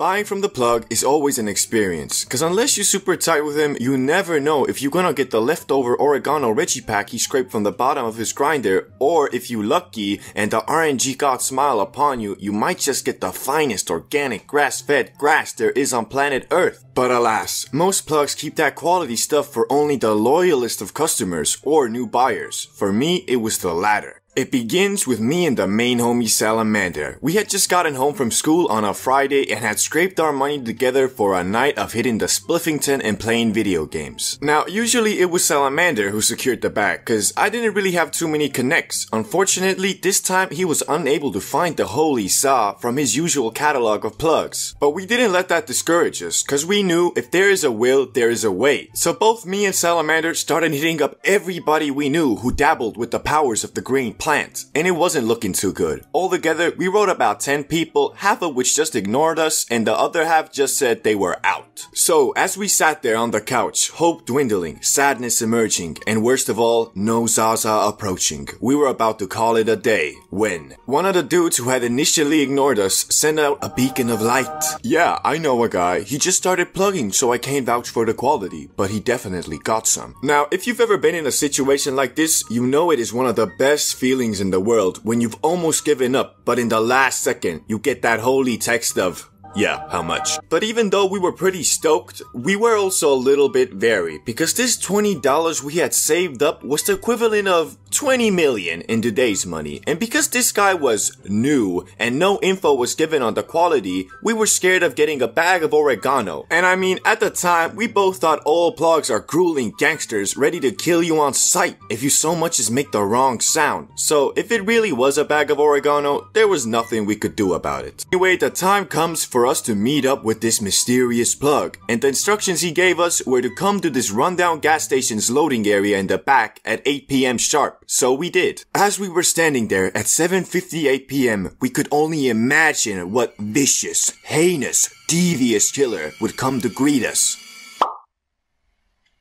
Buying from the plug is always an experience, cause unless you're super tight with him, you never know if you're gonna get the leftover oregano Reggie pack he scraped from the bottom of his grinder, or if you lucky and the RNG god smile upon you, you might just get the finest organic grass-fed grass there is on planet Earth. But alas, most plugs keep that quality stuff for only the loyalist of customers or new buyers. For me, it was the latter. It begins with me and the main homie Salamander. We had just gotten home from school on a Friday and had scraped our money together for a night of hitting the Spliffington and playing video games. Now, usually it was Salamander who secured the bag, cause I didn't really have too many connects. Unfortunately, this time he was unable to find the holy saw from his usual catalog of plugs. But we didn't let that discourage us, cause we knew if there is a will, there is a way. So both me and Salamander started hitting up everybody we knew who dabbled with the powers of the green plant, and it wasn't looking too good. Altogether, we wrote about 10 people, half of which just ignored us, and the other half just said they were out. So, as we sat there on the couch, hope dwindling, sadness emerging, and worst of all, no Zaza approaching, we were about to call it a day, when one of the dudes who had initially ignored us sent out a beacon of light. Yeah, I know a guy, he just started plugging, so I can't vouch for the quality, but he definitely got some. Now, if you've ever been in a situation like this, you know it is one of the best feelings in the world when you've almost given up, but in the last second, you get that holy text of, yeah, how much? But even though we were pretty stoked, we were also a little bit wary, because this $20 we had saved up was the equivalent of 20 million in today's money, and because this guy was new and no info was given on the quality, we were scared of getting a bag of oregano. And I mean, at the time, we both thought all plugs are grueling gangsters ready to kill you on sight if you so much as make the wrong sound. So if it really was a bag of oregano, there was nothing we could do about it. Anyway, the time comes for us to meet up with this mysterious plug, and the instructions he gave us were to come to this rundown gas station's loading area in the back at 8 p.m. sharp. So we did. As we were standing there at 7:58 p.m, we could only imagine what vicious, heinous, devious killer would come to greet us.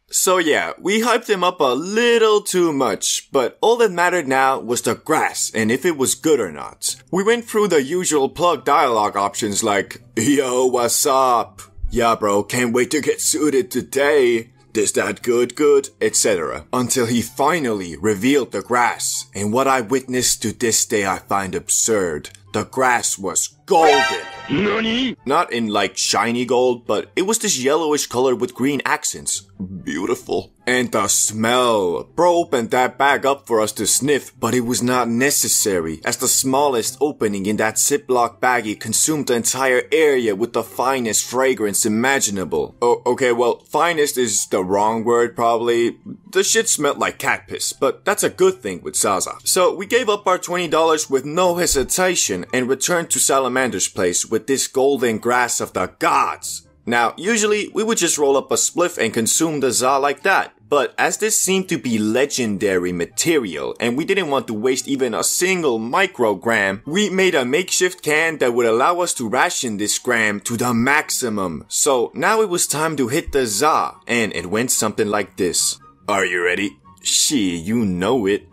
So yeah, we hyped him up a little too much, but all that mattered now was the grass and if it was good or not. We went through the usual plug dialogue options like, yo, what's up? Yeah bro, can't wait to get suited today. This that good, etc. Until he finally revealed the grass, and what I witnessed to this day I find absurd. The grass was golden. Nani? Not in like shiny gold, but it was this yellowish color with green accents. Beautiful. And the smell. Bro opened that bag up for us to sniff, but it was not necessary, as the smallest opening in that Ziploc baggie consumed the entire area with the finest fragrance imaginable. Oh, okay, well, finest is the wrong word probably. The shit smelled like cat piss, but that's a good thing with Zaza. So we gave up our $20 with no hesitation and returned to Salamander's place with this golden grass of the gods. Now, usually, we would just roll up a spliff and consume the za like that, but as this seemed to be legendary material, and we didn't want to waste even a single microgram, we made a makeshift can that would allow us to ration this gram to the maximum. So, now it was time to hit the za, and it went something like this. Are you ready? Shit, you know it.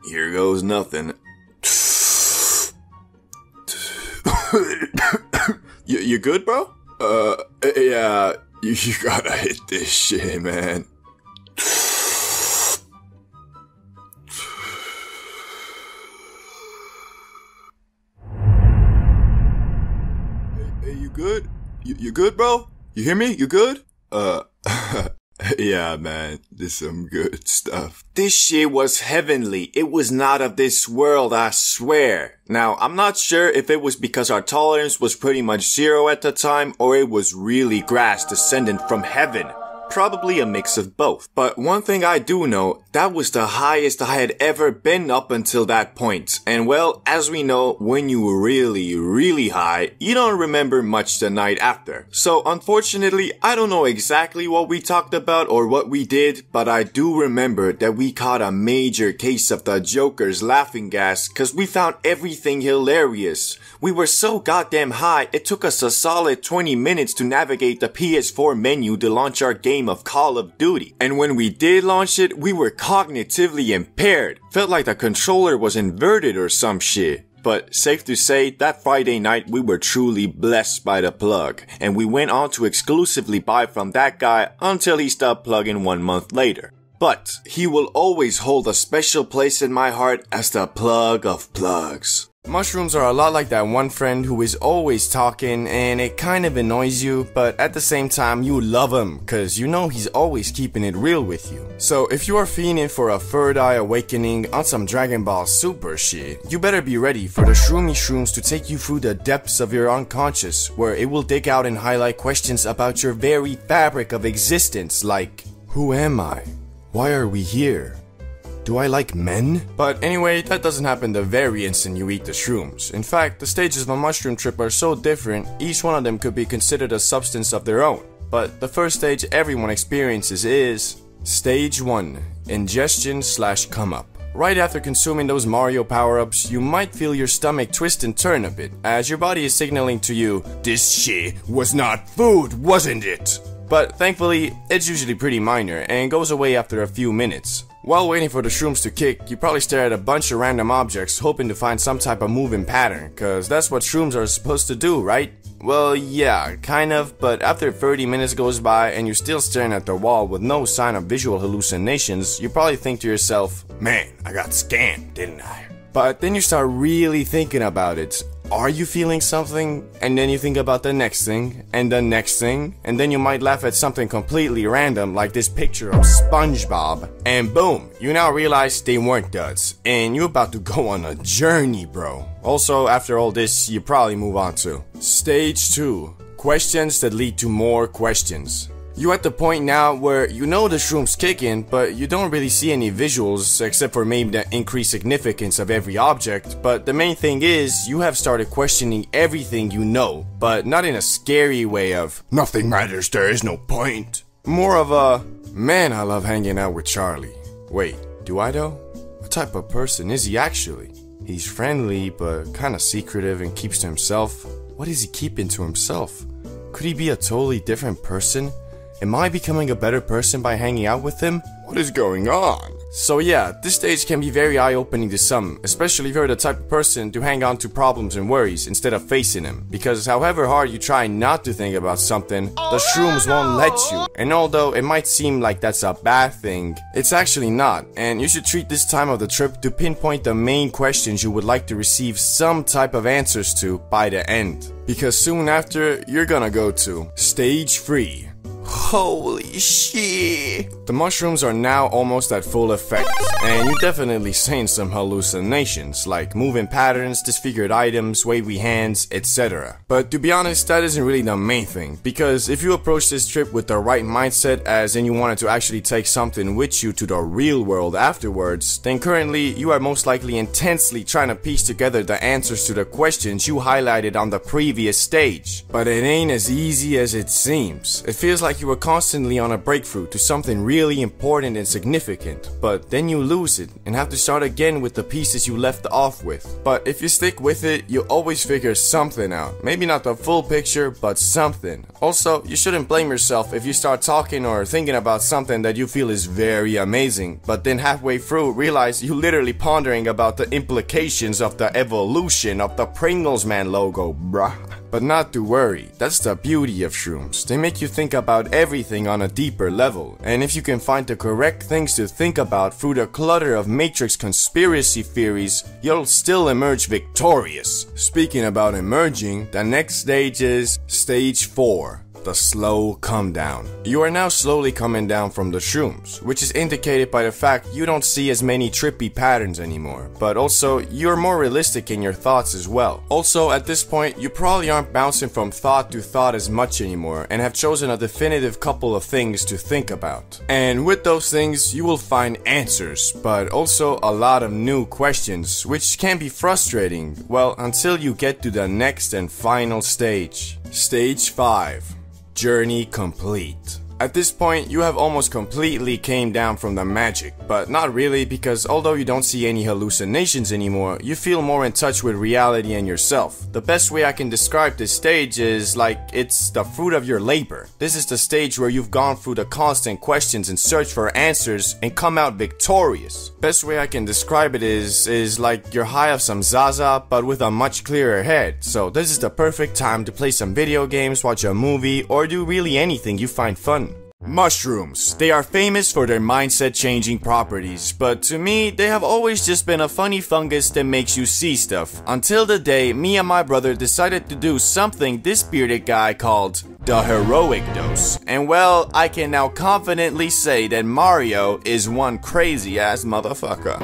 Here goes nothing. You good, bro? Yeah, you gotta hit this shit, man. Hey, you good? You good, bro? You hear me? You good? Yeah, man, this is some good stuff. This shit was heavenly. It was not of this world, I swear. Now, I'm not sure if it was because our tolerance was pretty much zero at the time, or it was really grass descending from heaven. Probably a mix of both. But one thing I do know, that was the highest I had ever been up until that point. And well, as we know, when you were really high, you don't remember much the night after. So unfortunately, I don't know exactly what we talked about or what we did, but I do remember that we caught a major case of the Joker's laughing gas cause we found everything hilarious. We were so goddamn high, it took us a solid 20 minutes to navigate the PS4 menu to launch our game of Call of Duty. And when we did launch it, we were cognitively impaired. Felt like the controller was inverted or some shit. But safe to say, that Friday night we were truly blessed by the plug, and we went on to exclusively buy from that guy until he stopped plugging 1 month later. But he will always hold a special place in my heart as the plug of plugs. Mushrooms are a lot like that one friend who is always talking and it kind of annoys you, but at the same time you love him cause you know he's always keeping it real with you. So if you are fiending for a third eye awakening on some Dragon Ball Super shit, you better be ready for the Shroomy Shrooms to take you through the depths of your unconscious, where it will dig out and highlight questions about your very fabric of existence, like, who am I? Why are we here? Do I like men? But anyway, that doesn't happen the very instant you eat the shrooms. In fact, the stages of a mushroom trip are so different, each one of them could be considered a substance of their own. But the first stage everyone experiences is Stage 1, Ingestion/come up. Right after consuming those Mario power-ups, you might feel your stomach twist and turn a bit, as your body is signaling to you, this shit was not food, wasn't it? But thankfully, it's usually pretty minor and goes away after a few minutes. While waiting for the shrooms to kick, you probably stare at a bunch of random objects hoping to find some type of moving pattern, cause that's what shrooms are supposed to do, right? Well, yeah, kind of, but after 30 minutes goes by and you're still staring at the wall with no sign of visual hallucinations, you probably think to yourself, man, I got scammed, didn't I? But then you start really thinking about it. Are you feeling something? And then you think about the next thing, and the next thing, and then you might laugh at something completely random like this picture of SpongeBob, and boom, you now realize they weren't duds, and you're about to go on a journey, bro. Also, after all this, you probably move on to Stage 2, Questions that lead to more questions. You're at the point now where you know the shroom's kicking, but you don't really see any visuals except for maybe the increased significance of every object, but the main thing is you have started questioning everything you know, but not in a scary way of nothing matters, there is no point. More of a, man, I love hanging out with Charlie. Wait, do I though? What type of person is he actually? He's friendly, but kinda secretive and keeps to himself. What is he keeping to himself? Could he be a totally different person? Am I becoming a better person by hanging out with him? What is going on? So yeah, this stage can be very eye-opening to some, especially if you're the type of person to hang on to problems and worries instead of facing them. Because however hard you try not to think about something, the shrooms won't let you. And although it might seem like that's a bad thing, it's actually not. And you should treat this time of the trip to pinpoint the main questions you would like to receive some type of answers to by the end. Because soon after, you're gonna go to Stage 3. Holy shit! The mushrooms are now almost at full effect, and you're definitely seeing some hallucinations, like moving patterns, disfigured items, wavy hands, etc. But to be honest, that isn't really the main thing, because if you approach this trip with the right mindset, as in you wanted to actually take something with you to the real world afterwards, then currently you are most likely intensely trying to piece together the answers to the questions you highlighted on the previous stage. But it ain't as easy as it seems. It feels like you were constantly on a breakthrough to something really important and significant, but then you lose it and have to start again with the pieces you left off with. But if you stick with it, you always figure something out. Maybe not the full picture, but something. Also, you shouldn't blame yourself if you start talking or thinking about something that you feel is very amazing, but then halfway through realize you literally pondering about the implications of the evolution of the Pringles Man logo, bruh. But not to worry, that's the beauty of shrooms. They make you think about everything on a deeper level, and if you can find the correct things to think about through the clutter of Matrix conspiracy theories, you'll still emerge victorious. Speaking about emerging, the next stage is Stage 4. The slow come down. You are now slowly coming down from the shrooms, which is indicated by the fact you don't see as many trippy patterns anymore, but also you're more realistic in your thoughts as well. Also, at this point, you probably aren't bouncing from thought to thought as much anymore and have chosen a definitive couple of things to think about. And with those things, you will find answers, but also a lot of new questions, which can be frustrating, well, until you get to the next and final stage. Stage 5. Journey complete. At this point, you have almost completely came down from the magic, but not really, because although you don't see any hallucinations anymore, you feel more in touch with reality and yourself. The best way I can describe this stage is like it's the fruit of your labor. This is the stage where you've gone through the constant questions and search for answers and come out victorious. Best way I can describe it is like you're high off some Zaza, but with a much clearer head. So this is the perfect time to play some video games, watch a movie, or do really anything you find fun. Mushrooms. They are famous for their mindset-changing properties, but to me, they have always just been a funny fungus that makes you see stuff. Until the day me and my brother decided to do something this bearded guy called the heroic dose. And well, I can now confidently say that Mario is one crazy-ass motherfucker.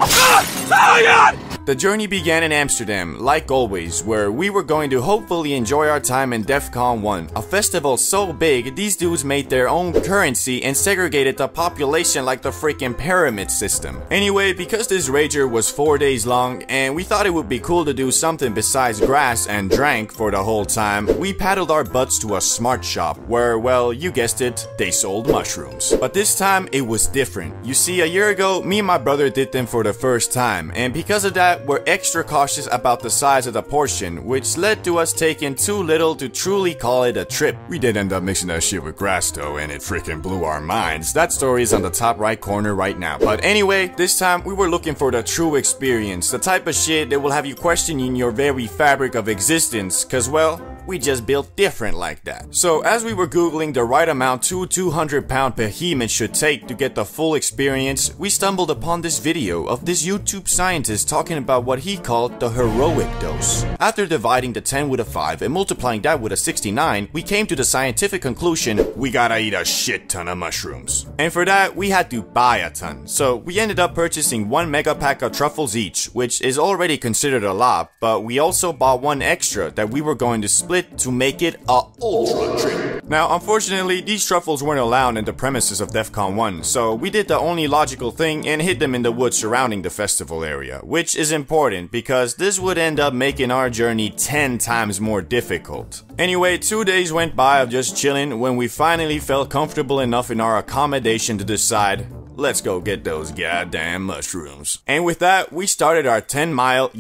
Oh my god! The journey began in Amsterdam, like always, where we were going to hopefully enjoy our time in DEF CON 1, a festival so big these dudes made their own currency and segregated the population like the freaking pyramid system. Anyway, because this rager was 4 days long and we thought it would be cool to do something besides grass and drank for the whole time, we paddled our butts to a smart shop where, well, you guessed it, they sold mushrooms. But this time it was different. You see, a year ago, me and my brother did them for the first time, and because of that, we're extra cautious about the size of the portion, which led to us taking too little to truly call it a trip. We did end up mixing that shit with grass though, and it freaking blew our minds. That story is on the top right corner right now. But anyway, this time we were looking for the true experience, the type of shit that will have you questioning your very fabric of existence, cause well, we just built different like that. So as we were googling the right amount 200-pound behemoth should take to get the full experience, we stumbled upon this video of this YouTube scientist talking about what he called the heroic dose. After dividing the 10 with a 5 and multiplying that with a 69, we came to the scientific conclusion, we gotta eat a shit ton of mushrooms. And for that, we had to buy a ton. So we ended up purchasing 1 mega pack of truffles each, which is already considered a lot, but we also bought 1 extra that we were going to split to make it a ultra trip. Now, unfortunately, these truffles weren't allowed in the premises of DEF CON 1, so we did the only logical thing and hid them in the woods surrounding the festival area, which is important because this would end up making our journey 10 times more difficult. Anyway, 2 days went by of just chilling when we finally felt comfortable enough in our accommodation to decide, let's go get those goddamn mushrooms. And with that, we started our 10-mile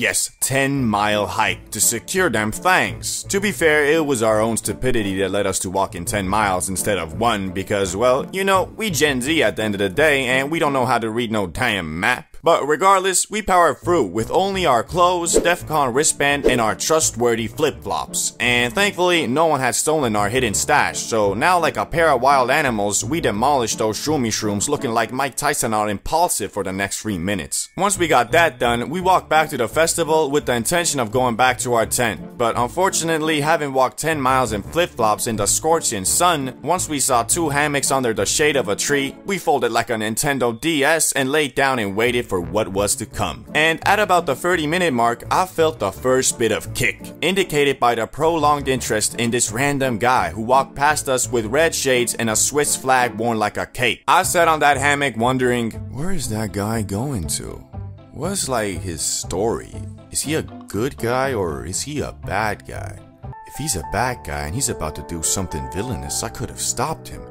hike to secure them things. To be fair, it was our own stupidity that led us to walking 10 miles instead of 1 because, well, you know, we Gen Z at the end of the day and we don't know how to read no damn map. But regardless, we powered through with only our clothes, DEF CON wristband, and our trustworthy flip-flops. And thankfully, no one had stolen our hidden stash, so now like a pair of wild animals, we demolished those shroomy looking like Mike Tyson on Impulsive for the next 3 minutes. Once we got that done, we walked back to the festival with the intention of going back to our tent. But unfortunately, having walked 10 miles in flip-flops in the scorching sun, once we saw 2 hammocks under the shade of a tree, we folded like a Nintendo DS and laid down and waited for what was to come. And at about the 30-minute mark, I felt the first bit of kick, indicated by the prolonged interest in this random guy who walked past us with red shades and a Swiss flag worn like a cape. I sat on that hammock wondering, where is that guy going to? What's like his story? Is he a good guy or is he a bad guy? If he's a bad guy and he's about to do something villainous, I could have stopped him.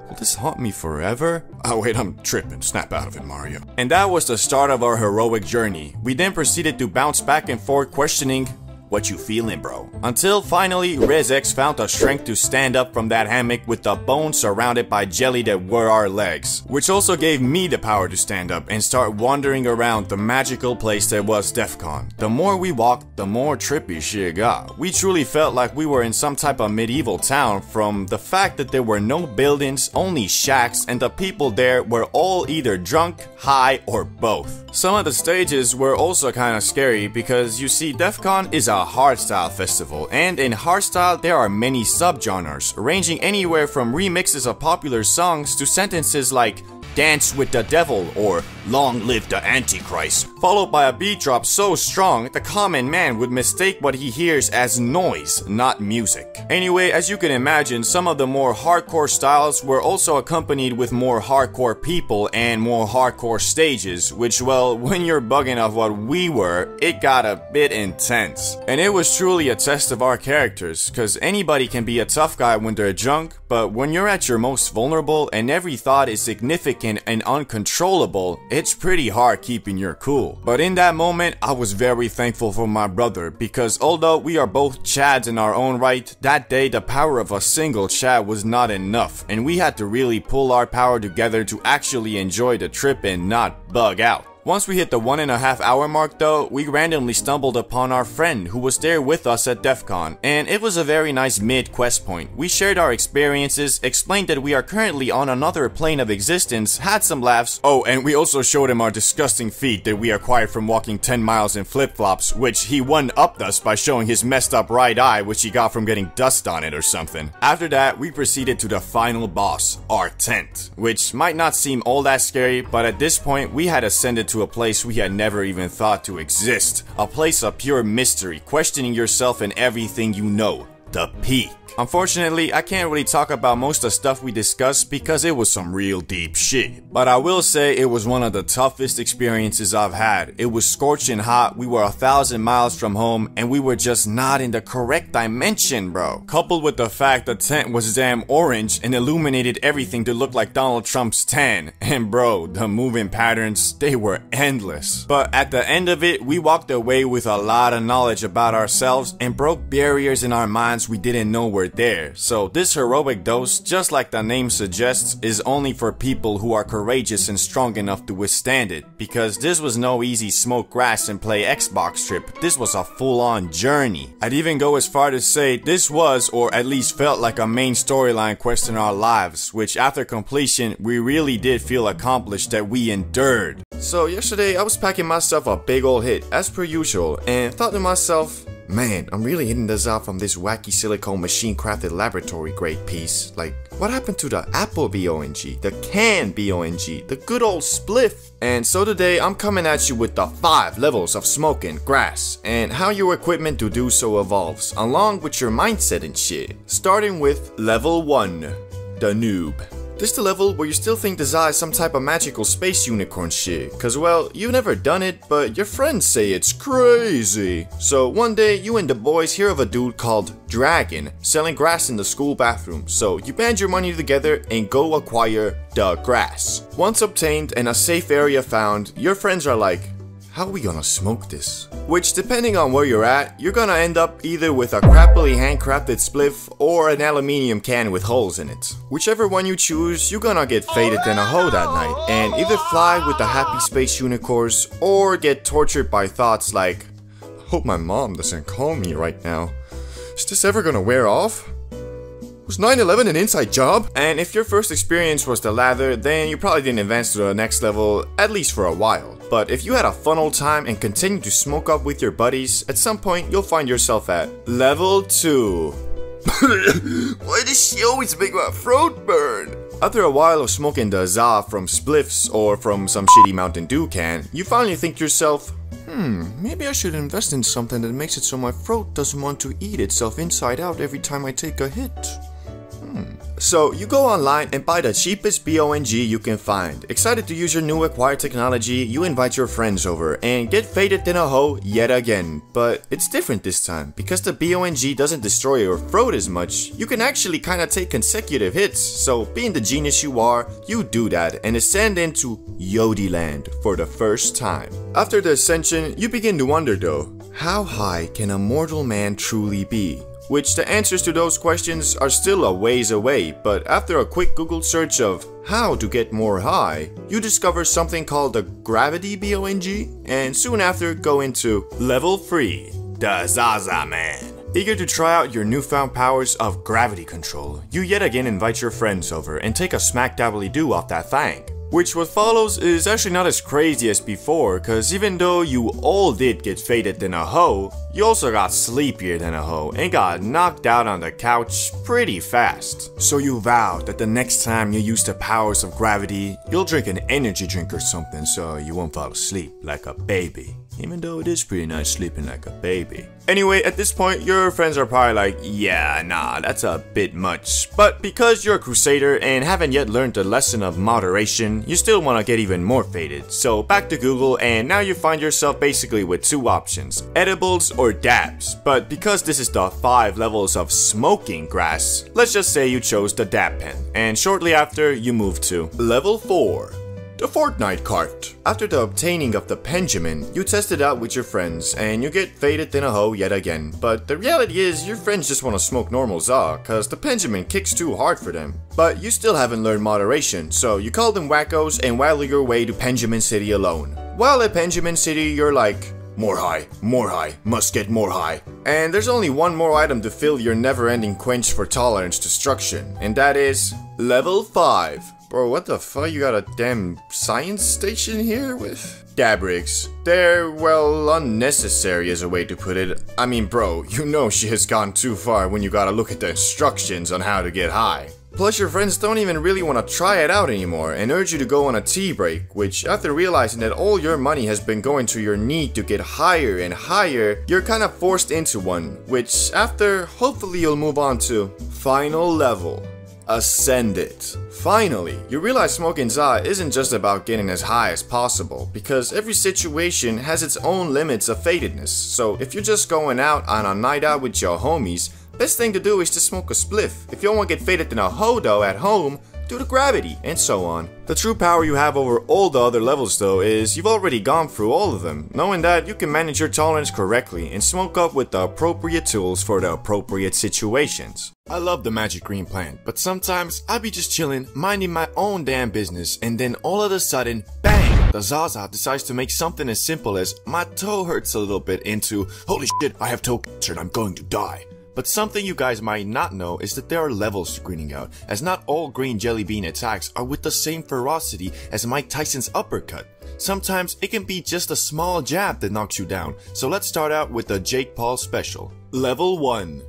Will this haunt me forever? Oh wait, I'm tripping. Snap out of it, Mario. And that was the start of our heroic journey. We then proceeded to bounce back and forth questioning, what you feeling, bro? Until finally, ResX found the strength to stand up from that hammock with the bones surrounded by jelly that were our legs. Which also gave me the power to stand up and start wandering around the magical place that was DEF CON. The more we walked, the more trippy shit got. We truly felt like we were in some type of medieval town from the fact that there were no buildings, only shacks, and the people there were all either drunk, high, or both. Some of the stages were also kinda scary because you see, DEF CON is a hardstyle festival, and in hardstyle there are many subgenres, ranging anywhere from remixes of popular songs to sentences like "dance with the devil" or "Long live the Antichrist," followed by a beat drop so strong the common man would mistake what he hears as noise, not music. Anyway, as you can imagine, some of the more hardcore styles were also accompanied with more hardcore people and more hardcore stages, which, well, when you're bugging off what we were, it got a bit intense. And it was truly a test of our characters, cause anybody can be a tough guy when they're drunk, but when you're at your most vulnerable and every thought is significant and uncontrollable, it's pretty hard keeping your cool. But in that moment, I was very thankful for my brother, because although we are both Chads in our own right, that day the power of a single Chad was not enough, and we had to really pull our power together to actually enjoy the trip and not bug out. Once we hit the 1.5 hour mark though, we randomly stumbled upon our friend who was there with us at DEF CON, and it was a very nice mid-quest point. We shared our experiences, explained that we are currently on another plane of existence, had some laughs, oh, and we also showed him our disgusting feet that we acquired from walking 10 miles in flip-flops, which he one-upped us by showing his messed up right eye, which he got from getting dust on it or something. After that, we proceeded to the final boss, our tent, which might not seem all that scary, but at this point we had ascended to a place we had never even thought to exist. A place of pure mystery, questioning yourself and everything you know. The peak. Unfortunately, I can't really talk about most of the stuff we discussed because it was some real deep shit. But I will say it was one of the toughest experiences I've had. It was scorching hot, we were 1,000 miles from home, and we were just not in the correct dimension, bro. Coupled with the fact the tent was damn orange and illuminated everything to look like Donald Trump's tan. And bro, the moving patterns, they were endless. But at the end of it, we walked away with a lot of knowledge about ourselves and broke barriers in our minds we didn't know were there. So this heroic dose, just like the name suggests, is only for people who are courageous and strong enough to withstand it, because this was no easy smoke grass and play Xbox trip. This was a full-on journey. I'd even go as far to say this was, or at least felt like, a main storyline quest in our lives, which after completion we really did feel accomplished that we endured. So yesterday I was packing myself a big ol' hit as per usual and thought to myself, man, I'm really hitting this out from this wacky silicone machine crafted laboratory grade piece. Like, what happened to the Apple BONG, the can BONG, the good old spliff? And so today I'm coming at you with the 5 levels of smoking grass and how your equipment to do so evolves, along with your mindset and shit. Starting with level 1, the noob. This is the level where you still think the Za is some type of magical space unicorn shit, cause well, you've never done it, but your friends say it's crazy. So one day, you and the boys hear of a dude called Dragon selling grass in the school bathroom, so you band your money together and go acquire the grass. Once obtained and a safe area found, your friends are like, how are we gonna smoke this? Which, depending on where you're at, you're gonna end up either with a crappily handcrafted spliff or an aluminium can with holes in it. Whichever one you choose, you're gonna get faded in a hole that night and either fly with the happy space unicorns or get tortured by thoughts like, I hope my mom doesn't call me right now. Is this ever gonna wear off? Was 9/11 an inside job? And if your first experience was the latter, then you probably didn't advance to the next level, at least for a while. But if you had a fun old time and continued to smoke up with your buddies, at some point you'll find yourself at level 2. Why does she always make my throat burn? After a while of smoking the Za from spliffs or from some shitty Mountain Dew can, you finally think to yourself, maybe I should invest in something that makes it so my throat doesn't want to eat itself inside out every time I take a hit. So you go online and buy the cheapest BONG you can find. Excited to use your new acquired technology, you invite your friends over and get faded in a hole yet again. But it's different this time, because the BONG doesn't destroy your throat as much. You can actually kinda take consecutive hits, so being the genius you are, you do that and ascend into Yodi Land for the first time. After the ascension, you begin to wonder though, how high can a mortal man truly be? Which the answers to those questions are still a ways away, but after a quick Google search of how to get more high, you discover something called the Gravity BONG, and soon after go into level 3, the Zaza Man. Eager to try out your newfound powers of gravity control, you yet again invite your friends over and take a smack dabbly-doo off that thing. Which what follows is actually not as crazy as before, cause even though you all did get faded than a hoe, you also got sleepier than a hoe and got knocked out on the couch pretty fast. So you vowed that the next time you use the powers of gravity, you'll drink an energy drink or something so you won't fall asleep like a baby. Even though it is pretty nice sleeping like a baby. Anyway, at this point, your friends are probably like, yeah, nah, that's a bit much. But because you're a crusader and haven't yet learned the lesson of moderation, you still want to get even more faded. So back to Google, and now you find yourself basically with two options, edibles or dabs. But because this is the 5 levels of smoking grass, let's just say you chose the dab pen. And shortly after, you move to level 4. The Fortnite cart. After the obtaining of the Benjamin, you test it out with your friends and you get faded than a hoe yet again. But the reality is your friends just want to smoke normal za cause the Benjamin kicks too hard for them. But you still haven't learned moderation, so you call them wackos and waddle your way to Benjamin City alone. While at Benjamin City you're like, more high, must get more high. And there's only one more item to fill your never-ending quench for tolerance destruction, and that is level 5. Bro, what the fuck? You got a damn science station here with dab rigs? They're, well, unnecessary is a way to put it. I mean, bro, you know she has gone too far when you gotta look at the instructions on how to get high. Plus, your friends don't even really want to try it out anymore and urge you to go on a tea break, which after realizing that all your money has been going to your need to get higher and higher, you're kind of forced into one, which after, hopefully you'll move on to final level. Ascended. Finally, you realize smoking za isn't just about getting as high as possible, because every situation has its own limits of fadedness. So if you're just going out on a night out with your homies, best thing to do is to smoke a spliff. If you don't want to get faded in a hodo at home, do the gravity, and so on. The true power you have over all the other levels though is you've already gone through all of them, knowing that you can manage your tolerance correctly and smoke up with the appropriate tools for the appropriate situations. I love the magic green plant, but sometimes I be just chilling, minding my own damn business, and then all of a sudden, bang! The Zaza decides to make something as simple as my toe hurts a little bit into holy shit, I have toe cancer and I'm going to die. But something you guys might not know is that there are levels to greening out, as not all green jelly bean attacks are with the same ferocity as Mike Tyson's uppercut. Sometimes it can be just a small jab that knocks you down, so let's start out with the Jake Paul special. Level 1.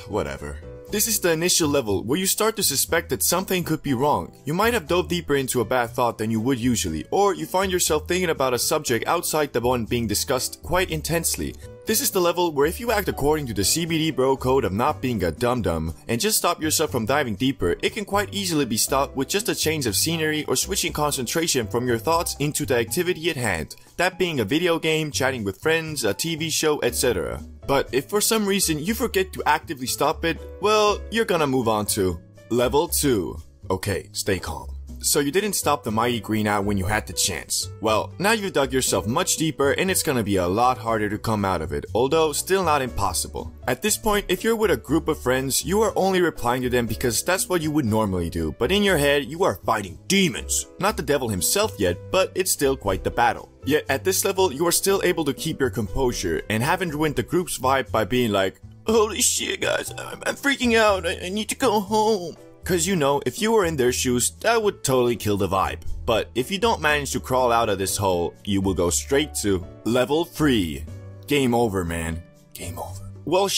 Whatever. This is the initial level where you start to suspect that something could be wrong. You might have dove deeper into a bad thought than you would usually, or you find yourself thinking about a subject outside the one being discussed quite intensely. This is the level where if you act according to the CBD bro code of not being a dum-dum and just stop yourself from diving deeper, it can quite easily be stopped with just a change of scenery or switching concentration from your thoughts into the activity at hand. That being a video game, chatting with friends, a TV show, etc. But if for some reason you forget to actively stop it, well, you're gonna move on to level 2. Okay, stay calm. So you didn't stop the mighty green out when you had the chance. Well, now you've dug yourself much deeper and it's gonna be a lot harder to come out of it, although still not impossible. At this point, if you're with a group of friends, you are only replying to them because that's what you would normally do, but in your head, you are fighting demons. Not the devil himself yet, but it's still quite the battle. Yet at this level, you are still able to keep your composure and haven't ruined the group's vibe by being like, holy shit guys, I'm freaking out, I need to go home. Cause you know, if you were in their shoes, that would totally kill the vibe. But if you don't manage to crawl out of this hole, you will go straight to level 3. Game over, man. Game over. Well,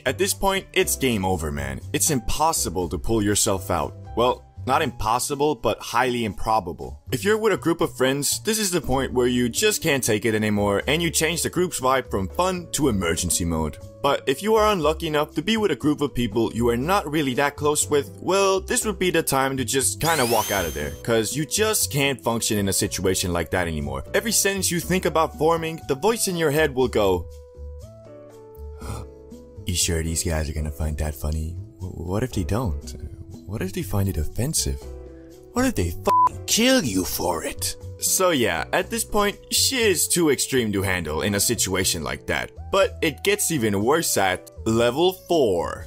at this point, it's game over, man. It's impossible to pull yourself out. Well, not impossible, but highly improbable. If you're with a group of friends, this is the point where you just can't take it anymore and you change the group's vibe from fun to emergency mode. But if you are unlucky enough to be with a group of people you are not really that close with, well, this would be the time to just kinda walk out of there, cause you just can't function in a situation like that anymore. Every sentence you think about forming, the voice in your head will go, you sure these guys are gonna find that funny? What if they don't? What if they find it offensive? What if they f***ing kill you for it? So yeah, at this point, shit is too extreme to handle in a situation like that. But it gets even worse at level 4.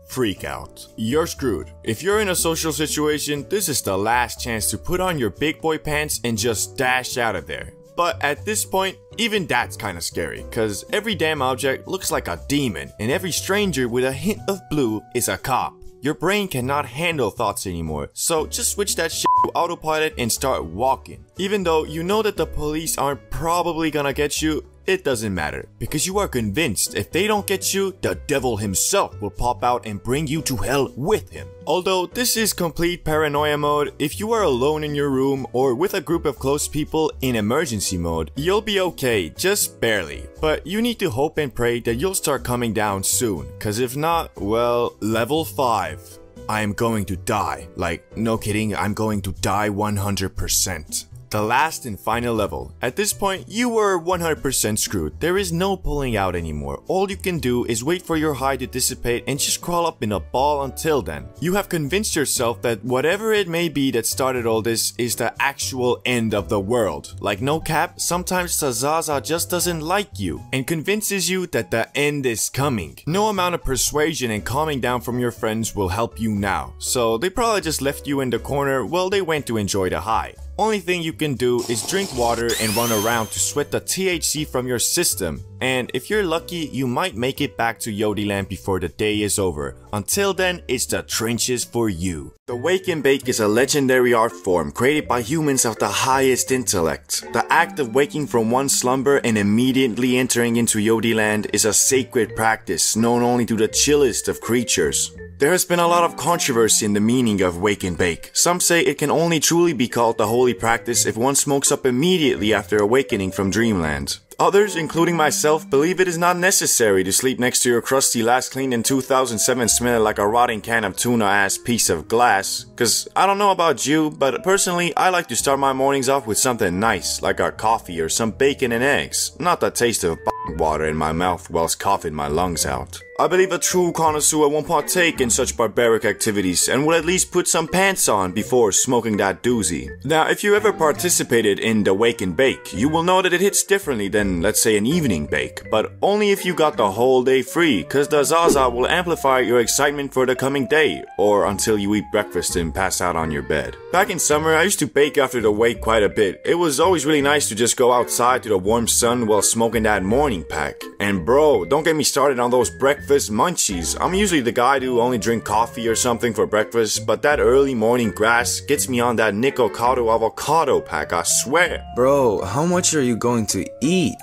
Freak out. You're screwed. If you're in a social situation, this is the last chance to put on your big boy pants and just dash out of there. But at this point, even that's kinda scary, cause every damn object looks like a demon and every stranger with a hint of blue is a cop. Your brain cannot handle thoughts anymore, so just switch that shit to autopilot and start walking. Even though you know that the police aren't probably gonna get you, it doesn't matter, because you are convinced if they don't get you, the devil himself will pop out and bring you to hell with him. Although this is complete paranoia mode, if you are alone in your room or with a group of close people in emergency mode, you'll be okay, just barely. But you need to hope and pray that you'll start coming down soon, cause if not, well, level 5. I am going to die. Like, no kidding, I'm going to die 100%. The last and final level. At this point, you were 100% screwed. There is no pulling out anymore. All you can do is wait for your high to dissipate and just crawl up in a ball until then. You have convinced yourself that whatever it may be that started all this is the actual end of the world. Like no cap, sometimes the Zaza just doesn't like you and convinces you that the end is coming. No amount of persuasion and calming down from your friends will help you now. So they probably just left you in the corner while they went to enjoy the high. Only thing you can do is drink water and run around to sweat the THC from your system. And if you're lucky, you might make it back to Yodiland before the day is over. Until then, it's the trenches for you. The Wake and Bake is a legendary art form created by humans of the highest intellect. The act of waking from one slumber and immediately entering into Yodiland is a sacred practice known only to the chillest of creatures. There has been a lot of controversy in the meaning of Wake and Bake. Some say it can only truly be called the holy practice if one smokes up immediately after awakening from dreamland. Others, including myself, believe it is not necessary to sleep next to your crusty last cleaned in 2007 smelling like a rotting can of tuna ass piece of glass. Cause I don't know about you, but personally I like to start my mornings off with something nice, like a coffee or some bacon and eggs. Not the taste of water in my mouth whilst coughing my lungs out. I believe a true connoisseur won't partake in such barbaric activities and will at least put some pants on before smoking that doozy. Now, if you ever participated in the Wake and Bake, you will know that it hits differently than, let's say, an evening bake, but only if you got the whole day free, cause the Zaza will amplify your excitement for the coming day, or until you eat breakfast and pass out on your bed. Back in summer, I used to bake after the wake quite a bit. It was always really nice to just go outside to the warm sun while smoking that morning pack. And bro, don't get me started on those breakfast munchies. I'm usually the guy to only drink coffee or something for breakfast, but that early morning grass gets me on that Nicocado avocado pack, I swear. Bro, how much are you going to eat?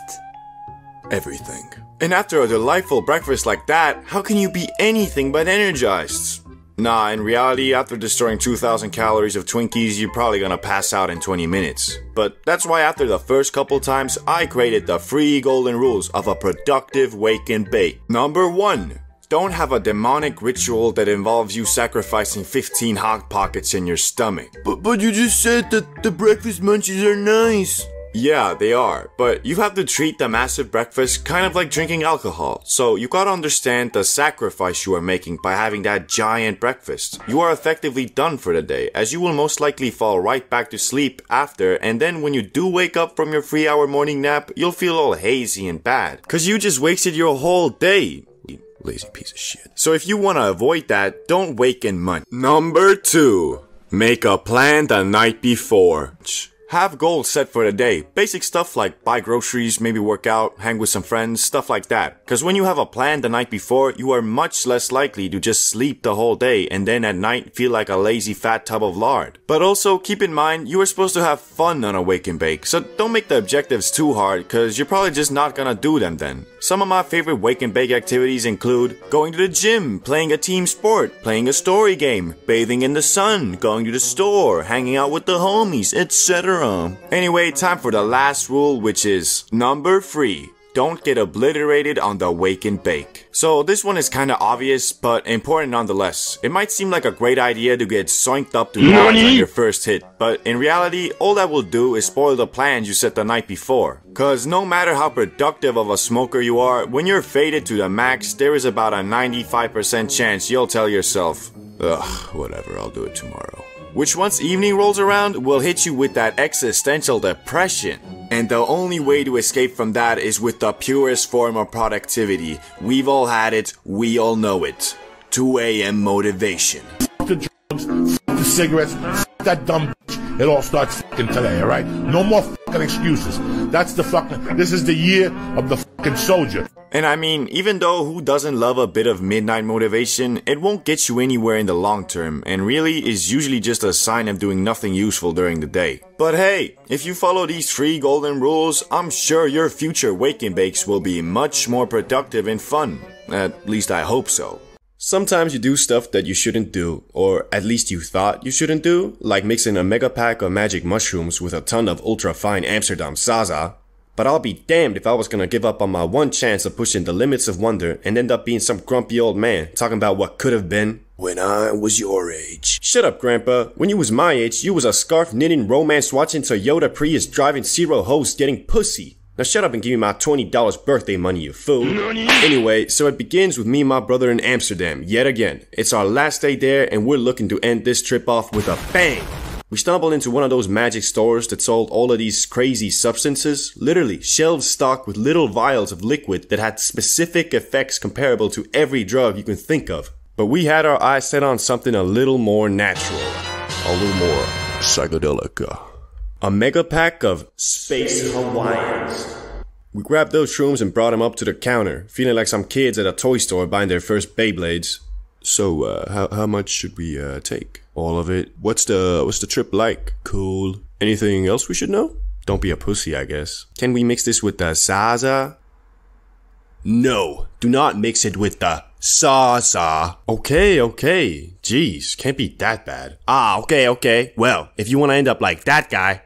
Everything. And after a delightful breakfast like that, how can you be anything but energized? Nah, in reality, after destroying 2,000 calories of Twinkies, you're probably gonna pass out in 20 minutes. But that's why after the first couple times, I created the 3 golden rules of a productive Wake and Bake. Number 1. Don't have a demonic ritual that involves you sacrificing 15 hot pockets in your stomach. But you just said that the breakfast munchies are nice. Yeah, they are, but you have to treat the massive breakfast kind of like drinking alcohol. So you gotta understand the sacrifice you are making by having that giant breakfast. You are effectively done for the day, as you will most likely fall right back to sleep after, and then when you do wake up from your 3-hour morning nap, you'll feel all hazy and bad, cause you just wasted your whole day. Lazy piece of shit. So if you wanna avoid that, don't wake and munch. Number 2. Make a plan the night before. Have goals set for the day. Basic stuff like buy groceries, maybe work out, hang with some friends, stuff like that. Cause when you have a plan the night before, you are much less likely to just sleep the whole day and then at night feel like a lazy fat tub of lard. But also keep in mind, you are supposed to have fun on a Wake and Bake, so don't make the objectives too hard cause you're probably just not gonna do them then. Some of my favorite Wake and Bake activities include going to the gym, playing a team sport, playing a story game, bathing in the sun, going to the store, hanging out with the homies, etc. Anyway, time for the last rule, which is number 3. Don't get obliterated on the Wake and Bake. So this one is kinda obvious, but important nonetheless. It might seem like a great idea to get soinked up to nines on your first hit, but in reality, all that will do is spoil the plans you set the night before. Cause no matter how productive of a smoker you are, when you're faded to the max, there is about a 95% chance you'll tell yourself, ugh, whatever, I'll do it tomorrow. Which once evening rolls around, will hit you with that existential depression. And the only way to escape from that is with the purest form of productivity. We've all had it, we all know it. 2 a.m. motivation. F the drugs, f the cigarettes, f that dumb bitch. It all starts f***ing today, alright? No more f***ing excuses. That's the fucking, this is the year of the fucking soldier. And I mean, even though who doesn't love a bit of midnight motivation, it won't get you anywhere in the long term, and really is usually just a sign of doing nothing useful during the day. But hey, if you follow these 3 golden rules, I'm sure your future wake and bakes will be much more productive and fun. At least I hope so. Sometimes you do stuff that you shouldn't do, or at least you thought you shouldn't do, like mixing a mega pack of magic mushrooms with a ton of ultra fine Amsterdam Zaza. But I'll be damned if I was gonna give up on my one chance of pushing the limits of wonder and end up being some grumpy old man talking about what could have been when I was your age. Shut up, Grandpa. When you was my age, you was a scarf knitting, romance watching, Toyota Prius driving, zero hoes getting pussy. Now shut up and give me my $20 birthday money, you fool. Anyway, so it begins with me and my brother in Amsterdam, yet again. It's our last day there and we're looking to end this trip off with a bang. We stumbled into one of those magic stores that sold all of these crazy substances, literally shelves stocked with little vials of liquid that had specific effects comparable to every drug you can think of. But we had our eyes set on something a little more natural, a little more psychedelic. A mega pack of Space Hawaiians. We grabbed those shrooms and brought them up to the counter, feeling like some kids at a toy store buying their first Beyblades. So, how much should we take? All of it? What's the trip like? Cool. Anything else we should know? Don't be a pussy, I guess. Can we mix this with the Zaza? No, do not mix it with the Zaza. Okay. Jeez, can't be that bad. Okay. Well, if you want to end up like that guy,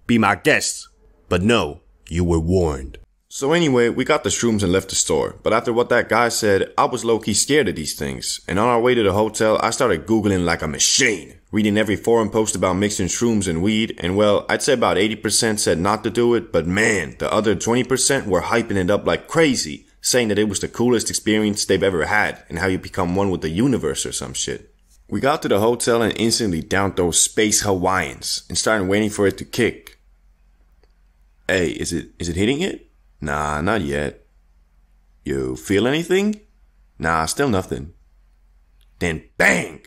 be my guest. But no, you were warned. So anyway, we got the shrooms and left the store, but after what that guy said, I was low-key scared of these things, and on our way to the hotel, I started googling like a machine, reading every forum post about mixing shrooms and weed, and well, I'd say about 80% said not to do it, but man, the other 20% were hyping it up like crazy, saying that it was the coolest experience they've ever had, and how you become one with the universe or some shit. We got to the hotel and instantly downed those Space Hawaiians, and started waiting for it to kick. Hey, is it hitting it? Nah, not yet. You feel anything? Nah, still nothing. Then bang!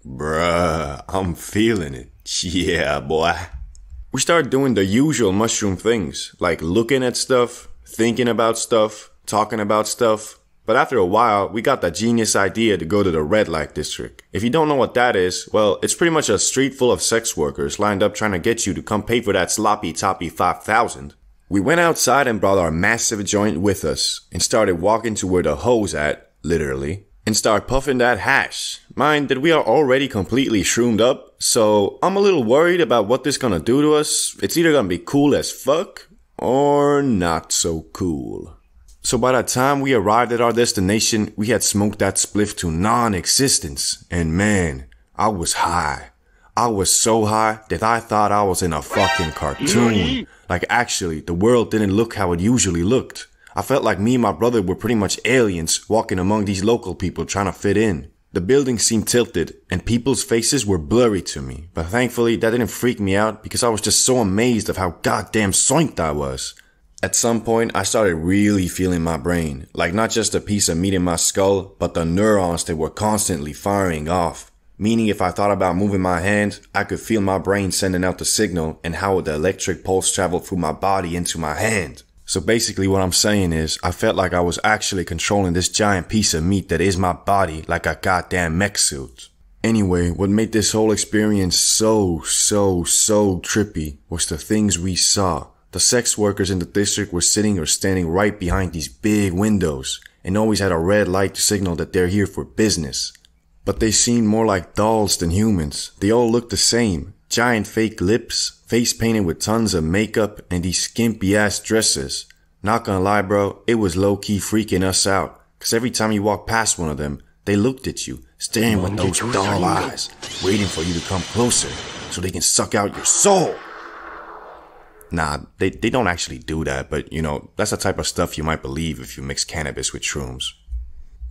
Bruh, I'm feeling it. Yeah, boy. We started doing the usual mushroom things, like looking at stuff, thinking about stuff, talking about stuff. But after a while, we got the genius idea to go to the red light district. If you don't know what that is, well, it's pretty much a street full of sex workers lined up trying to get you to come pay for that sloppy toppy 5,000. We went outside and brought our massive joint with us and started walking to where the hoes at, literally, and start puffing that hash. Mind that we are already completely shroomed up, so I'm a little worried about what this gonna do to us. It's either gonna be cool as fuck or not so cool. So by the time we arrived at our destination, we had smoked that spliff to non-existence, and man, I was high. I was so high that I thought I was in a fucking cartoon. Like actually, the world didn't look how it usually looked. I felt like me and my brother were pretty much aliens walking among these local people trying to fit in. The building seemed tilted and people's faces were blurry to me, but thankfully that didn't freak me out because I was just so amazed of how goddamn soinked I was. At some point, I started really feeling my brain, like not just a piece of meat in my skull, but the neurons that were constantly firing off. Meaning if I thought about moving my hand, I could feel my brain sending out the signal and how the electric pulse traveled through my body into my hand. So basically what I'm saying is, I felt like I was actually controlling this giant piece of meat that is my body like a goddamn mech suit. Anyway, what made this whole experience so trippy was the things we saw. The sex workers in the district were sitting or standing right behind these big windows and always had a red light to signal that they're here for business. But they seemed more like dolls than humans. They all looked the same. Giant fake lips, face painted with tons of makeup, and these skimpy ass dresses. Not gonna lie bro, it was low key freaking us out. Cause every time you walked past one of them, they looked at you, staring with those dull eyes, waiting for you to come closer so they can suck out your soul. Nah, they don't actually do that, but you know, that's the type of stuff you might believe if you mix cannabis with shrooms.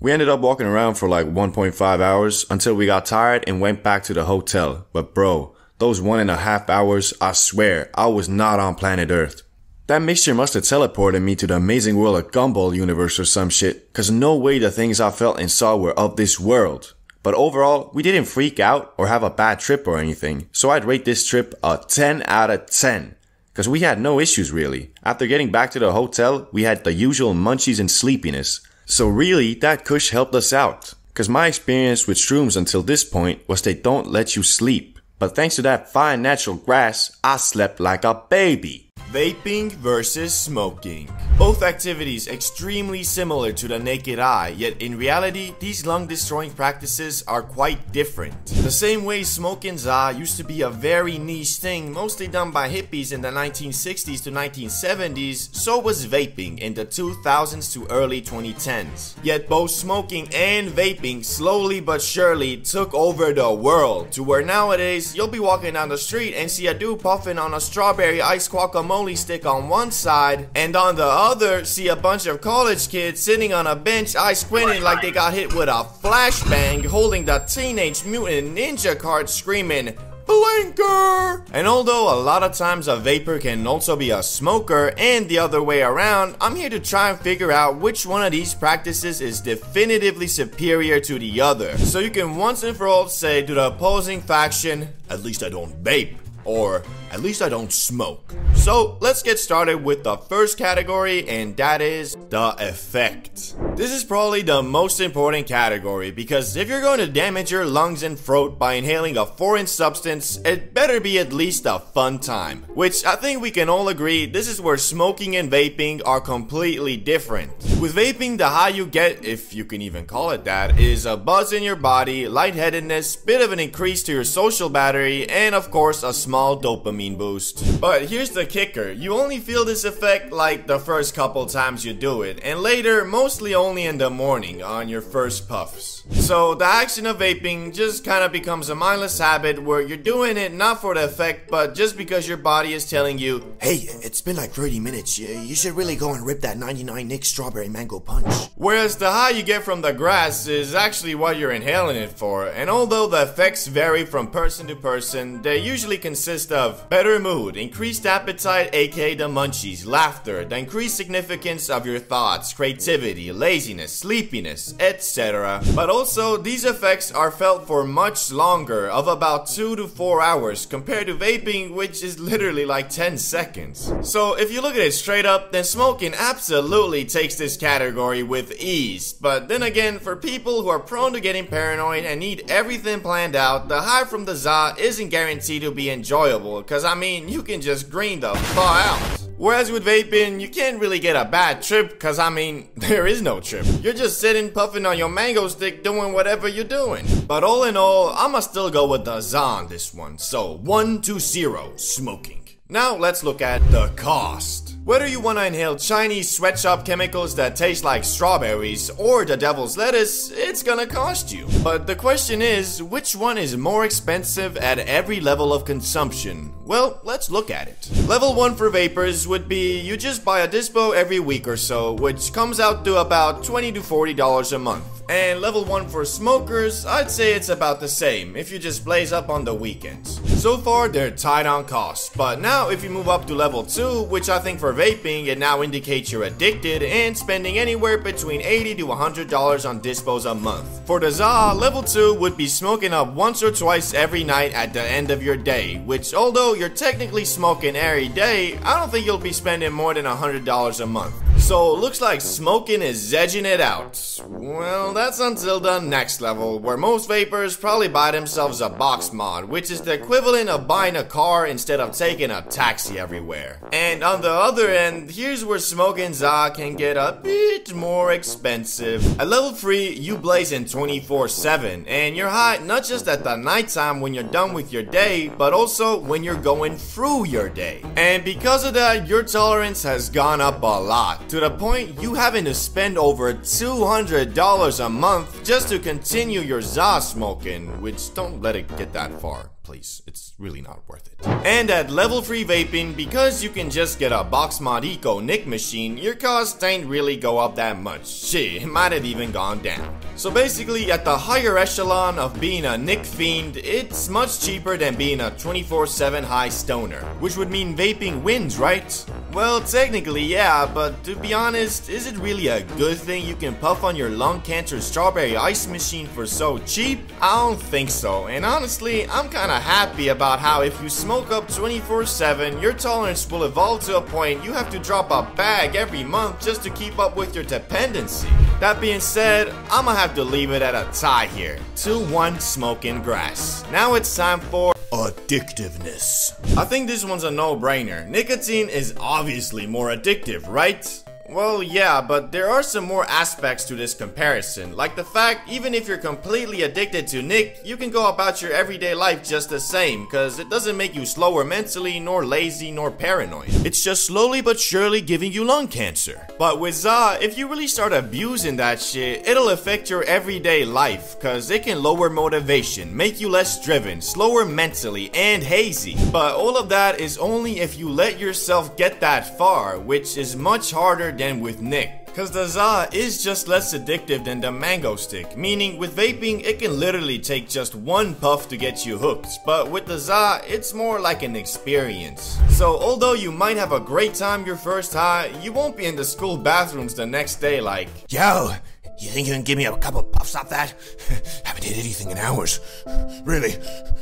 We ended up walking around for like 1.5 hours until we got tired and went back to the hotel. But bro, those 1.5 hours, I swear, I was not on planet Earth. That mixture must have teleported me to the amazing world of Gumball universe or some shit, cause no way the things I felt and saw were of this world. But overall, we didn't freak out or have a bad trip or anything, so I'd rate this trip a 10 out of 10. Cause we had no issues really. After getting back to the hotel, we had the usual munchies and sleepiness. So really, that kush helped us out. Cause my experience with shrooms until this point was they don't let you sleep. But thanks to that fine natural grass, I slept like a baby. Vaping versus smoking. Both activities extremely similar to the naked eye, yet in reality, these lung-destroying practices are quite different. The same way smoking za used to be a very niche thing, mostly done by hippies in the 1960s to 1970s, so was vaping in the 2000s to early 2010s. Yet both smoking and vaping slowly but surely took over the world, to where nowadays you'll be walking down the street and see a dude puffing on a strawberry ice guacamole stick on one side, and on the other see a bunch of college kids sitting on a bench eye squinting like they got hit with a flashbang, holding the Teenage Mutant Ninja card screaming blinker. And although a lot of times a vapor can also be a smoker and the other way around, I'm here to try and figure out which one of these practices is definitively superior to the other, so you can once and for all say to the opposing faction, at least I don't vape, or at least I don't smoke. So let's get started with the first category, and that is the effect. This is probably the most important category, because if you're going to damage your lungs and throat by inhaling a foreign substance, it better be at least a fun time. Which I think we can all agree, this is where smoking and vaping are completely different. With vaping, the high you get, if you can even call it that, is a buzz in your body, lightheadedness, bit of an increase to your social battery, and of course a small dopamine boost. But here's the kicker, you only feel this effect like the first couple times you do it, and later mostly only in the morning on your first puffs. So the action of vaping just kind of becomes a mindless habit where you're doing it not for the effect, but just because your body is telling you, hey, it's been like 30 minutes, you should really go and rip that 99 Nick strawberry mango punch. Whereas the high you get from the grass is actually what you're inhaling it for, and although the effects vary from person to person, they usually consist of better mood, increased appetite aka the munchies, laughter, the increased significance of your thoughts, creativity, laziness, sleepiness, etc. But also, these effects are felt for much longer, of about 2 to 4 hours, compared to vaping, which is literally like 10 seconds. So if you look at it straight up, then smoking absolutely takes this category with ease. But then again, for people who are prone to getting paranoid and need everything planned out, the high from the za isn't guaranteed to be enjoyable, cause I mean, you can just green the fuck out. Whereas with vaping, you can't really get a bad trip, cause I mean, there is no trip. You're just sitting puffing on your mango stick doing whatever you're doing. But all in all, I'ma still go with the za on this one. So 1-0 smoking. Now let's look at the cost. Whether you want to inhale Chinese sweatshop chemicals that taste like strawberries or the devil's lettuce, it's gonna cost you. But the question is, which one is more expensive at every level of consumption? Well, let's look at it. Level 1 for vapors would be you just buy a dispo every week or so, which comes out to about $20 to $40 a month. And level 1 for smokers, I'd say it's about the same if you just blaze up on the weekends. So far, they're tight on cost, but now if you move up to level 2, which I think for vaping, it now indicates you're addicted and spending anywhere between $80 to $100 on dispos a month. For the za, level 2 would be smoking up once or twice every night at the end of your day, which although you're technically smoking every day, I don't think you'll be spending more than $100 a month. So looks like smoking is edging it out. Well, that's until the next level, where most vapors probably buy themselves a box mod, which is the equivalent of buying a car instead of taking a taxi everywhere. And on the other end, here's where smoking za can get a bit more expensive. At level 3, you blazing 24/7, and you're high not just at the nighttime when you're done with your day, but also when you're going through your day. And because of that, your tolerance has gone up a lot, to the point you having to spend over $200 a month just to continue your za smoking, which don't let it get that far. Please, it's really not worth it. And at level 3 vaping, because you can just get a box mod eco nick machine, your costs ain't really go up that much. Shit, it might have even gone down. So basically, at the higher echelon of being a nick fiend, it's much cheaper than being a 24/7 high stoner, which would mean vaping wins, right? Well, technically, yeah, but to be honest, is it really a good thing you can puff on your lung cancer strawberry ice machine for so cheap? I don't think so, and honestly, I'm kinda happy about how if you smoke up 24/7, your tolerance will evolve to a point you have to drop a bag every month just to keep up with your dependency. That being said, I'ma have to leave it at a tie here. 2-1 smoking grass. Now it's time for addictiveness. I think this one's a no-brainer. Nicotine is obviously more addictive, right? Well, yeah, but there are some more aspects to this comparison, like the fact even if you're completely addicted to Nick, you can go about your everyday life just the same, cause it doesn't make you slower mentally, nor lazy, nor paranoid. It's just slowly but surely giving you lung cancer. But with ZA, if you really start abusing that shit, it'll affect your everyday life, cause it can lower motivation, make you less driven, slower mentally, and hazy. But all of that is only if you let yourself get that far, which is much harder than with Nick. Cause the ZA is just less addictive than the mango stick, meaning with vaping it can literally take just one puff to get you hooked, but with the ZA it's more like an experience. So although you might have a great time your first high, you won't be in the school bathrooms the next day like, "Yo, you think you can give me a couple puffs off that? Haven't hit anything in hours. Really?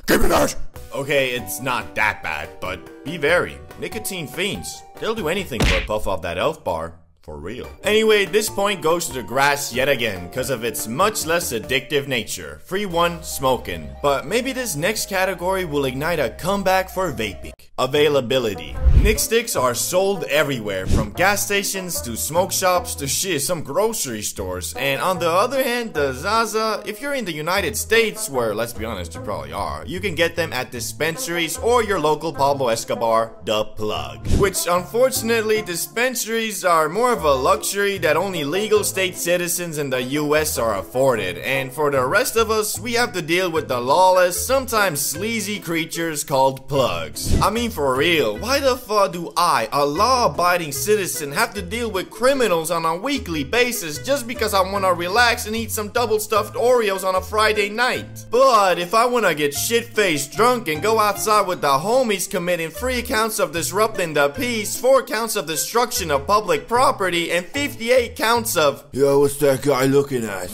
Give me that!" Okay, it's not that bad, but be wary. Nicotine fiends. They'll do anything for a puff off that elf bar. For real. Anyway, this point goes to the grass yet again, because of its much less addictive nature. 3-1 smoking. But maybe this next category will ignite a comeback for vaping. Availability. Nick sticks are sold everywhere, from gas stations to smoke shops to shit, some grocery stores. And on the other hand, the Zaza, if you're in the United States, where let's be honest, you probably are, you can get them at dispensaries or your local Pablo Escobar, the plug. Which unfortunately, dispensaries are more of a luxury that only legal state citizens in the US are afforded, and for the rest of us, we have to deal with the lawless, sometimes sleazy creatures called plugs. I mean, for real, why the fuck do I, a law-abiding citizen, have to deal with criminals on a weekly basis just because I wanna relax and eat some double-stuffed Oreos on a Friday night? But if I wanna get shit-faced drunk and go outside with the homies committing 3 counts of disrupting the peace, 4 counts of destruction of public property, and 58 counts of, Yo, what's that guy looking at?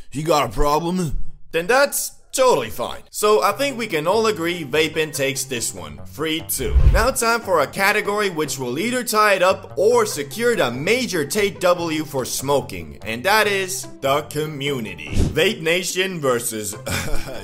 He got a problem? then that's totally fine. So I think we can all agree vaping takes this one. 3-2. Now time for a category which will either tie it up or secure the major take W for smoking, and that is the community. Vape Nation versus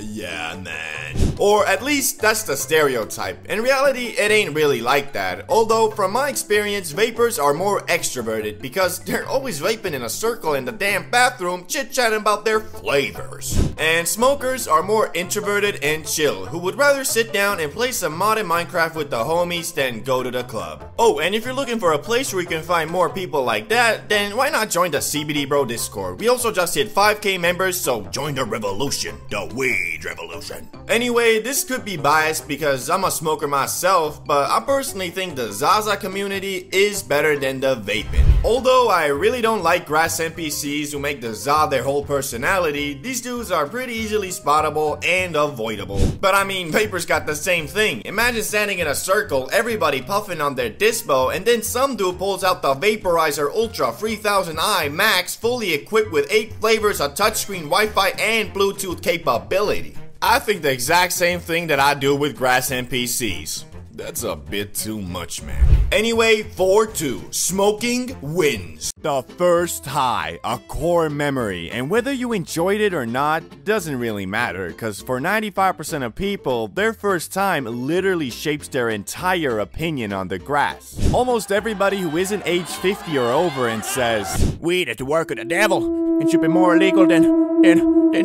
yeah man. Or at least that's the stereotype. In reality, it ain't really like that. Although from my experience, vapers are more extroverted because they're always vaping in a circle in the damn bathroom, chit-chatting about their flavors. And smokers are more introverted and chill, who would rather sit down and play some modded Minecraft with the homies than go to the club. Oh, and if you're looking for a place where you can find more people like that, then why not join the CBD Bro Discord? We also just hit 5K members, so join the revolution, the weed revolution. Anyway, this could be biased because I'm a smoker myself, but I personally think the Zaza community is better than the vaping. Although I really don't like grass NPCs who make the Za their whole personality, these dudes are pretty easily spottable and avoidable. But I mean, vapors got the same thing. Imagine standing in a circle, everybody puffing on their dispo, and then some dude pulls out the Vaporizer Ultra 3000i Max, fully equipped with 8 flavors, a touchscreen, Wi-Fi, and Bluetooth capability. I think the exact same thing that I do with grass NPCs. That's a bit too much, man. Anyway, 4-2. Smoking wins. The first high, a core memory, and whether you enjoyed it or not doesn't really matter, cause for 95% of people, their first time literally shapes their entire opinion on the grass. Almost everybody who isn't age 50 or over and says, "Weed is the work of the devil, and should be more illegal than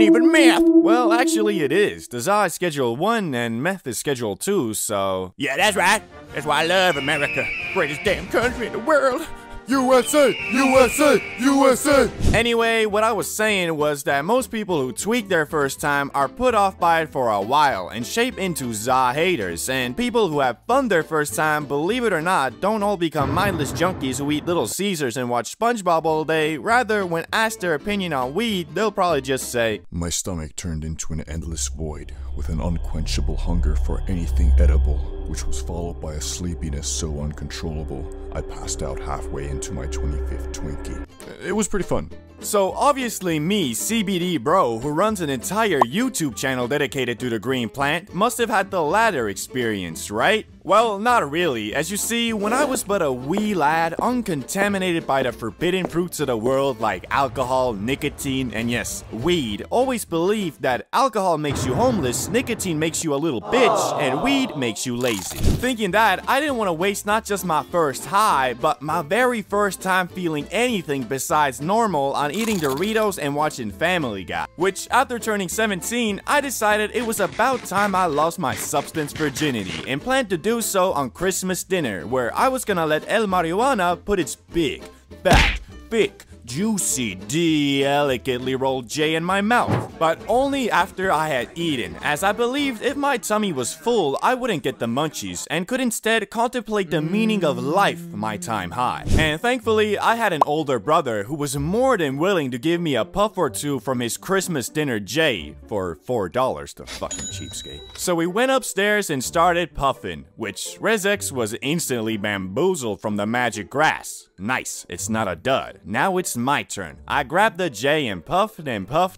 even meth." Well, actually it is. The Za is Schedule 1 and meth is Schedule 2, so... Yeah, that's right. That's why I love America. Greatest damn country in the world. USA, USA, USA. Anyway, what I was saying was that most people who tweak their first time are put off by it for a while and shape into za haters, and people who have fun their first time, believe it or not, don't all become mindless junkies who eat Little Caesars and watch SpongeBob all day. Rather, when asked their opinion on weed, they'll probably just say, "My stomach turned into an endless void with an unquenchable hunger for anything edible, which was followed by a sleepiness so uncontrollable I passed out halfway into my 25th Twinkie." It was pretty fun. So obviously me, CBD bro, who runs an entire YouTube channel dedicated to the green plant, must have had the latter experience, right? Well, not really. As you see, when I was but a wee lad, uncontaminated by the forbidden fruits of the world like alcohol, nicotine, and yes, weed, always believed that alcohol makes you homeless, nicotine makes you a little bitch, and weed makes you lazy. Thinking that, I didn't want to waste not just my first high, but my very first time feeling anything besides normal on eating Doritos and watching Family Guy. Which, after turning 17, I decided it was about time I lost my substance virginity and planned to do so on Christmas dinner, where I was gonna let El Marijuana put its big, fat, thick, juicy, delicately rolled J in my mouth, but only after I had eaten, as I believed if my tummy was full, I wouldn't get the munchies and could instead contemplate the meaning of life my time high. And thankfully, I had an older brother who was more than willing to give me a puff or two from his Christmas dinner J for $4, the fucking cheapskate. So we went upstairs and started puffing, which Rezex was instantly bamboozled from the magic grass. Nice, it's not a dud. Now it's my turn. I grabbed the J and puffed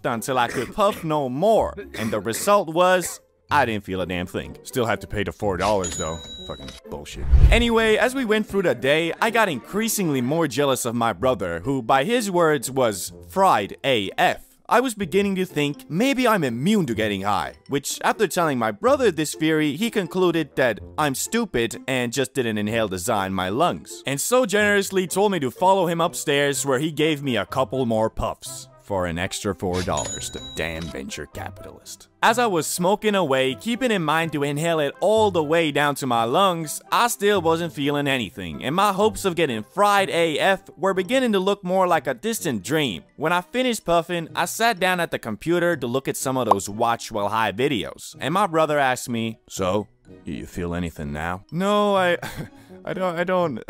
until I could puff no more. And the result was, I didn't feel a damn thing. Still had to pay the $4 though. Fucking bullshit. Anyway, as we went through the day, I got increasingly more jealous of my brother, who by his words was fried AF. I was beginning to think maybe I'm immune to getting high, which after telling my brother this theory, he concluded that I'm stupid and just didn't inhale the za in my lungs, and so generously told me to follow him upstairs, where he gave me a couple more puffs for an extra $4, the damn venture capitalist. As I was smoking away, keeping in mind to inhale it all the way down to my lungs, I still wasn't feeling anything, and my hopes of getting fried AF were beginning to look more like a distant dream. When I finished puffing, I sat down at the computer to look at some of those watch while high videos, and my brother asked me, "So, do you feel anything now?" "No, I don't."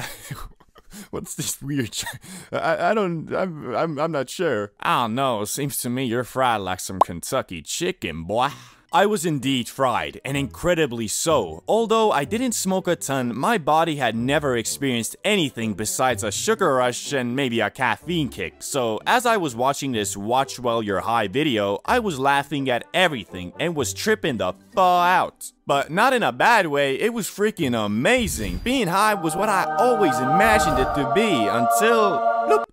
What's this weird I'm not sure. I don't know, seems to me you're fried like some Kentucky chicken, boy. I was indeed fried, and incredibly so. Although I didn't smoke a ton, my body had never experienced anything besides a sugar rush and maybe a caffeine kick. So as I was watching this watch while you're high video, I was laughing at everything and was tripping the fuck out. But not in a bad way, it was freaking amazing. Being high was what I always imagined it to be until... bloop.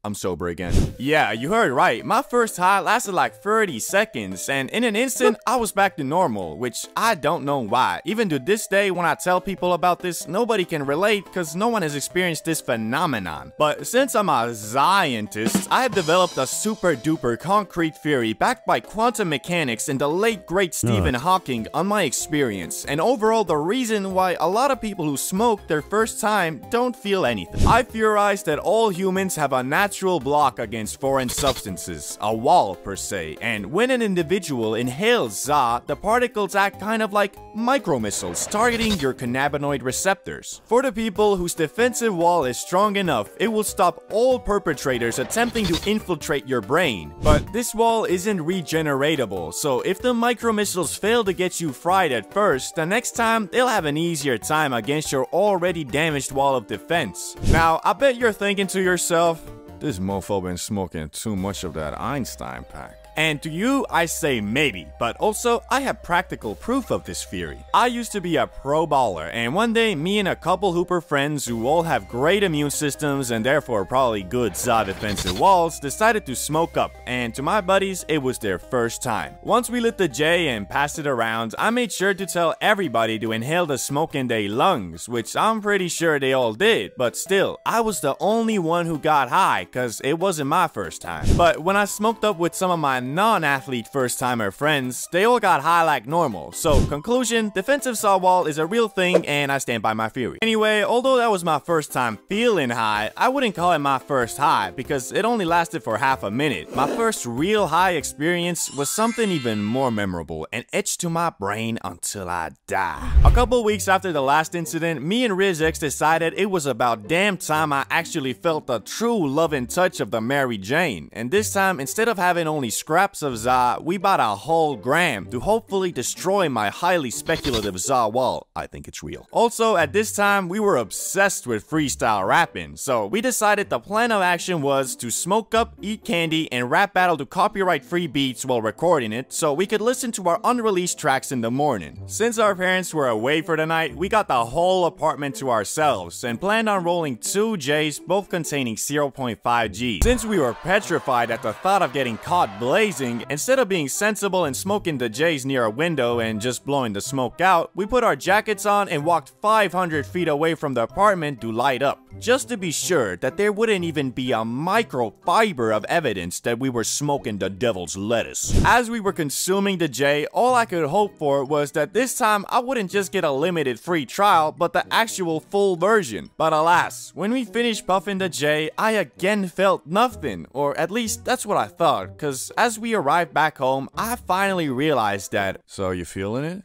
I'm sober again. Yeah, you heard right. My first high lasted like 30 seconds, and in an instant, I was back to normal, which I don't know why. Even to this day, when I tell people about this, nobody can relate because no one has experienced this phenomenon. But since I'm a scientist, I have developed a super duper concrete theory backed by quantum mechanics and the late great Stephen Hawking on my experience, and overall the reason why a lot of people who smoke their first time don't feel anything. I theorize that all humans have a natural block against foreign substances, a wall per se, and when an individual inhales za, the particles act kind of like micromissiles targeting your cannabinoid receptors. For the people whose defensive wall is strong enough, it will stop all perpetrators attempting to infiltrate your brain. But this wall isn't regeneratable, so if the micromissiles fail to get you fried at first, the next time they'll have an easier time against your already damaged wall of defense. Now, I bet you're thinking to yourself, this mofo been smoking too much of that Einstein pack. And to you, I say maybe, but also I have practical proof of this theory. I used to be a pro baller, and one day me and a couple hooper friends who all have great immune systems and therefore probably good za defensive walls decided to smoke up, and to my buddies, it was their first time. Once we lit the J and passed it around, I made sure to tell everybody to inhale the smoke in their lungs, which I'm pretty sure they all did, but still, I was the only one who got high, cause it wasn't my first time. But when I smoked up with some of my non-athlete first-timer friends, they all got high like normal. So, conclusion, defensive saw wall is a real thing and I stand by my theory. Anyway, although that was my first time feeling high, I wouldn't call it my first high because it only lasted for half a minute. My first real high experience was something even more memorable and etched to my brain until I die. A couple weeks after the last incident, me and Riz X decided it was about damn time I actually felt the true loving touch of the Mary Jane. And this time, instead of having only scraps of za, we bought a whole gram to hopefully destroy my highly speculative za wall. I think it's real. Also, at this time, we were obsessed with freestyle rapping, so we decided the plan of action was to smoke up, eat candy, and rap battle to copyright-free beats while recording it, so we could listen to our unreleased tracks in the morning. Since our parents were away for the night, we got the whole apartment to ourselves, and planned on rolling 2 J's, both containing 0.5 G. Since we were petrified at the thought of getting caught blazing, instead of being sensible and smoking the J's near a window and just blowing the smoke out, we put our jackets on and walked 500 feet away from the apartment to light up, just to be sure that there wouldn't even be a microfiber of evidence that we were smoking the devil's lettuce. As we were consuming the J, all I could hope for was that this time I wouldn't just get a limited free trial, but the actual full version. But alas, when we finished puffing the J, I again felt nothing, or at least that's what I thought, cause as we arrived back home, I finally realized that, so you feeling it?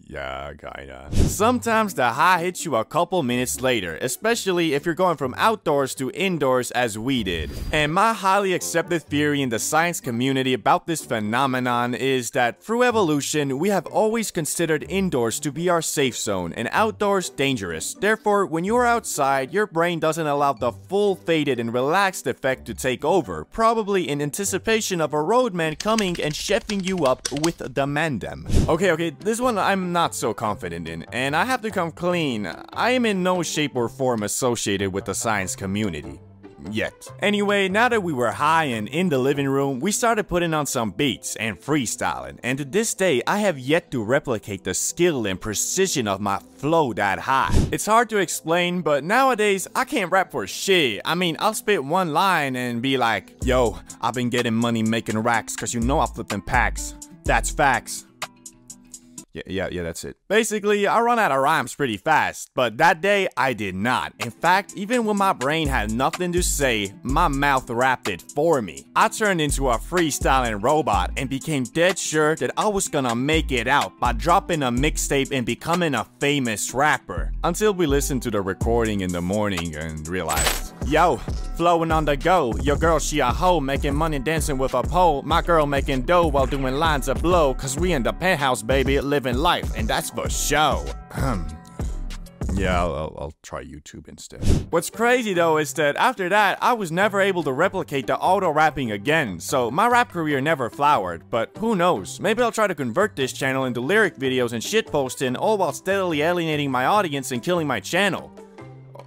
Yeah, kinda. Sometimes the high hits you a couple minutes later, especially if you're going from outdoors to indoors as we did. And my highly accepted theory in the science community about this phenomenon is that through evolution, we have always considered indoors to be our safe zone and outdoors dangerous. Therefore, when you're outside, your brain doesn't allow the full faded and relaxed effect to take over, probably in anticipation of a roadman coming and chefing you up with the mandem. Okay, this one I'm not so confident in, and I have to come clean. I am in no shape or form associated with the science community. Yet. Anyway, now that we were high and in the living room, we started putting on some beats and freestyling, and to this day, I have yet to replicate the skill and precision of my flow that high. It's hard to explain, but nowadays, I can't rap for shit. I mean, I'll spit one line and be like, yo, I've been getting money making racks, cause you know I'm flipping packs. That's facts. Yeah, that's it. Basically, I run out of rhymes pretty fast, but that day, I did not. In fact, even when my brain had nothing to say, my mouth rapped it for me. I turned into a freestyling robot and became dead sure that I was gonna make it out by dropping a mixtape and becoming a famous rapper. Until we listened to the recording in the morning and realized, yo, flowing on the go. Your girl, she a hoe, making money dancing with a pole. My girl making dough while doing lines of blow. Cause we in the penthouse, baby, living life, and that's for show. Yeah, I'll try YouTube instead. What's crazy though is that after that, I was never able to replicate the auto rapping again, so my rap career never flowered, but who knows, maybe I'll try to convert this channel into lyric videos and shitposting, all while steadily alienating my audience and killing my channel.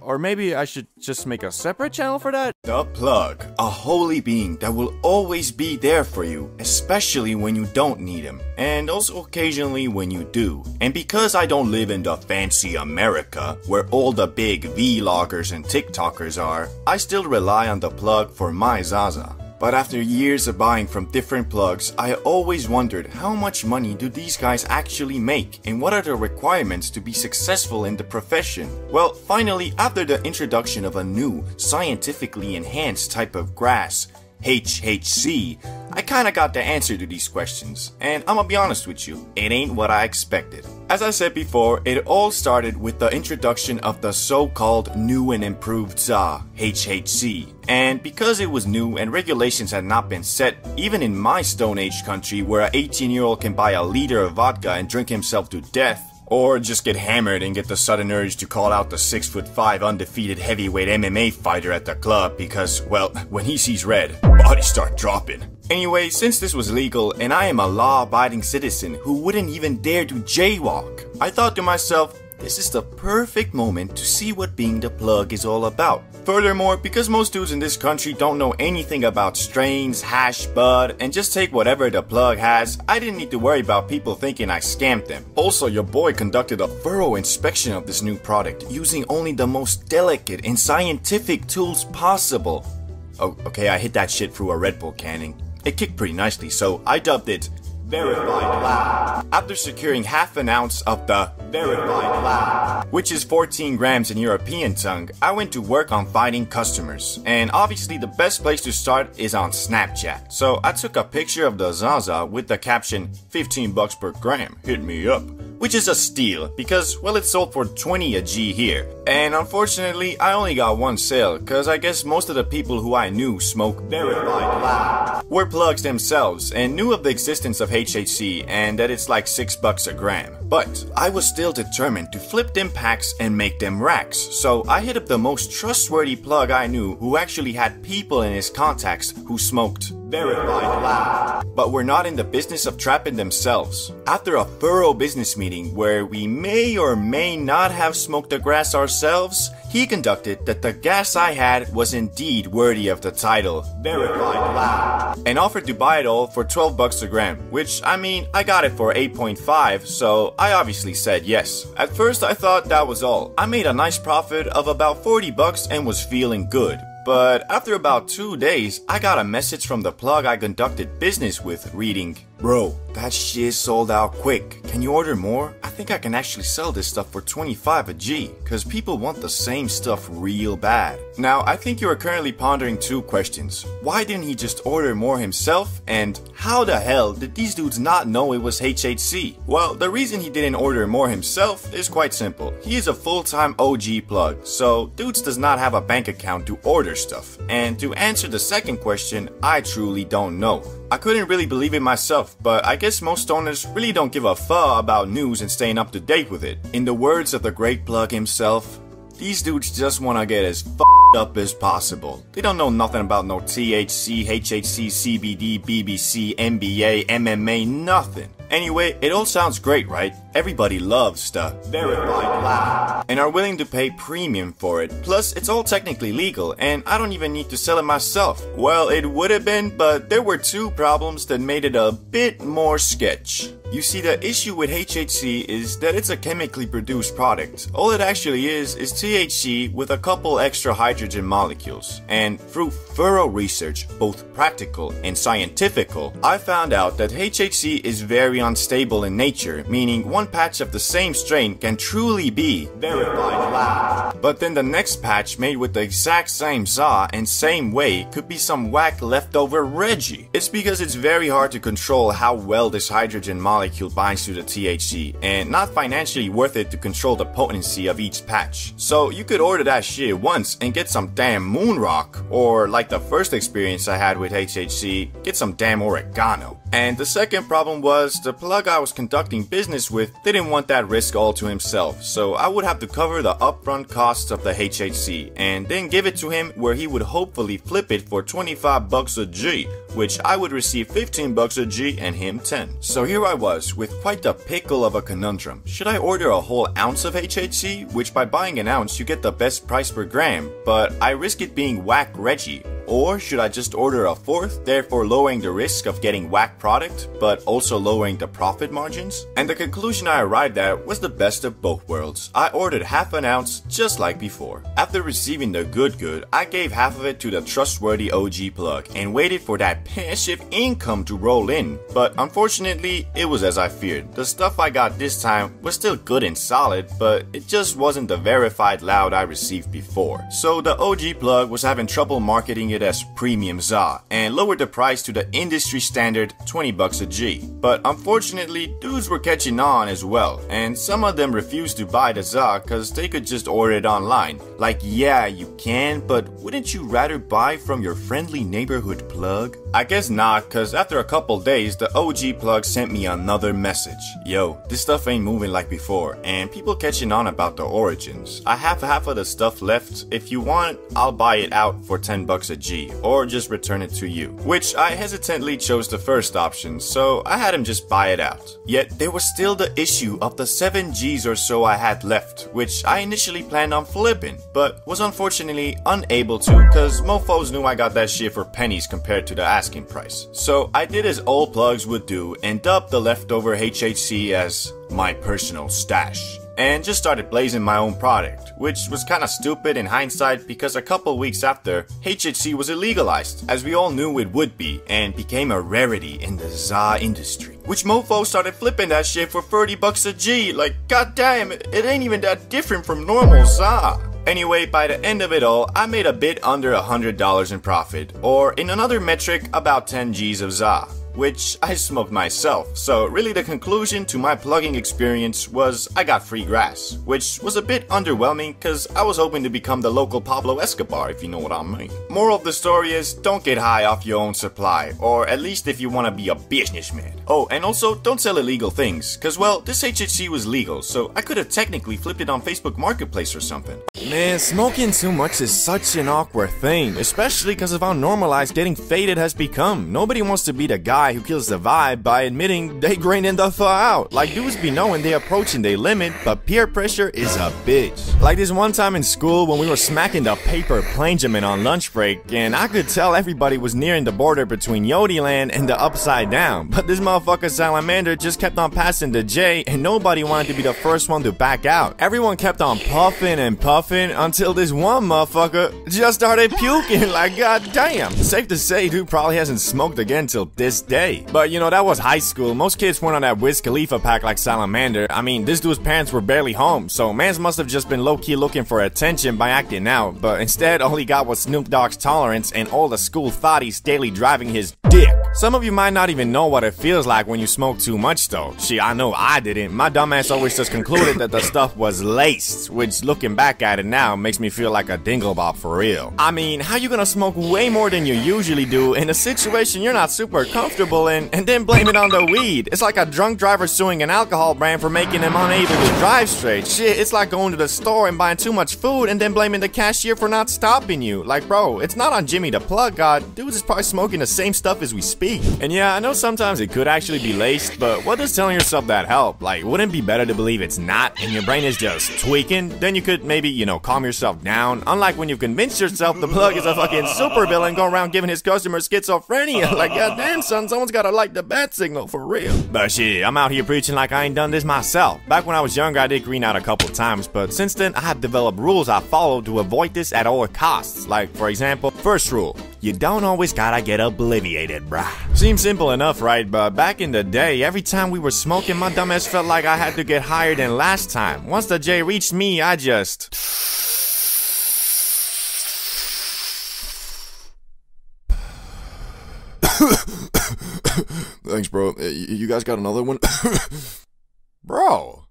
Or maybe I should just make a separate channel for that? The Plug, a holy being that will always be there for you, especially when you don't need him, and also occasionally when you do. And because I don't live in the fancy America, where all the big vloggers and TikTokers are, I still rely on The Plug for my Zaza. But after years of buying from different plugs, I always wondered how much money do these guys actually make and what are the requirements to be successful in the profession? Well, finally, after the introduction of a new, scientifically enhanced type of grass, HHC, I kinda got the answer to these questions, and I'ma be honest with you, it ain't what I expected. As I said before, it all started with the introduction of the so-called new and improved ZA, HHC. And because it was new and regulations had not been set, even in my Stone Age country where an 18-year-old can buy a liter of vodka and drink himself to death, or just get hammered and get the sudden urge to call out the 6'5" undefeated heavyweight MMA fighter at the club because, well, when he sees red, bodies start dropping. Anyway, since this was legal and I am a law-abiding citizen who wouldn't even dare to jaywalk, I thought to myself, this is the perfect moment to see what being the plug is all about. Furthermore, because most dudes in this country don't know anything about strains, hash, bud, and just take whatever the plug has, I didn't need to worry about people thinking I scammed them. Also, your boy conducted a thorough inspection of this new product, using only the most delicate and scientific tools possible. Oh, okay, I hit that shit through a Red Bull canning. It kicked pretty nicely, so I dubbed it Verified Lab. After securing half an ounce of the Verified Lab, which is 14 grams in European tongue, I went to work on finding customers. And obviously the best place to start is on Snapchat. So I took a picture of the Zaza with the caption 15 bucks per gram, hit me up. Which is a steal, because, well, it sold for 20 a G here. And unfortunately, I only got one sale, cause I guess most of the people who I knew smoke Verified Lab were plugs themselves and knew of the existence of HHC and that it's like 6 bucks a gram. But I was still determined to flip them packs and make them racks, so I hit up the most trustworthy plug I knew who actually had people in his contacts who smoked Verified Lab, but were not in the business of trapping themselves. After a thorough business meeting where we may or may not have smoked the grass ourselves, he conducted that the gas I had was indeed worthy of the title Verified Lab, and offered to buy it all for 12 bucks a gram, which, I mean, I got it for 8.5, so I obviously said yes. At first I thought that was all. I made a nice profit of about 40 bucks and was feeling good. But after about 2 days, I got a message from the plug I conducted business with reading, "Bro, that shit sold out quick. Can you order more? I think I can actually sell this stuff for 25 a G, cause people want the same stuff real bad." Now, I think you are currently pondering two questions. Why didn't he just order more himself? And how the hell did these dudes not know it was HHC? Well, the reason he didn't order more himself is quite simple. He is a full-time OG plug, so dudes does not have a bank account to order stuff. And to answer the second question, I truly don't know. I couldn't really believe it myself, but I guess most stoners really don't give a fuck about news and staying up to date with it. In the words of the great plug himself, these dudes just wanna get as f***ed up as possible. They don't know nothing about no THC, HHC, CBD, BBC, NBA, MMA, nothing. Anyway, it all sounds great, right? Everybody loves the Verified Lab and are willing to pay premium for it. Plus, it's all technically legal and I don't even need to sell it myself. Well, it would have been, but there were two problems that made it a bit more sketch. You see, the issue with HHC is that it's a chemically produced product. All it actually is THC with a couple extra hydrogen molecules. And through thorough research, both practical and scientifical, I found out that HHC is very unstable in nature, meaning one patch of the same strain can truly be Verified Lab. But then the next patch made with the exact same ZA and same way could be some whack leftover Reggie. It's because it's very hard to control how well this hydrogen molecule binds to the THC, and not financially worth it to control the potency of each patch. So you could order that shit once and get some damn moonrock, or like the first experience I had with HHC, get some damn oregano. And the second problem was the plug I was conducting business with didn't want that risk all to himself, so I would have to cover the upfront costs of the HHC and then give it to him where he would hopefully flip it for 25 bucks a G, which I would receive 15 bucks a G and him 10. So here I was with quite the pickle of a conundrum. Should I order a whole ounce of HHC, which by buying an ounce you get the best price per gram, but I risk it being whack Reggie? Or should I just order a fourth, therefore lowering the risk of getting whack product, but also lowering the profit margins? And the conclusion I arrived at was the best of both worlds. I ordered half an ounce just like before. After receiving the good, I gave half of it to the trustworthy OG plug and waited for that passive income to roll in. But unfortunately, it was as I feared. The stuff I got this time was still good and solid, but it just wasn't the verified loud I received before. So the OG plug was having trouble marketing it as premium ZA and lowered the price to the industry standard 20 bucks a G. But unfortunately, dudes were catching on as well, and some of them refused to buy the ZA cause they could just order it online. Like, yeah, you can, but wouldn't you rather buy from your friendly neighborhood plug? I guess not, cause after a couple days, the OG plug sent me another message. Yo, this stuff ain't moving like before, and people catching on about the origins. I have half of the stuff left. If you want, I'll buy it out for 10 bucks a G, or just return it to you. Which I hesitantly chose the first option, so I had him just buy it out. Yet there was still the issue of the 7 Gs or so I had left, which I initially planned on flipping, but was unfortunately unable to, cause mofos knew I got that shit for pennies compared to the asking price. So I did as old plugs would do and dubbed the leftover HHC as my personal stash. and just started blazing my own product, which was kinda stupid in hindsight because a couple weeks after, HHC was illegalized, as we all knew it would be, and became a rarity in the za industry. Which mofos started flipping that shit for 30 bucks a G, like goddamn, it ain't even that different from normal za. Anyway, by the end of it all, I made a bit under $100 in profit, or in another metric, about 10 G's of za, which I smoked myself. So really the conclusion to my plugging experience was I got free grass, which was a bit underwhelming cause I was hoping to become the local Pablo Escobar, if you know what I mean. Moral of the story is don't get high off your own supply, or at least if you want to be a businessman. Oh, and also don't sell illegal things, cause well, this HHC was legal, so I could have technically flipped it on Facebook Marketplace or something. Man, smoking too much is such an awkward thing, especially because of how normalized getting faded has become. Nobody wants to be the guy who kills the vibe by admitting they graining the thaw out. Like, dudes be knowing they approaching their limit, but peer pressure is a bitch. Like this one time in school when we were smacking the paper planejamin on lunch break, and I could tell everybody was nearing the border between Yodiland and the Upside Down, but this motherfucker Salamander just kept on passing the J, and nobody wanted to be the first one to back out. Everyone kept on puffing and puffing until this one motherfucker just started puking. Like, goddamn. Safe to say, dude probably hasn't smoked again till this day. But you know, that was high school. Most kids weren't on that Wiz Khalifa pack like Salamander. I mean, this dude's parents were barely home, so mans must have just been low-key looking for attention by acting out, but instead all he got was Snoop Dogg's tolerance and all the school thotties daily driving his dick. Some of you might not even know what it feels like when you smoke too much though. Shit, I know I didn't. My dumbass always just concluded that the stuff was laced, which looking back at it now makes me feel like a dinglebop for real. I mean, how you gonna smoke way more than you usually do in a situation you're not super comfortable in and then blame it on the weed? It's like a drunk driver suing an alcohol brand for making him unable to drive straight. Shit, it's like going to the store and buying too much food and then blaming the cashier for not stopping you. Like, bro, it's not on Jimmy the Plug God. Dudes is probably smoking the same stuff as we speak. And yeah, I know sometimes it could actually be laced, but what does telling yourself that help? Like, wouldn't it be better to believe it's not and your brain is just tweaking? Then you could maybe, you know, calm yourself down. Unlike when you've convinced yourself the Plug is a fucking supervillain going around giving his customers schizophrenia. Like, goddamn son, someone's gotta like the bat signal for real. But shit, I'm out here preaching like I ain't done this myself. Back when I was younger, I did green out a couple times, but since then, I have developed rules I follow to avoid this at all costs. Like, for example, first rule, you don't always gotta get obliviated, bruh. Seems simple enough, right? But back in the day, every time we were smoking, my dumbass felt like I had to get higher than last time. Once the J reached me, I just... Thanks, bro. You guys got another one? Bro.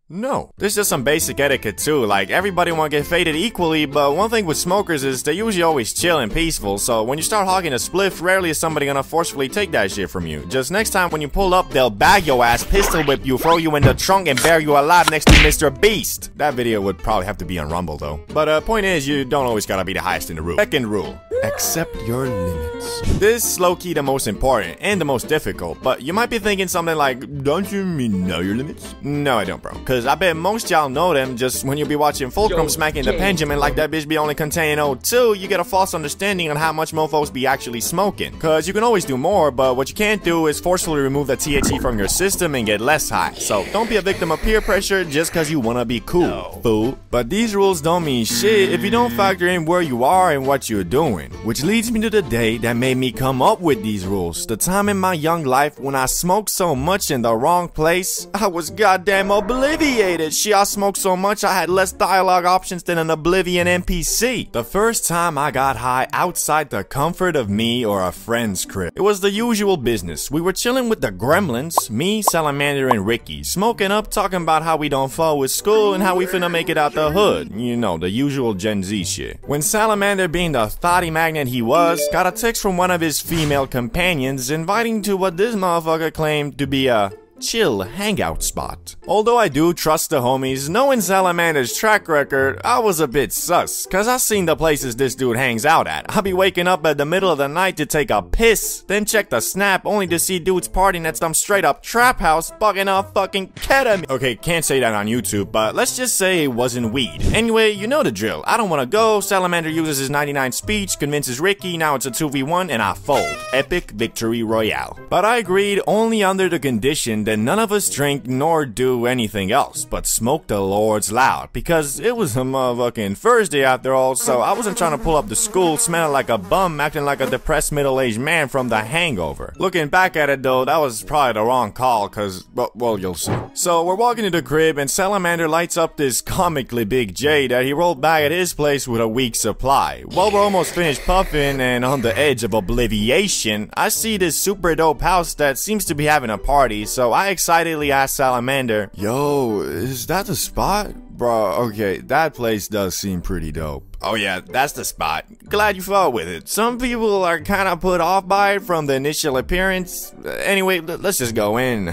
No. There's just some basic etiquette too, like everybody wanna get faded equally, but one thing with smokers is they're usually always chill and peaceful, so when you start hogging a spliff, rarely is somebody gonna forcefully take that shit from you. Just next time when you pull up, they'll bag your ass, pistol whip you, throw you in the trunk, and bury you alive next to Mr. Beast. That video would probably have to be on Rumble though. But point is, you don't always gotta be the highest in the room. Second rule, accept your limits. This is low-key the most important and the most difficult, but you might be thinking something like, don't you mean know your limits? No, I don't, bro. Cause I bet most y'all know them just when you be watching Fulcrum smacking the Benjamin like that bitch be only containing O2, you get a false understanding on how much mofos be actually smoking. Cause you can always do more, but what you can't do is forcefully remove the THC from your system and get less high. So don't be a victim of peer pressure just cause you wanna be cool, fool. But these rules don't mean shit if you don't factor in where you are and what you're doing. Which leads me to the day that made me come up with these rules. The time in my young life when I smoked so much in the wrong place, I was goddamn obliviated. Shit, I smoked so much I had less dialogue options than an Oblivion NPC. The first time I got high outside the comfort of me or a friend's crib. It was the usual business. We were chilling with the gremlins, me, Salamander, and Ricky, smoking up, talking about how we don't fall with school and how we finna make it out the hood. You know, the usual Gen Z shit. When Salamander, being the thotty magnet he was, got a text from one of his female companions inviting to what this motherfucker claimed to be a chill hangout spot. Although I do trust the homies, knowing Salamander's track record, I was a bit sus, cause I seen the places this dude hangs out at. I'll be waking up at the middle of the night to take a piss, then check the snap only to see dudes partying at some straight up trap house bugging off fucking ketamine. Okay, can't say that on YouTube, but let's just say it wasn't weed. Anyway, you know the drill. I don't wanna go, Salamander uses his 99 speech, convinces Ricky, now it's a 2v1, and I fold. Epic victory royale. But I agreed only under the condition that decided none of us drink nor do anything else but smoke the Lord's loud, because it was a motherfucking Thursday after all, so I wasn't trying to pull up to school smelling like a bum, acting like a depressed middle-aged man from The Hangover. Looking back at it though, that was probably the wrong call, cause, well, you'll see. So we're walking to the crib and Salamander lights up this comically big J that he rolled back at his place with a week's supply. While we're almost finished puffing and on the edge of obliviation, I see this super dope house that seems to be having a party, so I excitedly ask Salamander, "Yo, is that the spot?" Bro, okay, that place does seem pretty dope. Oh yeah, that's the spot. Glad you fought with it. Some people are kinda put off by it from the initial appearance. Anyway, let's just go in.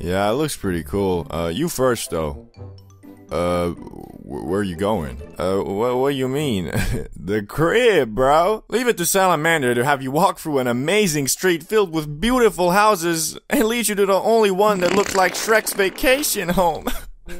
Yeah, it looks pretty cool. You first though. Where are you going? What do you mean? The crib, bro. Leave it to Salamander to have you walk through an amazing street filled with beautiful houses and lead you to the only one that looks like Shrek's vacation home.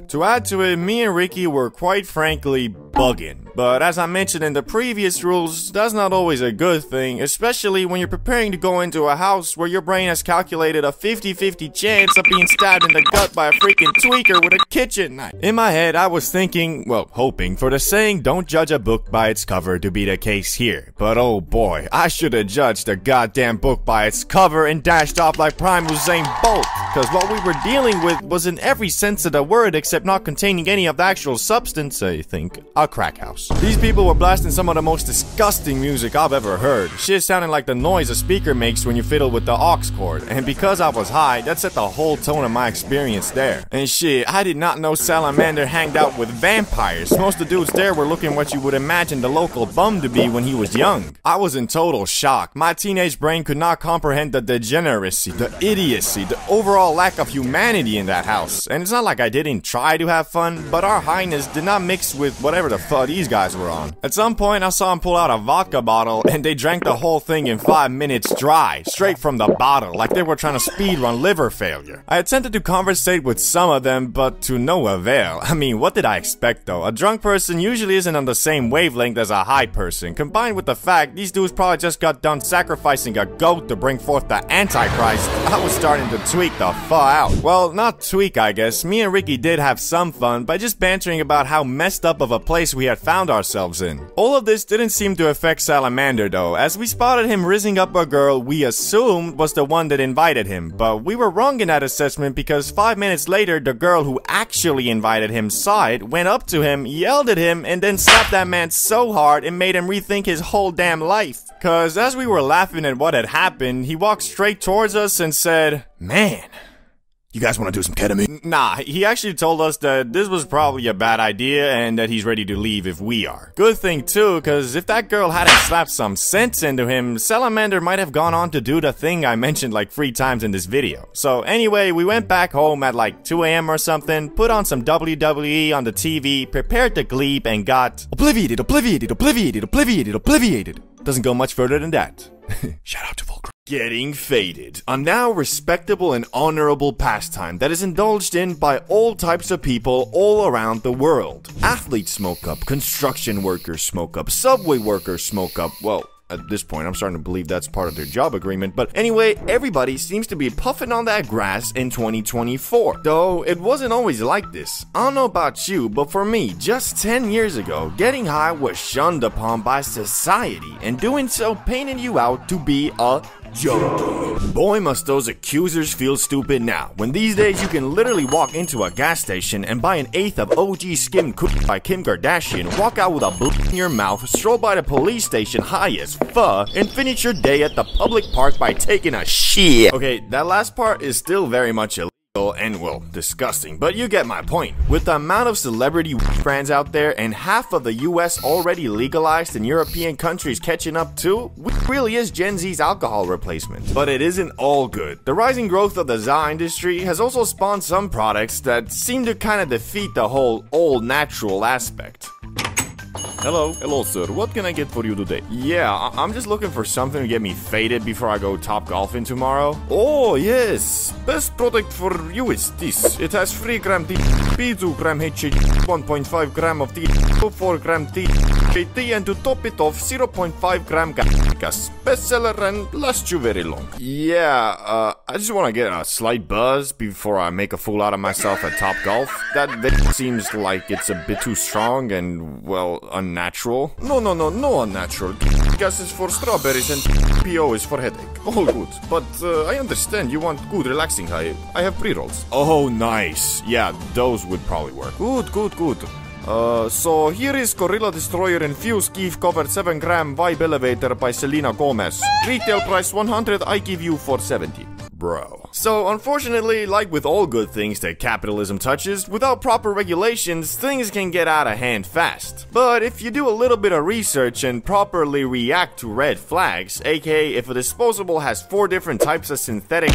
To add to it, me and Ricky were quite frankly bugging. But as I mentioned in the previous rules, that's not always a good thing, especially when you're preparing to go into a house where your brain has calculated a 50-50 chance of being stabbed in the gut by a freaking tweaker with a kitchen knife. In my head, I was thinking, well, hoping for the saying, don't judge a book by its cover to be the case here. But oh boy, I should have judged the goddamn book by its cover and dashed off like Prime Usain Bolt. Cause what we were dealing with was in every sense of the word except not containing any of the actual substance, I think, a crack house. These people were blasting some of the most disgusting music I've ever heard. Shit sounding like the noise a speaker makes when you fiddle with the aux cord. And because I was high, that set the whole tone of my experience there. And shit, I did not know Salamander hanged out with vampires. Most of the dudes there were looking what you would imagine the local bum to be when he was young. I was in total shock. My teenage brain could not comprehend the degeneracy, the idiocy, the overall lack of humanity in that house. And it's not like I didn't try to have fun, but our highness did not mix with whatever the fuck these guys were on. At some point, I saw him pull out a vodka bottle, and they drank the whole thing in 5 minutes dry, straight from the bottle, like they were trying to speedrun liver failure. I attempted to conversate with some of them, but to no avail. I mean, what did I expect though? A drunk person usually isn't on the same wavelength as a high person, combined with the fact these dudes probably just got done sacrificing a goat to bring forth the Antichrist. I was starting to tweak the fuck out. Well, not tweak, I guess. Me and Ricky did have some fun by just bantering about how messed up of a place we had found ourselves in. All of this didn't seem to affect Salamander though, as we spotted him rizzing up a girl we assumed was the one that invited him, but we were wrong in that assessment because 5 minutes later the girl who actually invited him saw it, went up to him, yelled at him, and then slapped that man so hard it made him rethink his whole damn life. Cause as we were laughing at what had happened, he walked straight towards us and said, "Man, you guys want to do some ketamine?" Nah, he actually told us that this was probably a bad idea and that he's ready to leave if we are. Good thing too, cause if that girl hadn't slapped some sense into him, Salamander might have gone on to do the thing I mentioned like 3 times in this video. So anyway, we went back home at like 2 AM or something, put on some WWE on the TV, prepared to gleep, and got obliviated. Doesn't go much further than that. Shout out to Volker. Getting faded, a now respectable and honorable pastime that is indulged in by all types of people all around the world. Athletes smoke up, construction workers smoke up, subway workers smoke up. Well, at this point, I'm starting to believe that's part of their job agreement, but anyway, everybody seems to be puffing on that grass in 2024. Though, it wasn't always like this. I don't know about you, but for me, just 10 years ago, getting high was shunned upon by society, and doing so painted you out to be a junkie. Boy, must those accusers feel stupid now, when these days you can literally walk into a gas station and buy an eighth of OG skim cooked by Kim Kardashian, walk out with a blunt in your mouth, stroll by the police station high as fuck, and finish your day at the public park by taking a shit. Okay, that last part is still very much illegal and, well, disgusting, but you get my point. With the amount of celebrity brands out there and half of the US already legalized and European countries catching up too, weed really is Gen Z's alcohol replacement. But it isn't all good. The rising growth of the za industry has also spawned some products that seem to kind of defeat the whole all natural aspect. Hello. Hello, sir. What can I get for you today? Yeah, I'm just looking for something to get me faded before I go top golfing tomorrow. Oh, yes. Best product for you is this. It has 3 gram THC, 2 gram HH, 1.5 gram of THC, 4 gram THC, and to top it off, 0.5 gram gas. Bestseller and lasts you very long. Yeah, I just want to get a slight buzz before I make a fool out of myself at top golf. That seems like it's a bit too strong and, well, unnatural. No unnatural. Gas is for strawberries and PO is for headache. All good. But I understand you want good relaxing high. I have pre-rolls. Oh, nice. Yeah, those would probably work. Good. So here is Gorilla Destroyer Infused Keef covered 7 gram Vibe Elevator by Selena Gomez. Retail price 100, I give you for 70. Bro. So unfortunately, like with all good things that capitalism touches, without proper regulations, things can get out of hand fast. But if you do a little bit of research and properly react to red flags, aka if a disposable has 4 different types of synthetic,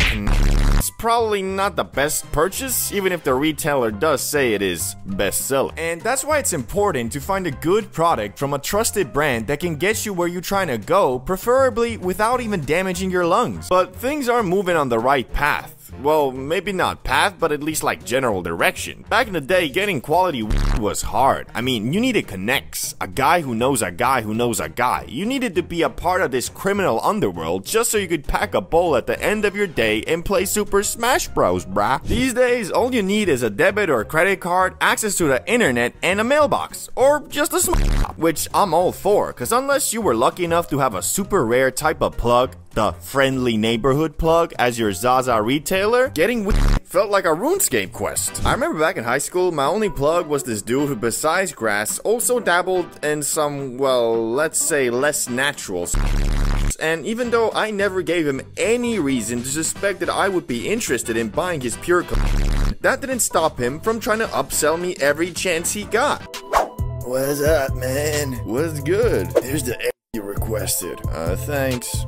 it's probably not the best purchase, even if the retailer does say it is bestseller. And that's why it's important to find a good product from a trusted brand that can get you where you're trying to go, preferably without even damaging your lungs. But things are moving on the right path. Well, maybe not path, but at least like general direction. Back in the day, getting quality was hard. I mean, you needed connects, a guy who knows a guy who knows a guy. You needed to be a part of this criminal underworld just so you could pack a bowl at the end of your day and play Super Smash Bros, brah. These days, all you need is a debit or credit card, access to the internet, and a mailbox. Or just a shop, which I'm all for, cause unless you were lucky enough to have a super rare type of plug, the friendly neighborhood plug, as your Zaza retailer, getting felt like a RuneScape quest. I remember back in high school, my only plug was this dude who, besides grass, also dabbled in some, well, let's say less natural. And even though I never gave him any reason to suspect that I would be interested in buying his pure that didn't stop him from trying to upsell me every chance he got. What's up, man? What's good? Here's the egg you requested. Thanks.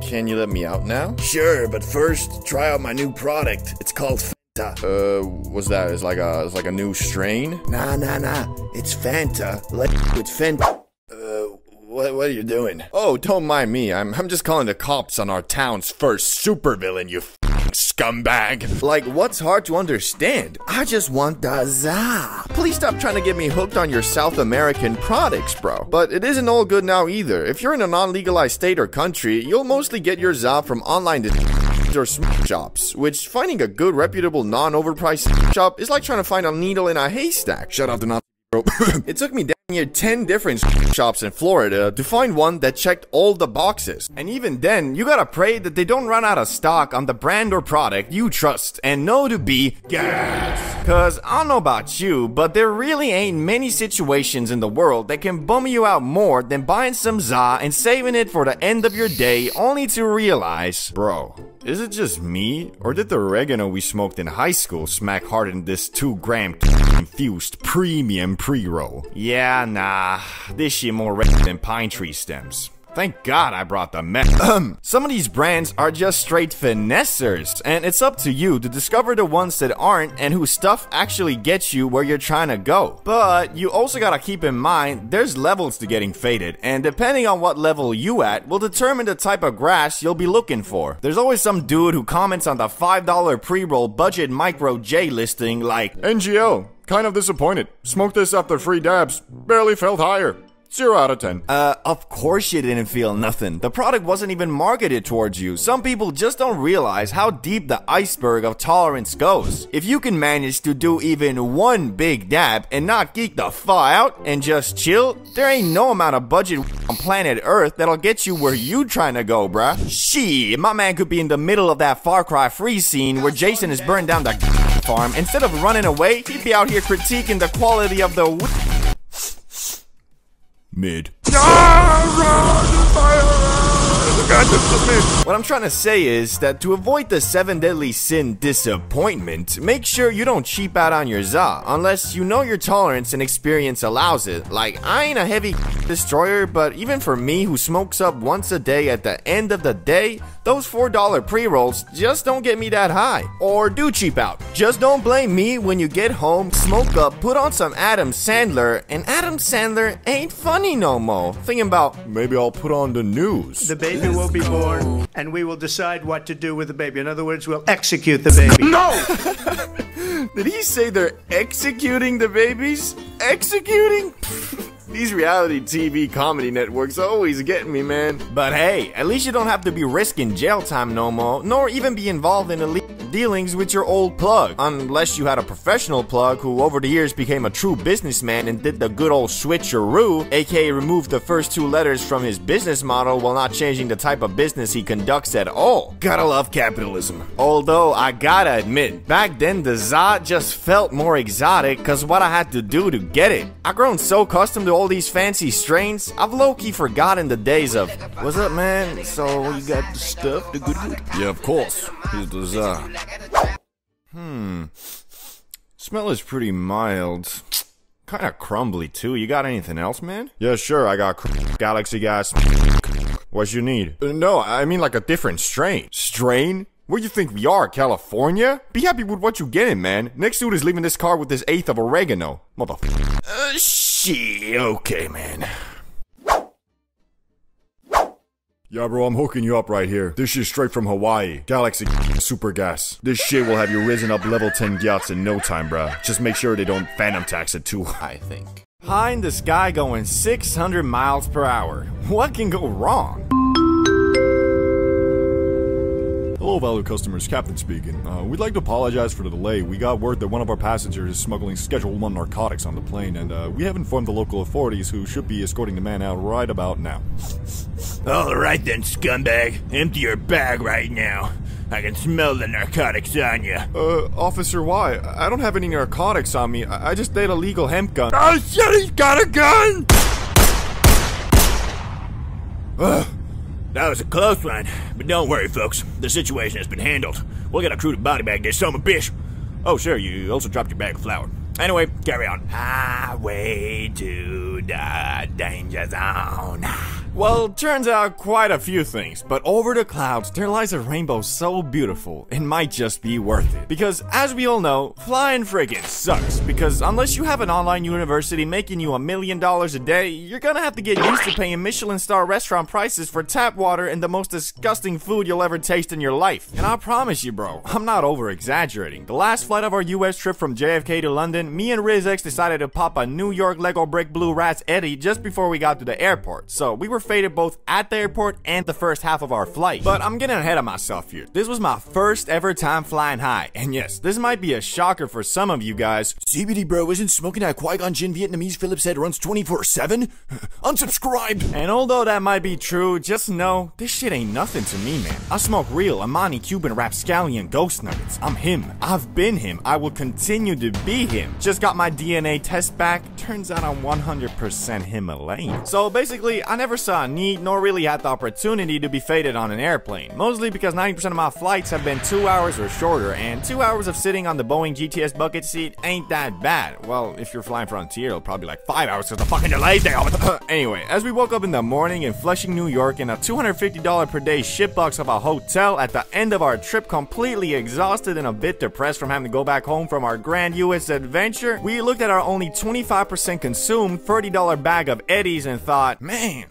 Can you let me out now? Sure, but first, try out my new product. It's called Fanta. What's that? It's like a new strain? Nah. It's Fanta. It's Fanta. What are you doing? Oh, don't mind me. I'm just calling the cops on our town's first supervillain, you scumbag. Like, what's hard to understand? I just want the za. Please stop trying to get me hooked on your South American products, bro. But it isn't all good now either. If you're in a non-legalized state or country, you'll mostly get your za from online or shops, which finding a good, reputable, non-overpriced shop is like trying to find a needle in a haystack. Shut up, do not. It took me down near 10 different shops in Florida to find one that checked all the boxes. And even then, you gotta pray that they don't run out of stock on the brand or product you trust and know to be gas. Cause I don't know about you, but there really ain't many situations in the world that can bum you out more than buying some za and saving it for the end of your day only to realize, bro, is it just me, or did the oregano we smoked in high school smack harder than this 2 gram infused premium pre-roll? Yeah, nah, this shit more red than pine tree stems. Thank God I brought the meth. Some of these brands are just straight finessers, and it's up to you to discover the ones that aren't and whose stuff actually gets you where you're trying to go. But you also gotta keep in mind, there's levels to getting faded, and depending on what level you at will determine the type of grass you'll be looking for. There's always some dude who comments on the $5 pre-roll budget micro J listing like, NGL, kind of disappointed. Smoked this after 3 dabs, barely felt higher. 0 out of 10. Of course you didn't feel nothing. The product wasn't even marketed towards you. Some people just don't realize how deep the iceberg of tolerance goes. If you can manage to do even one big dab and not geek the fuck out and just chill, there ain't no amount of budget on planet Earth that'll get you where you trying to go, bruh. Shit, my man could be in the middle of that Far Cry Free scene where Jason has burned down the farm. Instead of running away, he'd be out here critiquing the quality of the Mid. What I'm trying to say is that to avoid the 7 deadly sin disappointment, make sure you don't cheap out on your za, unless you know your tolerance and experience allows it. Like, I ain't a heavy destroyer, but even for me who smokes up once a day at the end of the day, those $4 pre-rolls just don't get me that high. Or do cheap out. Just don't blame me when you get home, smoke up, put on some Adam Sandler, and Adam Sandler ain't funny no more. Thinking about, maybe I'll put on the news. The baby will be born, and we will decide what to do with the baby. In other words, we'll execute the baby. No! Did he say they're executing the babies? Executing? These reality TV comedy networks always get me, man. But hey, at least you don't have to be risking jail time no more, nor even be involved in illegal dealings with your old plug. Unless you had a professional plug who over the years became a true businessman and did the good old switcheroo, aka removed the first 2 letters from his business model while not changing the type of business he conducts at all. Gotta love capitalism. Although, I gotta admit, back then the za just felt more exotic cause what I had to do to get it. I've grown so accustomed to all these fancy strains, I've low-key forgotten the days of, what's up, man? So, you got the stuff, the good? Yeah, of course. Here's the za. Smell is pretty mild. Kinda crumbly, too. You got anything else, man? Yeah, sure, I got Galaxy gas. What you need? No, I mean like a different strain. Strain? Where you think we are, California? Be happy with what you getting, man. Next dude is leaving this car with this 1/8 of oregano. Motherfucker. Shit, okay, man. Yeah, bro, I'm hooking you up right here. This shit's straight from Hawaii. Galaxy super gas. This shit will have you risen up level 10 gyats in no time, bruh. Just make sure they don't phantom tax it too high, I think. High in the sky going 600 miles per hour. What can go wrong? Hello, valued customers. Captain speaking. We'd like to apologize for the delay. We got word that one of our passengers is smuggling Schedule 1 narcotics on the plane, and we have informed the local authorities who should be escorting the man out right about now. Alright then, scumbag. Empty your bag right now. I can smell the narcotics on you. Officer, why? I don't have any narcotics on me. I just ate a legal hemp gun. Oh shit, he's got a gun! That was a close one. But don't worry, folks. The situation has been handled. We'll get a crew to body bag this son of a bitch. Oh, sure, you also dropped your bag of flour. Anyway, carry on. Highway to the danger zone. Well, turns out quite a few things, but over the clouds, there lies a rainbow so beautiful, it might just be worth it. Because, as we all know, flying friggin' sucks, because unless you have an online university making you $1 million a day, you're gonna have to get used to paying Michelin star restaurant prices for tap water and the most disgusting food you'll ever taste in your life. And I promise you, bro, I'm not over-exaggerating. The last flight of our US trip from JFK to London, me and RizX decided to pop a New York Lego Brick Blue Rats Eddie just before we got to the airport, so we were faded both at the airport and the first half of our flight. But I'm getting ahead of myself here. This was my first ever time flying high, and yes, this might be a shocker for some of you guys. CBD bro, isn't smoking that Qui-Gon Jinn Vietnamese Phillips head runs 24/7? Unsubscribed! And although that might be true, just know, this shit ain't nothing to me, man. I smoke real Amani Cuban Rapscallion Ghost Nuggets. I'm him. I've been him. I will continue to be him. Just got my DNA test back. Turns out I'm 100% Himalayan. So basically, I never saw a need nor really had the opportunity to be faded on an airplane. Mostly because 90% of my flights have been 2 hours or shorter, and 2 hours of sitting on the Boeing GTS bucket seat ain't that bad. Well, if you're flying Frontier, it'll probably be like 5 hours because the fucking delay's there. Anyway, as we woke up in the morning in Flushing, New York in a $250 per day shitbox of a hotel at the end of our trip, completely exhausted and a bit depressed from having to go back home from our grand US adventure, we looked at our only 25% consumed $30 bag of Eddies and thought, man,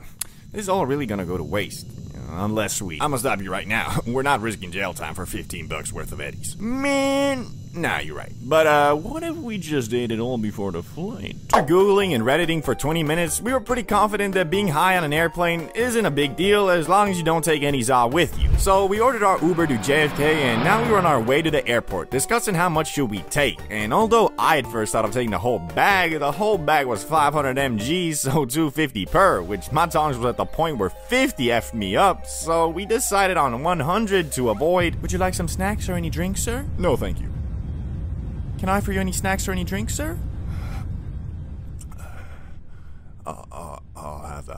this is all really gonna go to waste. Unless we... I'm gonna stop you right now. We're not risking jail time for 15 bucks worth of Eddies. Man... Nah, you're right. But, what if we just ate it all before the flight? After Googling and Redditing for 20 minutes, we were pretty confident that being high on an airplane isn't a big deal as long as you don't take any za with you. So we ordered our Uber to JFK and now we were on our way to the airport, discussing how much should we take. And although I at first thought of taking the whole bag was 500 mg, so $250 per, which my tongues was at the point where 50 effed me up, so we decided on 100 to avoid. Would you like some snacks or any drinks, sir? No, thank you. Can I offer you any snacks or any drinks, sir? I'll have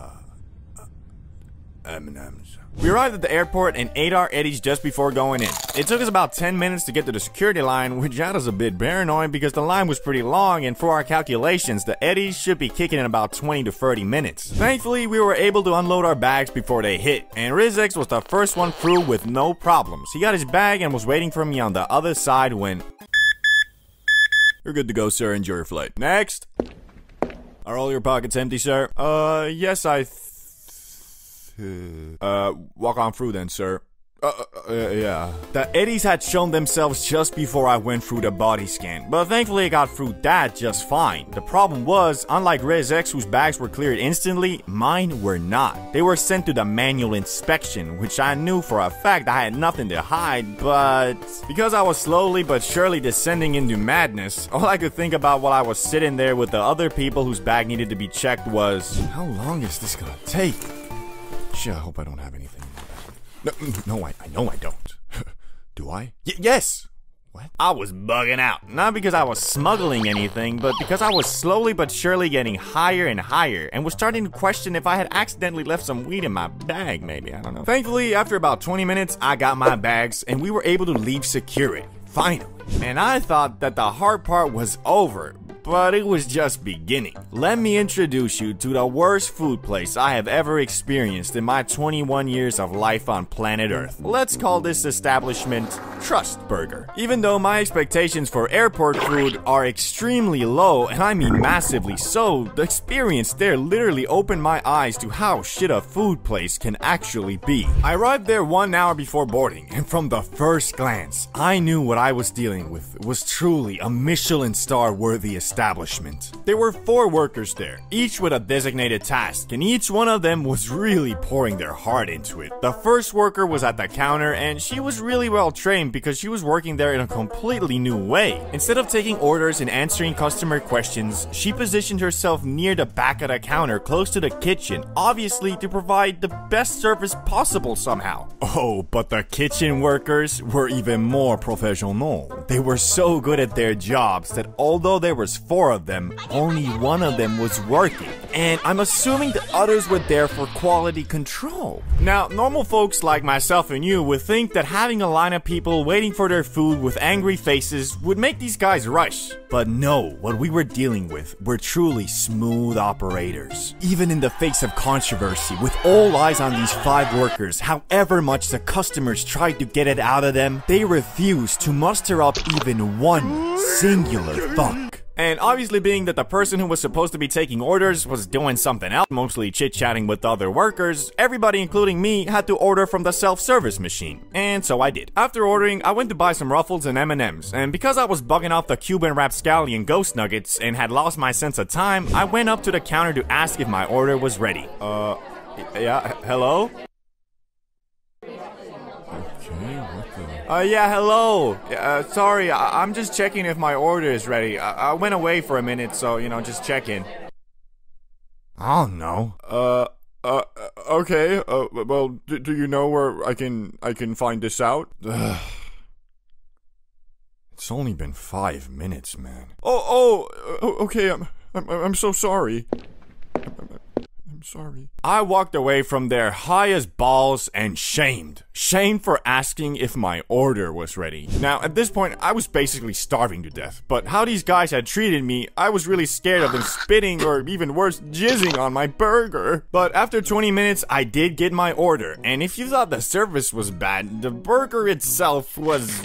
M&M's. We arrived at the airport and ate our Eddies just before going in. It took us about 10 minutes to get to the security line, which had us a bit paranoid because the line was pretty long, and for our calculations, the Eddies should be kicking in about 20 to 30 minutes. Thankfully, we were able to unload our bags before they hit, and Rizex was the first one through with no problems. He got his bag and was waiting for me on the other side when... You're good to go, sir. Enjoy your flight. Next! Are all your pockets empty, sir? Yes, Walk on through then, sir. Yeah. The Eddies had shown themselves just before I went through the body scan, but thankfully I got through that just fine. The problem was, unlike Rizex whose bags were cleared instantly, mine were not. They were sent to the manual inspection, which I knew for a fact I had nothing to hide, but because I was slowly but surely descending into madness, all I could think about while I was sitting there with the other people whose bag needed to be checked was, how long is this gonna take? Shit, I hope I don't have anything. No, I know I don't. Do I? Yes! What? I was bugging out. Not because I was smuggling anything, but because I was slowly but surely getting higher and higher, and was starting to question if I had accidentally left some weed in my bag, maybe, I don't know. Thankfully, after about 20 minutes, I got my bags, and we were able to leave security. Finally. And I thought that the hard part was over, but it was just beginning. Let me introduce you to the worst food place I have ever experienced in my 21 years of life on planet Earth. Let's call this establishment Trust Burger. Even though my expectations for airport food are extremely low, and I mean massively so, the experience there literally opened my eyes to how shit a food place can actually be. I arrived there 1 hour before boarding, and from the first glance, I knew what I was dealing with was truly a Michelin star worthy establishment. There were 4 workers there, each with a designated task, and each one of them was really pouring their heart into it. The first worker was at the counter, and she was really well trained because she was working there in a completely new way. Instead of taking orders and answering customer questions, she positioned herself near the back of the counter close to the kitchen, obviously to provide the best service possible somehow. Oh, but the kitchen workers were even more professional. They were so good at their jobs that although there was 4 of them, only 1 of them was working. And I'm assuming the others were there for quality control. Now, normal folks like myself and you would think that having a line of people waiting for their food with angry faces would make these guys rush. But no, what we were dealing with were truly smooth operators. Even in the face of controversy, with all eyes on these 5 workers, however much the customers tried to get it out of them, they refused to muster up even one singular fuck. And obviously being that the person who was supposed to be taking orders was doing something else, mostly chit-chatting with the other workers, everybody including me had to order from the self-service machine. And so I did. After ordering, I went to buy some Ruffles and M&M's, and because I was bugging off the Cuban rapscallion ghost nuggets and had lost my sense of time, I went up to the counter to ask if my order was ready. Yeah, hello? Yeah, hello. Sorry, I'm just checking if my order is ready. I went away for a minute, so, you know, just checking. I don't know. Okay. Well, do you know where I can find this out? It's only been 5 minutes, man. Okay. I'm so sorry. I'm sorry. I walked away from there high as balls and shamed. Shamed for asking if my order was ready. Now, at this point, I was basically starving to death, but how these guys had treated me, I was really scared of them spitting or even worse, jizzing on my burger. But after 20 minutes, I did get my order, and if you thought the service was bad, the burger itself was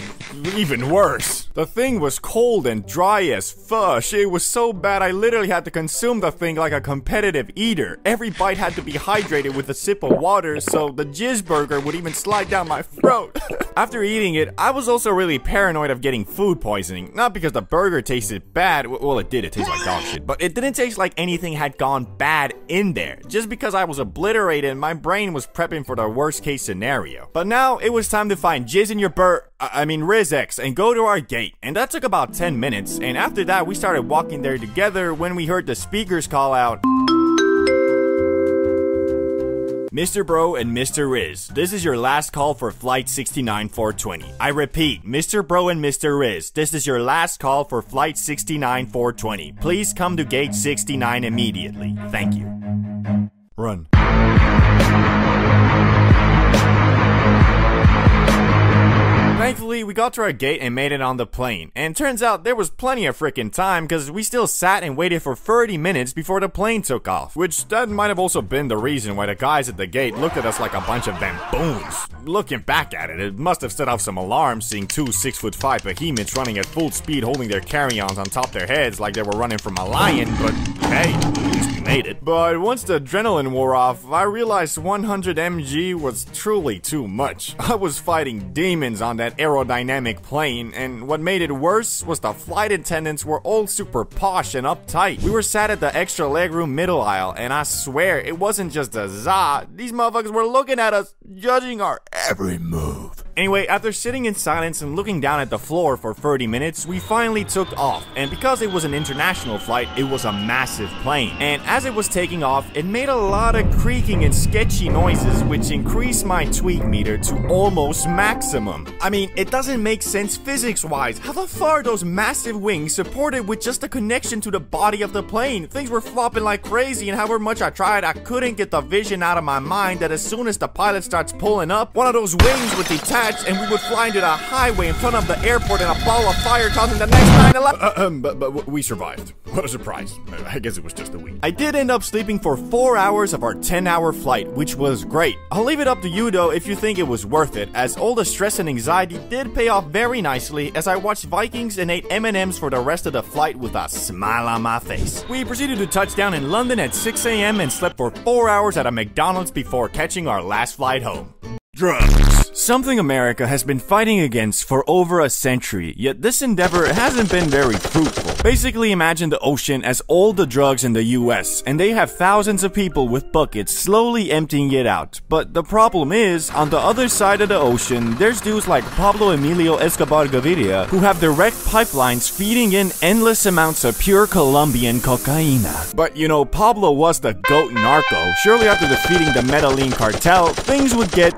even worse. The thing was cold and dry as fush. It was so bad I literally had to consume the thing like a competitive eater. Every bite had to be hydrated with a sip of water, so the jizz burger would even slide down my throat. After eating it, I was also really paranoid of getting food poisoning. Not because the burger tasted bad, well it did, it tasted like dog shit, but it didn't taste like anything had gone bad in there, just because I was obliterated and my brain was prepping for the worst case scenario. But now, it was time to find jizz in your Rizex, and go to our gate, and that took about 10 minutes, and after that we started walking there together when we heard the speakers call out, Mr. Bro and Mr. Riz, this is your last call for flight 69420. I repeat, Mr. Bro and Mr. Riz, this is your last call for flight 69420. Please come to gate 69 immediately. Thank you. Run. Thankfully, we got to our gate and made it on the plane. And turns out there was plenty of freaking time because we still sat and waited for 30 minutes before the plane took off. Which that might have also been the reason why the guys at the gate looked at us like a bunch of baboons. Looking back at it, it must have set off some alarms seeing two 6'5" behemoths running at full speed holding their carry-ons on top of their heads like they were running from a lion, but hey, at least we made it. But once the adrenaline wore off, I realized 100 mg was truly too much. I was fighting demons on that aerodynamic plane, and what made it worse was the flight attendants were all super posh and uptight. We were sat at the extra legroom middle aisle, and I swear it wasn't just a za. These motherfuckers were looking at us, judging our every move. Anyway, after sitting in silence and looking down at the floor for 30 minutes, we finally took off. And because it was an international flight, it was a massive plane. And as it was taking off, it made a lot of creaking and sketchy noises, which increased my tweak meter to almost maximum. I mean, it doesn't make sense physics-wise. How the fuck are those massive wings supported with just a connection to the body of the plane? Things were flopping like crazy, and however much I tried, I couldn't get the vision out of my mind that as soon as the pilot starts pulling up, one of those wings would detach and we would fly into the highway in front of the airport in a ball of fire causing the next 9/11. But we survived. What a surprise. I guess it was just a week. I did end up sleeping for 4 hours of our 10-hour flight, which was great. I'll leave it up to you though if you think it was worth it, as all the stress and anxiety did pay off very nicely as I watched Vikings and ate M&Ms for the rest of the flight with a smile on my face. We proceeded to touch down in London at 6 a.m. and slept for 4 hours at a McDonald's before catching our last flight home. Drugs. Something America has been fighting against for over a century, yet this endeavor hasn't been very fruitful. Basically, imagine the ocean as all the drugs in the US, and they have thousands of people with buckets slowly emptying it out. But the problem is, on the other side of the ocean, there's dudes like Pablo Emilio Escobar Gaviria who have direct pipelines feeding in endless amounts of pure Colombian cocaína. But you know, Pablo was the GOAT narco. Surely after defeating the Medellin cartel, things would get...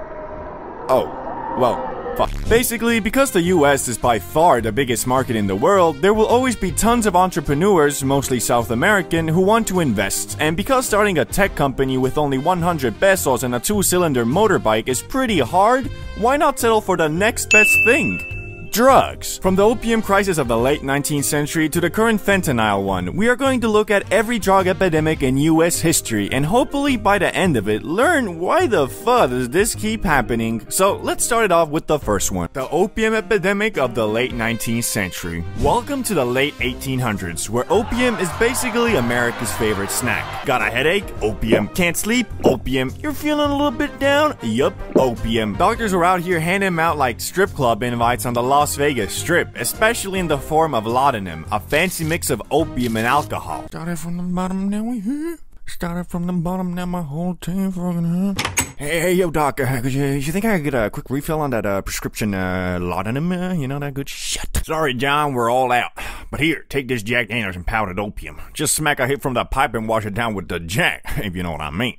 oh, well, fuck. Basically, because the US is by far the biggest market in the world, there will always be tons of entrepreneurs, mostly South American, who want to invest. And because starting a tech company with only 100 pesos and a 2-cylinder motorbike is pretty hard, why not settle for the next best thing? Drugs. From the opium crisis of the late 19th century to the current fentanyl one, we are going to look at every drug epidemic in US history and hopefully by the end of it, learn why the fuck does this keep happening. So let's start it off with the first one. The opium epidemic of the late 19th century. Welcome to the late 1800s, where opium is basically America's favorite snack. Got a headache? Opium. Can't sleep? Opium. You're feeling a little bit down? Yup, opium. Doctors were out here handing them out like strip club invites on the Las Vegas Strip, especially in the form of laudanum, a fancy mix of opium and alcohol. Started from the bottom, now we here. Started from the bottom, now my whole team fucking here. Hey, yo, doc, you think I could get a quick refill on that prescription laudanum? You know, that good shit. Sorry, John, we're all out. But here, take this Jack Daniels and powdered opium. Just smack a hit from the pipe and wash it down with the Jack, if you know what I mean.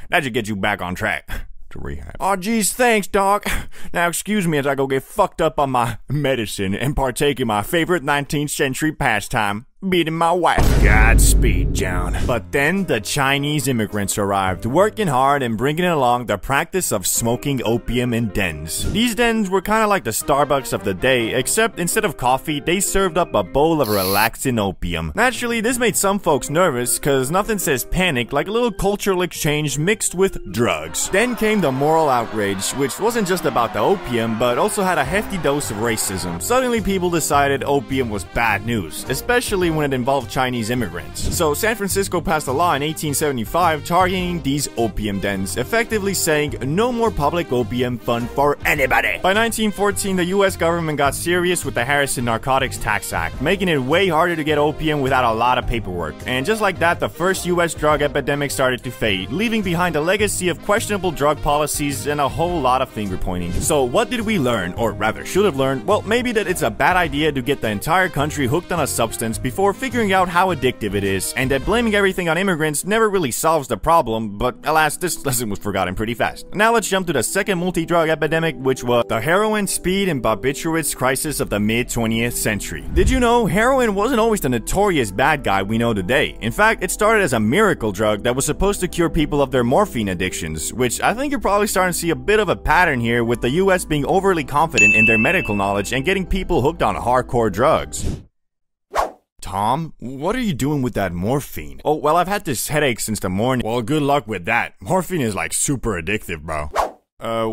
That should get you back on track. Rehab. Oh geez, thanks doc. Now excuse me as I go get fucked up on my medicine and partake in my favorite 19th century pastime, beating my wife. Godspeed, John. But then the Chinese immigrants arrived, working hard and bringing along the practice of smoking opium in dens. These dens were kind of like the Starbucks of the day, except instead of coffee, they served up a bowl of relaxing opium. Naturally, this made some folks nervous, cause nothing says panic like a little cultural exchange mixed with drugs. Then came the moral outrage, which wasn't just about the opium, but also had a hefty dose of racism. Suddenly people decided opium was bad news, especially when it involved Chinese immigrants. So San Francisco passed a law in 1875 targeting these opium dens, effectively saying no more public opium fun for anybody. By 1914, the US government got serious with the Harrison Narcotics Tax Act, making it way harder to get opium without a lot of paperwork. And just like that, the first US drug epidemic started to fade, leaving behind a legacy of questionable drug policies and a whole lot of finger pointing. So what did we learn, or rather should have learned? Well, maybe that it's a bad idea to get the entire country hooked on a substance before before figuring out how addictive it is, and that blaming everything on immigrants never really solves the problem, but alas, this lesson was forgotten pretty fast. Now let's jump to the second multi-drug epidemic, which was the heroin, speed, and barbiturates crisis of the mid-20th century. Did you know heroin wasn't always the notorious bad guy we know today? In fact, it started as a miracle drug that was supposed to cure people of their morphine addictions, which I think you're probably starting to see a bit of a pattern here with the US being overly confident in their medical knowledge and getting people hooked on hardcore drugs. Tom, what are you doing with that morphine? Oh, well, I've had this headache since the morning. Well, good luck with that. Morphine is like super addictive, bro.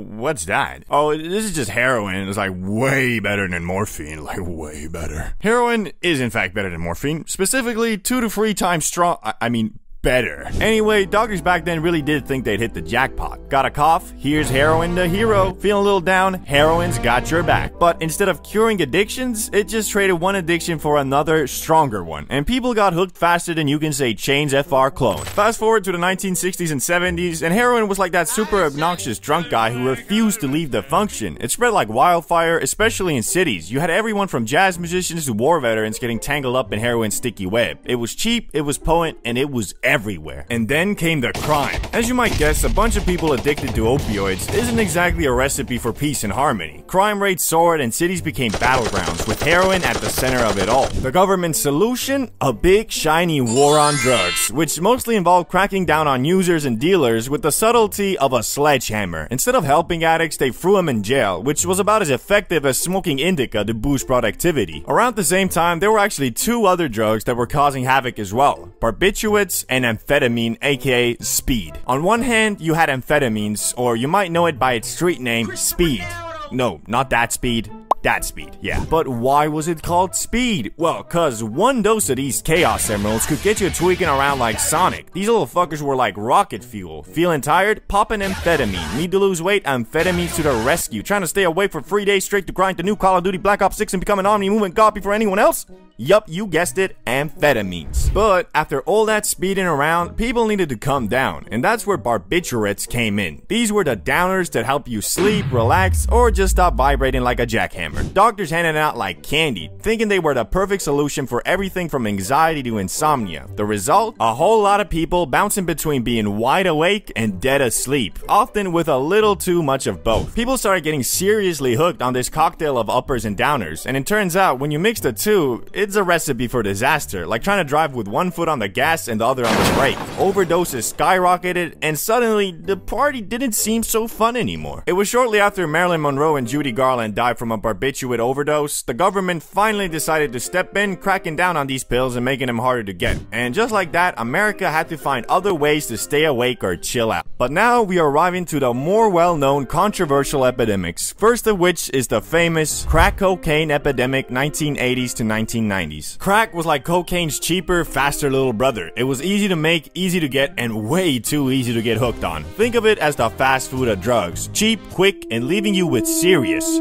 What's that? Oh, this is just heroin. It's like way better than morphine, like way better. Heroin is in fact better than morphine, specifically 2 to 3 times strong. I mean, better. Anyway, doctors back then really did think they'd hit the jackpot. Got a cough? Here's heroin the hero. Feeling a little down? Heroin's got your back. But instead of curing addictions, it just traded one addiction for another, stronger one. And people got hooked faster than you can say Chain's FR clone. Fast forward to the 1960s and 70s, and heroin was like that super obnoxious drunk guy who refused to leave the function. It spread like wildfire, especially in cities. You had everyone from jazz musicians to war veterans getting tangled up in heroin's sticky web. It was cheap, it was potent, and it was everywhere. And then came the crime. As you might guess, a bunch of people addicted to opioids isn't exactly a recipe for peace and harmony. Crime rates soared and cities became battlegrounds, with heroin at the center of it all. The government's solution? A big shiny war on drugs, which mostly involved cracking down on users and dealers with the subtlety of a sledgehammer. Instead of helping addicts, they threw them in jail, which was about as effective as smoking indica to boost productivity. Around the same time, there were actually 2 other drugs that were causing havoc as well: barbiturates and amphetamine, aka speed. On one hand, you had amphetamines, or you might know it by its street name, speed. No, not that speed. That speed, yeah. But why was it called speed? Well, cause one dose of these Chaos Emeralds could get you tweaking around like Sonic. These little fuckers were like rocket fuel. Feeling tired? Pop an amphetamine. Need to lose weight? Amphetamines to the rescue. Trying to stay awake for 3 days straight to grind the new Call of Duty Black Ops 6 and become an omni-movement god before anyone else? Yup, you guessed it, amphetamines. But after all that speeding around, people needed to come down, and that's where barbiturates came in. These were the downers that help you sleep, relax, or just stop vibrating like a jackhammer. Doctors handed out like candy, thinking they were the perfect solution for everything from anxiety to insomnia. The result? A whole lot of people bouncing between being wide awake and dead asleep, often with a little too much of both. People started getting seriously hooked on this cocktail of uppers and downers, and it turns out when you mix the two, it's a recipe for disaster, like trying to drive with one foot on the gas and the other on the brake. Overdoses skyrocketed, and suddenly, the party didn't seem so fun anymore. It was shortly after Marilyn Monroe and Judy Garland died from a barbiturate overdose, the government finally decided to step in, cracking down on these pills and making them harder to get. And just like that, America had to find other ways to stay awake or chill out. But now we are arriving to the more well-known controversial epidemics, first of which is the famous crack cocaine epidemic 1980s to 1990s. Crack was like cocaine's cheaper, faster little brother. It was easy to make, easy to get, and way too easy to get hooked on. Think of it as the fast food of drugs. Cheap, quick, and leaving you with serious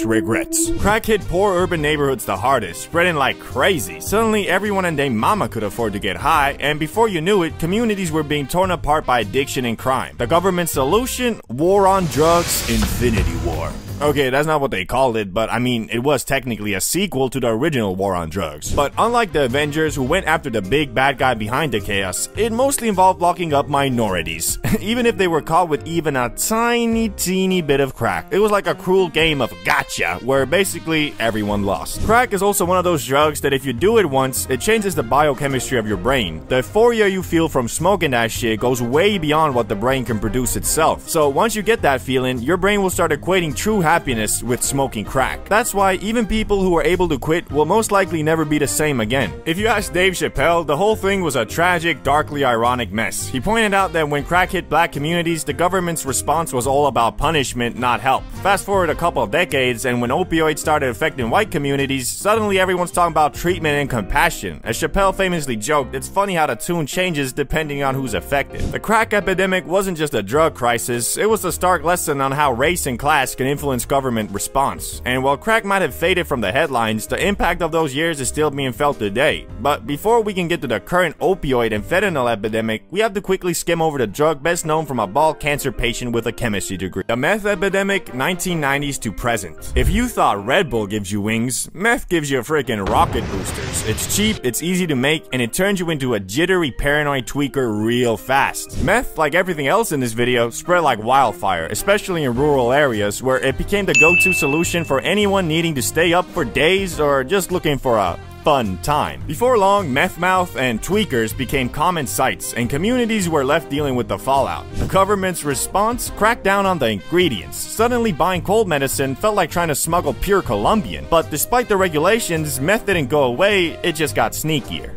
regrets. Crack hit poor urban neighborhoods the hardest, spreading like crazy. Suddenly, everyone and their mama could afford to get high, and before you knew it, communities were being torn apart by addiction and crime. The government's solution? War on drugs, Infinity War. Okay, that's not what they called it, but I mean, it was technically a sequel to the original War on Drugs. But unlike the Avengers, who went after the big bad guy behind the chaos, it mostly involved locking up minorities, even if they were caught with even a teeny bit of crack. It was like a cruel game of gotcha, where basically everyone lost. Crack is also one of those drugs that if you do it once, it changes the biochemistry of your brain. The euphoria you feel from smoking that shit goes way beyond what the brain can produce itself. So once you get that feeling, your brain will start equating true happiness with smoking crack. That's why even people who are able to quit will most likely never be the same again. If you ask Dave Chappelle, the whole thing was a tragic, darkly ironic mess. He pointed out that when crack hit black communities, the government's response was all about punishment, not help. Fast forward a couple of decades, and when opioids started affecting white communities, suddenly everyone's talking about treatment and compassion. As Chappelle famously joked, it's funny how the tune changes depending on who's affected. The crack epidemic wasn't just a drug crisis, it was a stark lesson on how race and class can influence influenced government response. And while crack might have faded from the headlines, the impact of those years is still being felt today. But before we can get to the current opioid and fentanyl epidemic, we have to quickly skim over the drug best known from a bald cancer patient with a chemistry degree. The meth epidemic, 1990s to present. If you thought Red Bull gives you wings, meth gives you freaking rocket boosters. It's cheap, it's easy to make, and it turns you into a jittery paranoid tweaker real fast. Meth, like everything else in this video, spread like wildfire, especially in rural areas where it became the go-to solution for anyone needing to stay up for days or just looking for a fun time. Before long, meth mouth and tweakers became common sights, and communities were left dealing with the fallout. The government's response cracked down on the ingredients. Suddenly, buying cold medicine felt like trying to smuggle pure Colombian. But despite the regulations, meth didn't go away, it just got sneakier.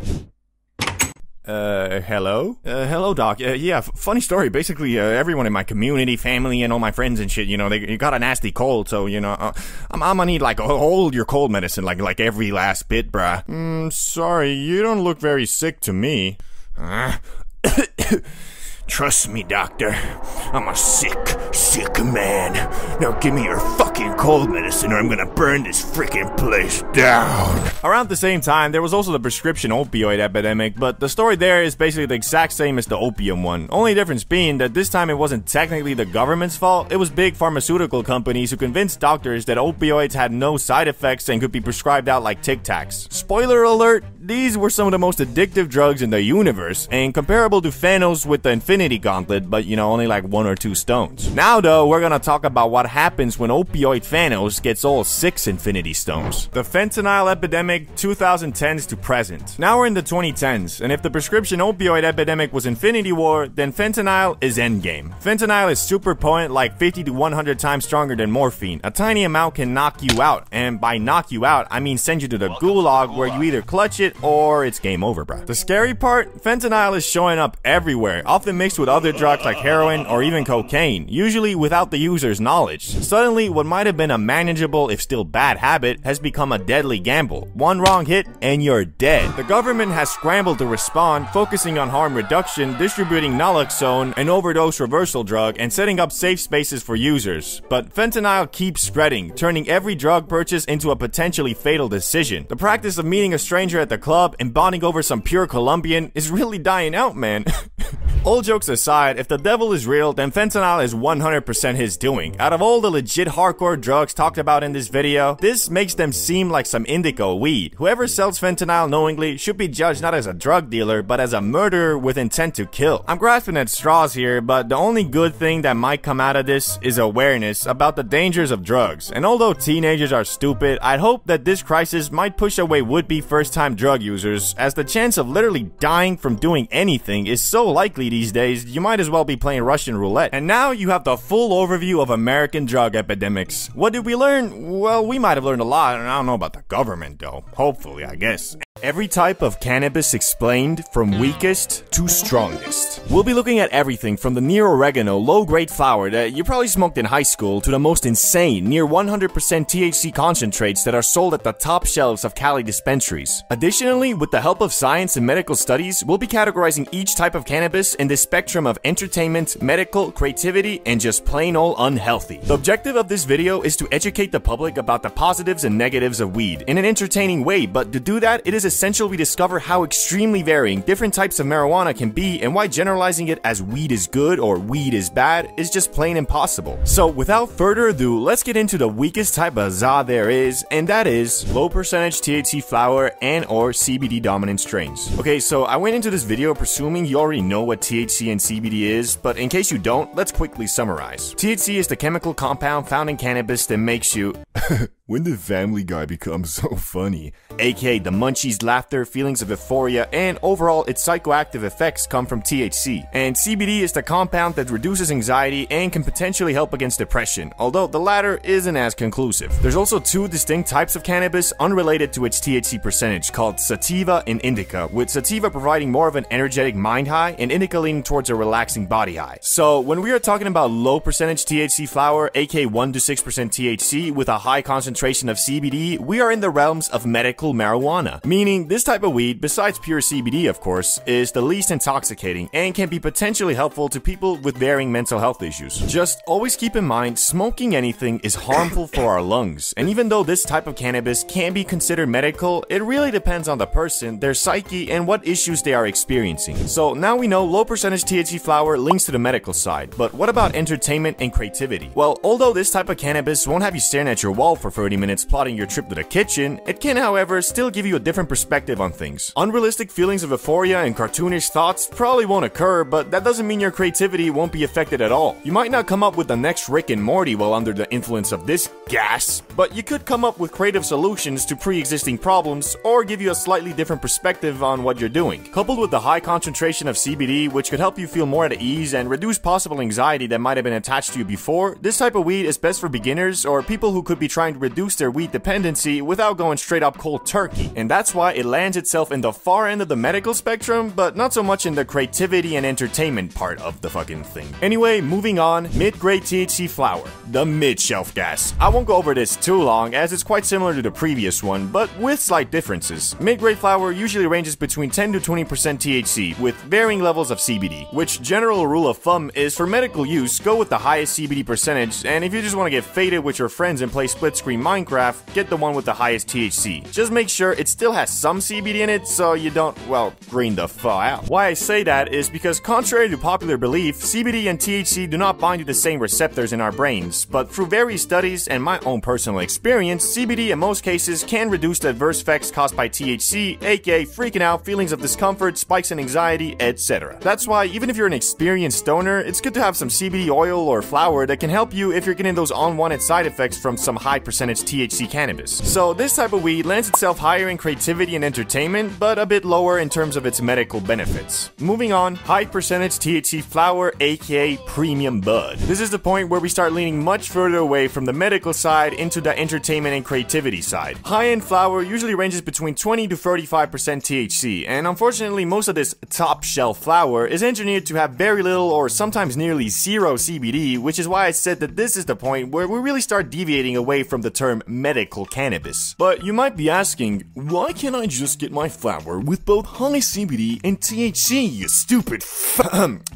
Hello? Hello, Doc. Yeah, funny story. Basically, everyone in my community, family, and all my friends and shit, you know, they got a nasty cold, so, you know, I'm gonna need, like, all your cold medicine, like every last bit, bruh. Sorry, you don't look very sick to me. Trust me, doctor. I'm a sick man. Now give me your fucking cold medicine or I'm gonna burn this freaking place down. Around the same time, there was also the prescription opioid epidemic, but the story there is basically the exact same as the opium one. Only difference being that this time it wasn't technically the government's fault, it was big pharmaceutical companies who convinced doctors that opioids had no side effects and could be prescribed out like Tic Tacs. Spoiler alert, these were some of the most addictive drugs in the universe, and comparable to Thanos with the Infinity Gauntlet, but you know, only like 1 or 2 stones. Now though, we're gonna talk about what happens when opioid Thanos gets all 6 Infinity Stones. The fentanyl epidemic, 2010s to present. Now we're in the 2010s, and if the prescription opioid epidemic was Infinity War, then fentanyl is Endgame. Fentanyl is super potent, like 50 to 100 times stronger than morphine. A tiny amount can knock you out, and by knock you out, I mean send you to the gulag where you either clutch it or it's game over, bruh. The scary part, fentanyl is showing up everywhere, often mixed with other drugs like heroin or even cocaine, usually without the user's knowledge. Suddenly, what might have been a manageable, if still bad habit, has become a deadly gamble. One wrong hit, and you're dead. The government has scrambled to respond, focusing on harm reduction, distributing naloxone, an overdose reversal drug, and setting up safe spaces for users. But fentanyl keeps spreading, turning every drug purchase into a potentially fatal decision. The practice of meeting a stranger at the club and bonding over some pure Colombian is really dying out, man. All jokes aside, if the devil is real, then fentanyl is 100% his doing. Out of all the legit hardcore drugs talked about in this video, this makes them seem like some indigo weed. Whoever sells fentanyl knowingly should be judged not as a drug dealer, but as a murderer with intent to kill. I'm grasping at straws here, but the only good thing that might come out of this is awareness about the dangers of drugs. And although teenagers are stupid, I'd hope that this crisis might push away would-be first-time drug users, as the chance of literally dying from doing anything is so likely these days, you might as well be playing Russian roulette. And now you have the full overview of American drug epidemics. What did we learn? Well, we might have learned a lot, and I don't know about the government though. Hopefully, I guess. Every type of cannabis explained, from weakest to strongest. We'll be looking at everything from the near oregano, low-grade flower that you probably smoked in high school to the most insane, near 100% THC concentrates that are sold at the top shelves of Cali dispensaries. Additionally, with the help of science and medical studies, we'll be categorizing each type of cannabis in the spectrum of entertainment, medical, creativity, and just plain old unhealthy. The objective of this video is to educate the public about the positives and negatives of weed in an entertaining way, but to do that, it is essential we discover how extremely varying different types of marijuana can be and why generalizing it as weed is good or weed is bad is just plain impossible. So without further ado, let's get into the weakest type of za there is, and that is low percentage THC flower and or CBD dominant strains. Okay, so I went into this video presuming you already know what THC and CBD is, but in case you don't, let's quickly summarize. THC is the chemical compound found in cannabis that makes you When did Family Guy become so funny? aka the munchies, laughter, feelings of euphoria, and overall its psychoactive effects come from THC. And CBD is the compound that reduces anxiety and can potentially help against depression, although the latter isn't as conclusive. There's also 2 distinct types of cannabis unrelated to its THC percentage, called sativa and indica, with sativa providing more of an energetic mind high and indica leaning towards a relaxing body high. So when we are talking about low percentage THC flower, aka 1 to 6% THC with a high concentration of CBD, we are in the realms of medical marijuana, meaning Meaning, this type of weed, besides pure CBD of course, is the least intoxicating and can be potentially helpful to people with varying mental health issues. Just always keep in mind, smoking anything is harmful for our lungs, and even though this type of cannabis can be considered medical, it really depends on the person, their psyche, and what issues they are experiencing. So now we know low percentage THC flower links to the medical side, but what about entertainment and creativity? Well, although this type of cannabis won't have you staring at your wall for 30 minutes plotting your trip to the kitchen, it can, however, still give you a different perspective on things. Unrealistic feelings of euphoria and cartoonish thoughts probably won't occur, but that doesn't mean your creativity won't be affected at all. You might not come up with the next Rick and Morty while under the influence of this gas, but you could come up with creative solutions to pre-existing problems or give you a slightly different perspective on what you're doing. Coupled with the high concentration of CBD, which could help you feel more at ease and reduce possible anxiety that might have been attached to you before, this type of weed is best for beginners or people who could be trying to reduce their weed dependency without going straight up cold turkey. And that's why it lands itself in the far end of the medical spectrum, but not so much in the creativity and entertainment part of the fucking thing. Anyway, moving on, mid-grade THC flower, the mid-shelf gas. I won't go over this too long as it's quite similar to the previous one, but with slight differences. Mid-grade flower usually ranges between 10 to 20% THC with varying levels of CBD, which general rule of thumb is for medical use, go with the highest CBD percentage, and if you just want to get faded with your friends and play split screen Minecraft, get the one with the highest THC. Just make sure it still has some CBD in it so you don't, well, green the fuck out. Why I say that is because contrary to popular belief, CBD and THC do not bind to the same receptors in our brains, but through various studies and my own personal experience, CBD in most cases can reduce the adverse effects caused by THC, aka freaking out, feelings of discomfort, spikes in anxiety, etc. That's why even if you're an experienced stoner, it's good to have some CBD oil or flower that can help you if you're getting those unwanted side effects from some high percentage THC cannabis. So this type of weed lends itself higher in creativity and entertainment, but a bit lower in terms of its medical benefits. Moving on, high percentage THC flower, aka premium bud. This is the point where we start leaning much further away from the medical side into the entertainment and creativity side. High-end flower usually ranges between 20 to 35% THC, and unfortunately most of this top shelf flower is engineered to have very little or sometimes nearly zero CBD, which is why I said that this is the point where we really start deviating away from the term medical cannabis. But you might be asking, why can't I just get my flower with both high CBD and THC, you stupid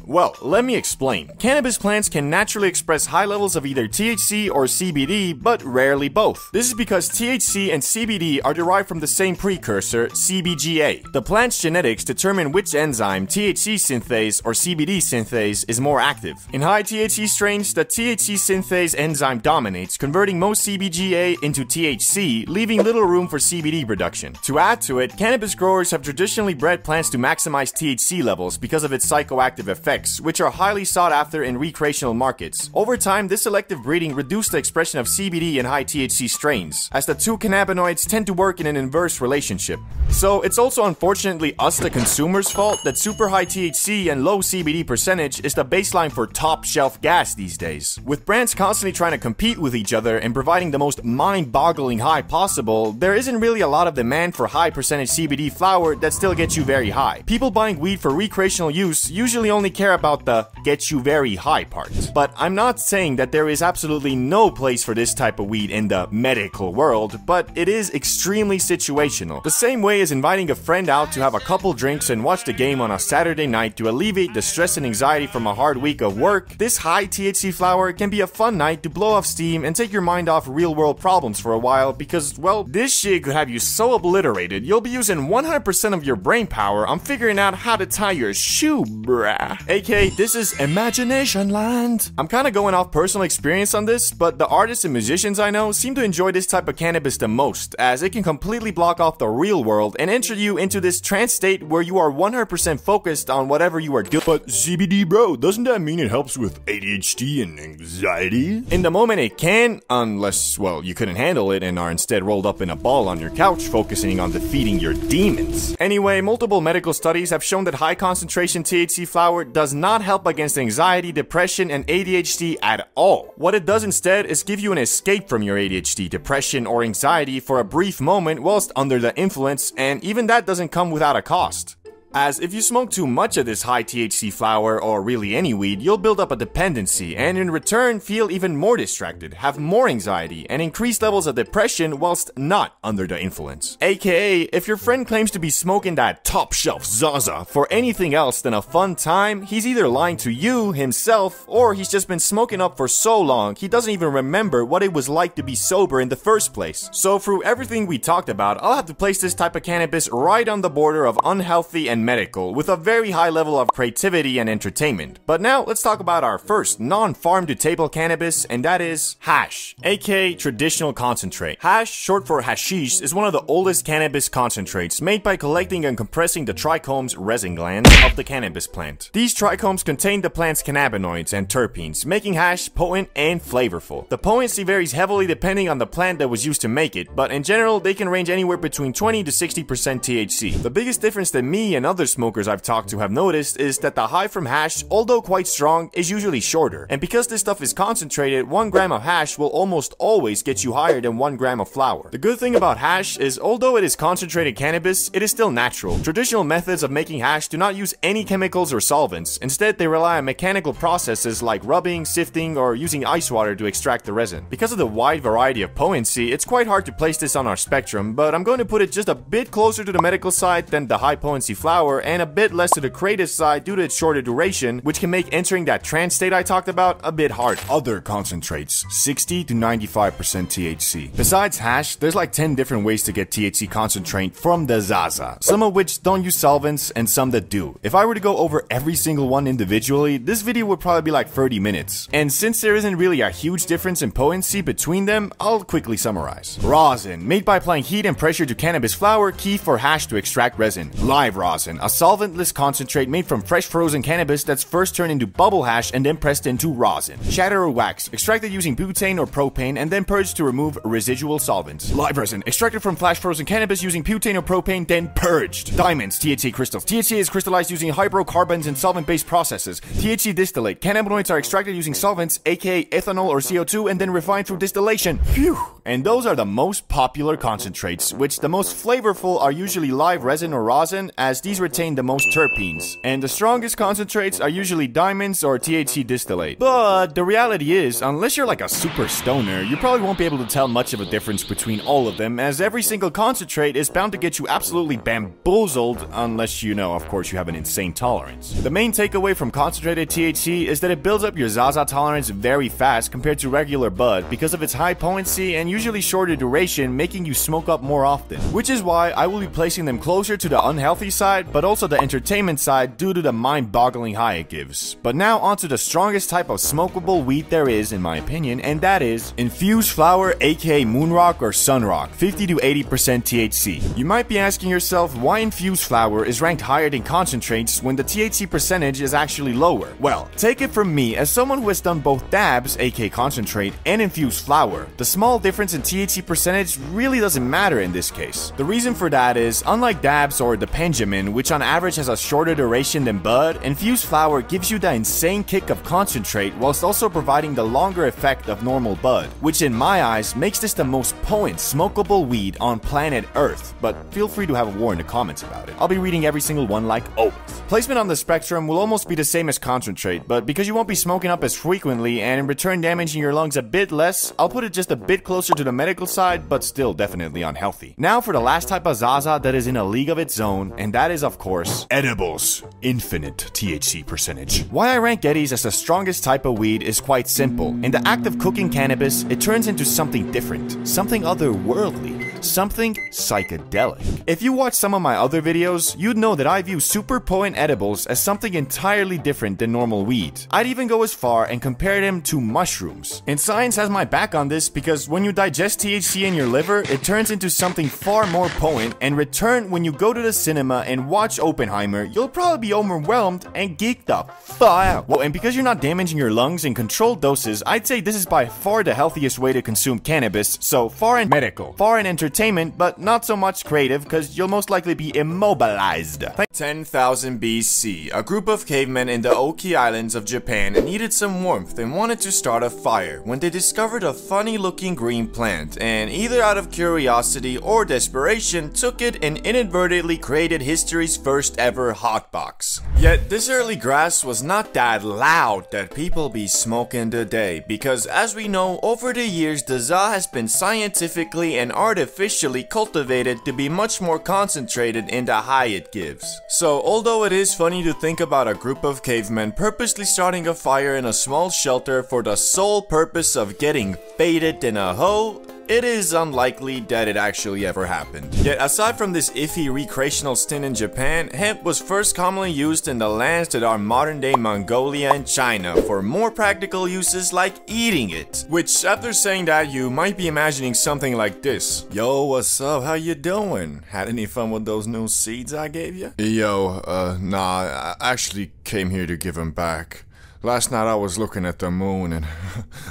Well, let me explain. Cannabis plants can naturally express high levels of either THC or CBD, but rarely both. This is because THC and CBD are derived from the same precursor, CBGA. The plant's genetics determine which enzyme, THC synthase or CBD synthase, is more active. In high THC strains, the THC synthase enzyme dominates, converting most CBGA into THC, leaving little room for CBD production. To add to it, cannabis growers have traditionally bred plants to maximize THC levels because of its psychoactive effects, which are highly sought after in recreational markets. Over time, this selective breeding reduced the expression of CBD in high THC strains, as the two cannabinoids tend to work in an inverse relationship. So it's also unfortunately us, the consumer's fault that super high THC and low CBD percentage is the baseline for top shelf gas these days. With brands constantly trying to compete with each other and providing the most mind-boggling high possible, there isn't really a lot of demand for high percentage CBD flower that still gets you very high. People buying weed for recreational use usually only care about the get you very high part. But I'm not saying that there is absolutely no place for this type of weed in the medical world, but it is extremely situational. The same way as inviting a friend out to have a couple drinks and watch the game on a Saturday night to alleviate the stress and anxiety from a hard week of work, this high THC flower can be a fun night to blow off steam and take your mind off real world problems for a while because, well, this shit could have you so obliterated you'll be using 100% of your brain power on figuring out how to tie your shoe, bruh. AKA, this is imagination land. I'm kinda going off personal experience on this, but the artists and musicians I know seem to enjoy this type of cannabis the most, as it can completely block off the real world and enter you into this trance state where you are 100% focused on whatever you are doing. But CBD, bro, doesn't that mean it helps with ADHD and anxiety? In the moment it can, unless, well, you couldn't handle it and are instead rolled up in a ball on your couch focusing on defeating your demons. Anyway, multiple medical studies have shown that high concentration THC flower does not help against anxiety, depression, and ADHD at all. What it does instead is give you an escape from your ADHD, depression, or anxiety for a brief moment whilst under the influence, and even that doesn't come without a cost. as if you smoke too much of this high THC flower, or really any weed, you'll build up a dependency and in return feel even more distracted, have more anxiety, and increased levels of depression whilst not under the influence. AKA, if your friend claims to be smoking that top shelf Zaza for anything else than a fun time, he's either lying to you, himself, or he's just been smoking up for so long he doesn't even remember what it was like to be sober in the first place. So through everything we talked about, I'll have to place this type of cannabis right on the border of unhealthy and medical, with a very high level of creativity and entertainment. But now let's talk about our first non-farm to table cannabis, and that is hash, aka traditional concentrate. Hash, short for hashish, is one of the oldest cannabis concentrates made by collecting and compressing the trichomes, resin glands, of the cannabis plant. These trichomes contain the plant's cannabinoids and terpenes, making hash potent and flavorful. The potency varies heavily depending on the plant that was used to make it, but in general they can range anywhere between 20 to 60% THC. The biggest difference that me and other smokers I've talked to have noticed is that the high from hash, although quite strong, is usually shorter. And because this stuff is concentrated, 1 gram of hash will almost always get you higher than 1 gram of flower. The good thing about hash is, although it is concentrated cannabis, it is still natural. Traditional methods of making hash do not use any chemicals or solvents. Instead, they rely on mechanical processes like rubbing, sifting, or using ice water to extract the resin. Because of the wide variety of potency, it's quite hard to place this on our spectrum, but I'm going to put it just a bit closer to the medical side than the high potency flower, and a bit less to the creative side due to its shorter duration, which can make entering that trance state I talked about a bit hard. Other concentrates, 60 to 95% THC. Besides hash, there's like 10 different ways to get THC concentrate from the Zaza, some of which don't use solvents and some that do. If I were to go over every single one individually, this video would probably be like 30 minutes. And since there isn't really a huge difference in potency between them, I'll quickly summarize. Rosin, made by applying heat and pressure to cannabis flower, key for hash to extract resin. Live rosin, a solventless concentrate made from fresh frozen cannabis that's first turned into bubble hash and then pressed into rosin. Shatter or wax, extracted using butane or propane and then purged to remove residual solvents. Live resin, extracted from flash frozen cannabis using butane or propane, then purged. Diamonds, THC crystals. THC is crystallized using hydrocarbons and solvent-based processes. THC distillate, cannabinoids are extracted using solvents, aka ethanol or CO2, and then refined through distillation. Phew! And those are the most popular concentrates, which the most flavorful are usually live resin or rosin, as these retain the most terpenes. And the strongest concentrates are usually diamonds or THC distillate. But the reality is, unless you're like a super stoner, you probably won't be able to tell much of a difference between all of them, as every single concentrate is bound to get you absolutely bamboozled, unless you know, of course, you have an insane tolerance. The main takeaway from concentrated THC is that it builds up your Zaza tolerance very fast compared to regular bud because of its high potency and usually shorter duration, making you smoke up more often. Which is why I will be placing them closer to the unhealthy side, but also the entertainment side due to the mind-boggling high it gives. But now onto the strongest type of smokable weed there is, in my opinion, and that is infused flower, aka moonrock or sunrock, 50 to 80% THC. You might be asking yourself why infused flower is ranked higher than concentrates when the THC percentage is actually lower. Well, take it from me, as someone who has done both dabs, aka concentrate, and infused flower, the small difference in THC percentage really doesn't matter in this case. The reason for that is, unlike dabs or the Benjamin, which on average has a shorter duration than bud, infused flower gives you the insane kick of concentrate whilst also providing the longer effect of normal bud, which in my eyes makes this the most potent smokable weed on planet Earth, but feel free to have a war in the comments about it. I'll be reading every single one like always. Placement on the spectrum will almost be the same as concentrate, but because you won't be smoking up as frequently and in return damaging your lungs a bit less, I'll put it just a bit closer to the medical side, but still definitely unhealthy. Now for the last type of Zaza that is in a league of its own, and that is of course edibles, infinite THC percentage. Why I rank Eddies as the strongest type of weed is quite simple. In the act of cooking cannabis, it turns into something different, something otherworldly, something psychedelic. If you watch some of my other videos, you'd know that I view super potent edibles as something entirely different than normal weed. I'd even go as far and compare them to mushrooms. And science has my back on this because when you digest THC in your liver, it turns into something far more potent, and return when you go to the cinema and watch Oppenheimer, you'll probably be overwhelmed and geek the fuck out. Well, and because you're not damaging your lungs in controlled doses, I'd say this is by far the healthiest way to consume cannabis, so far in medical, far in entertainment, entertainment, but not so much creative, because you'll most likely be immobilized. 10,000 BC, a group of cavemen in the Oki Islands of Japan needed some warmth and wanted to start a fire when they discovered a funny looking green plant, and either out of curiosity or desperation took it and inadvertently created history's first ever hotbox. Yet this early grass was not that loud that people be smoking today, because as we know, over the years the za has been scientifically and artificially cultivated to be much more concentrated in the high it gives. So although it is funny to think about a group of cavemen purposely starting a fire in a small shelter for the sole purpose of getting faded in a hoe, it is unlikely that it actually ever happened. Yet aside from this iffy recreational stint in Japan, hemp was first commonly used in the lands that are modern day Mongolia and China for more practical uses like eating it. Which, after saying that, you might be imagining something like this. Yo, what's up? How you doing? Had any fun with those new seeds I gave you? Yo, nah, I actually came here to give them back. Last night I was looking at the moon and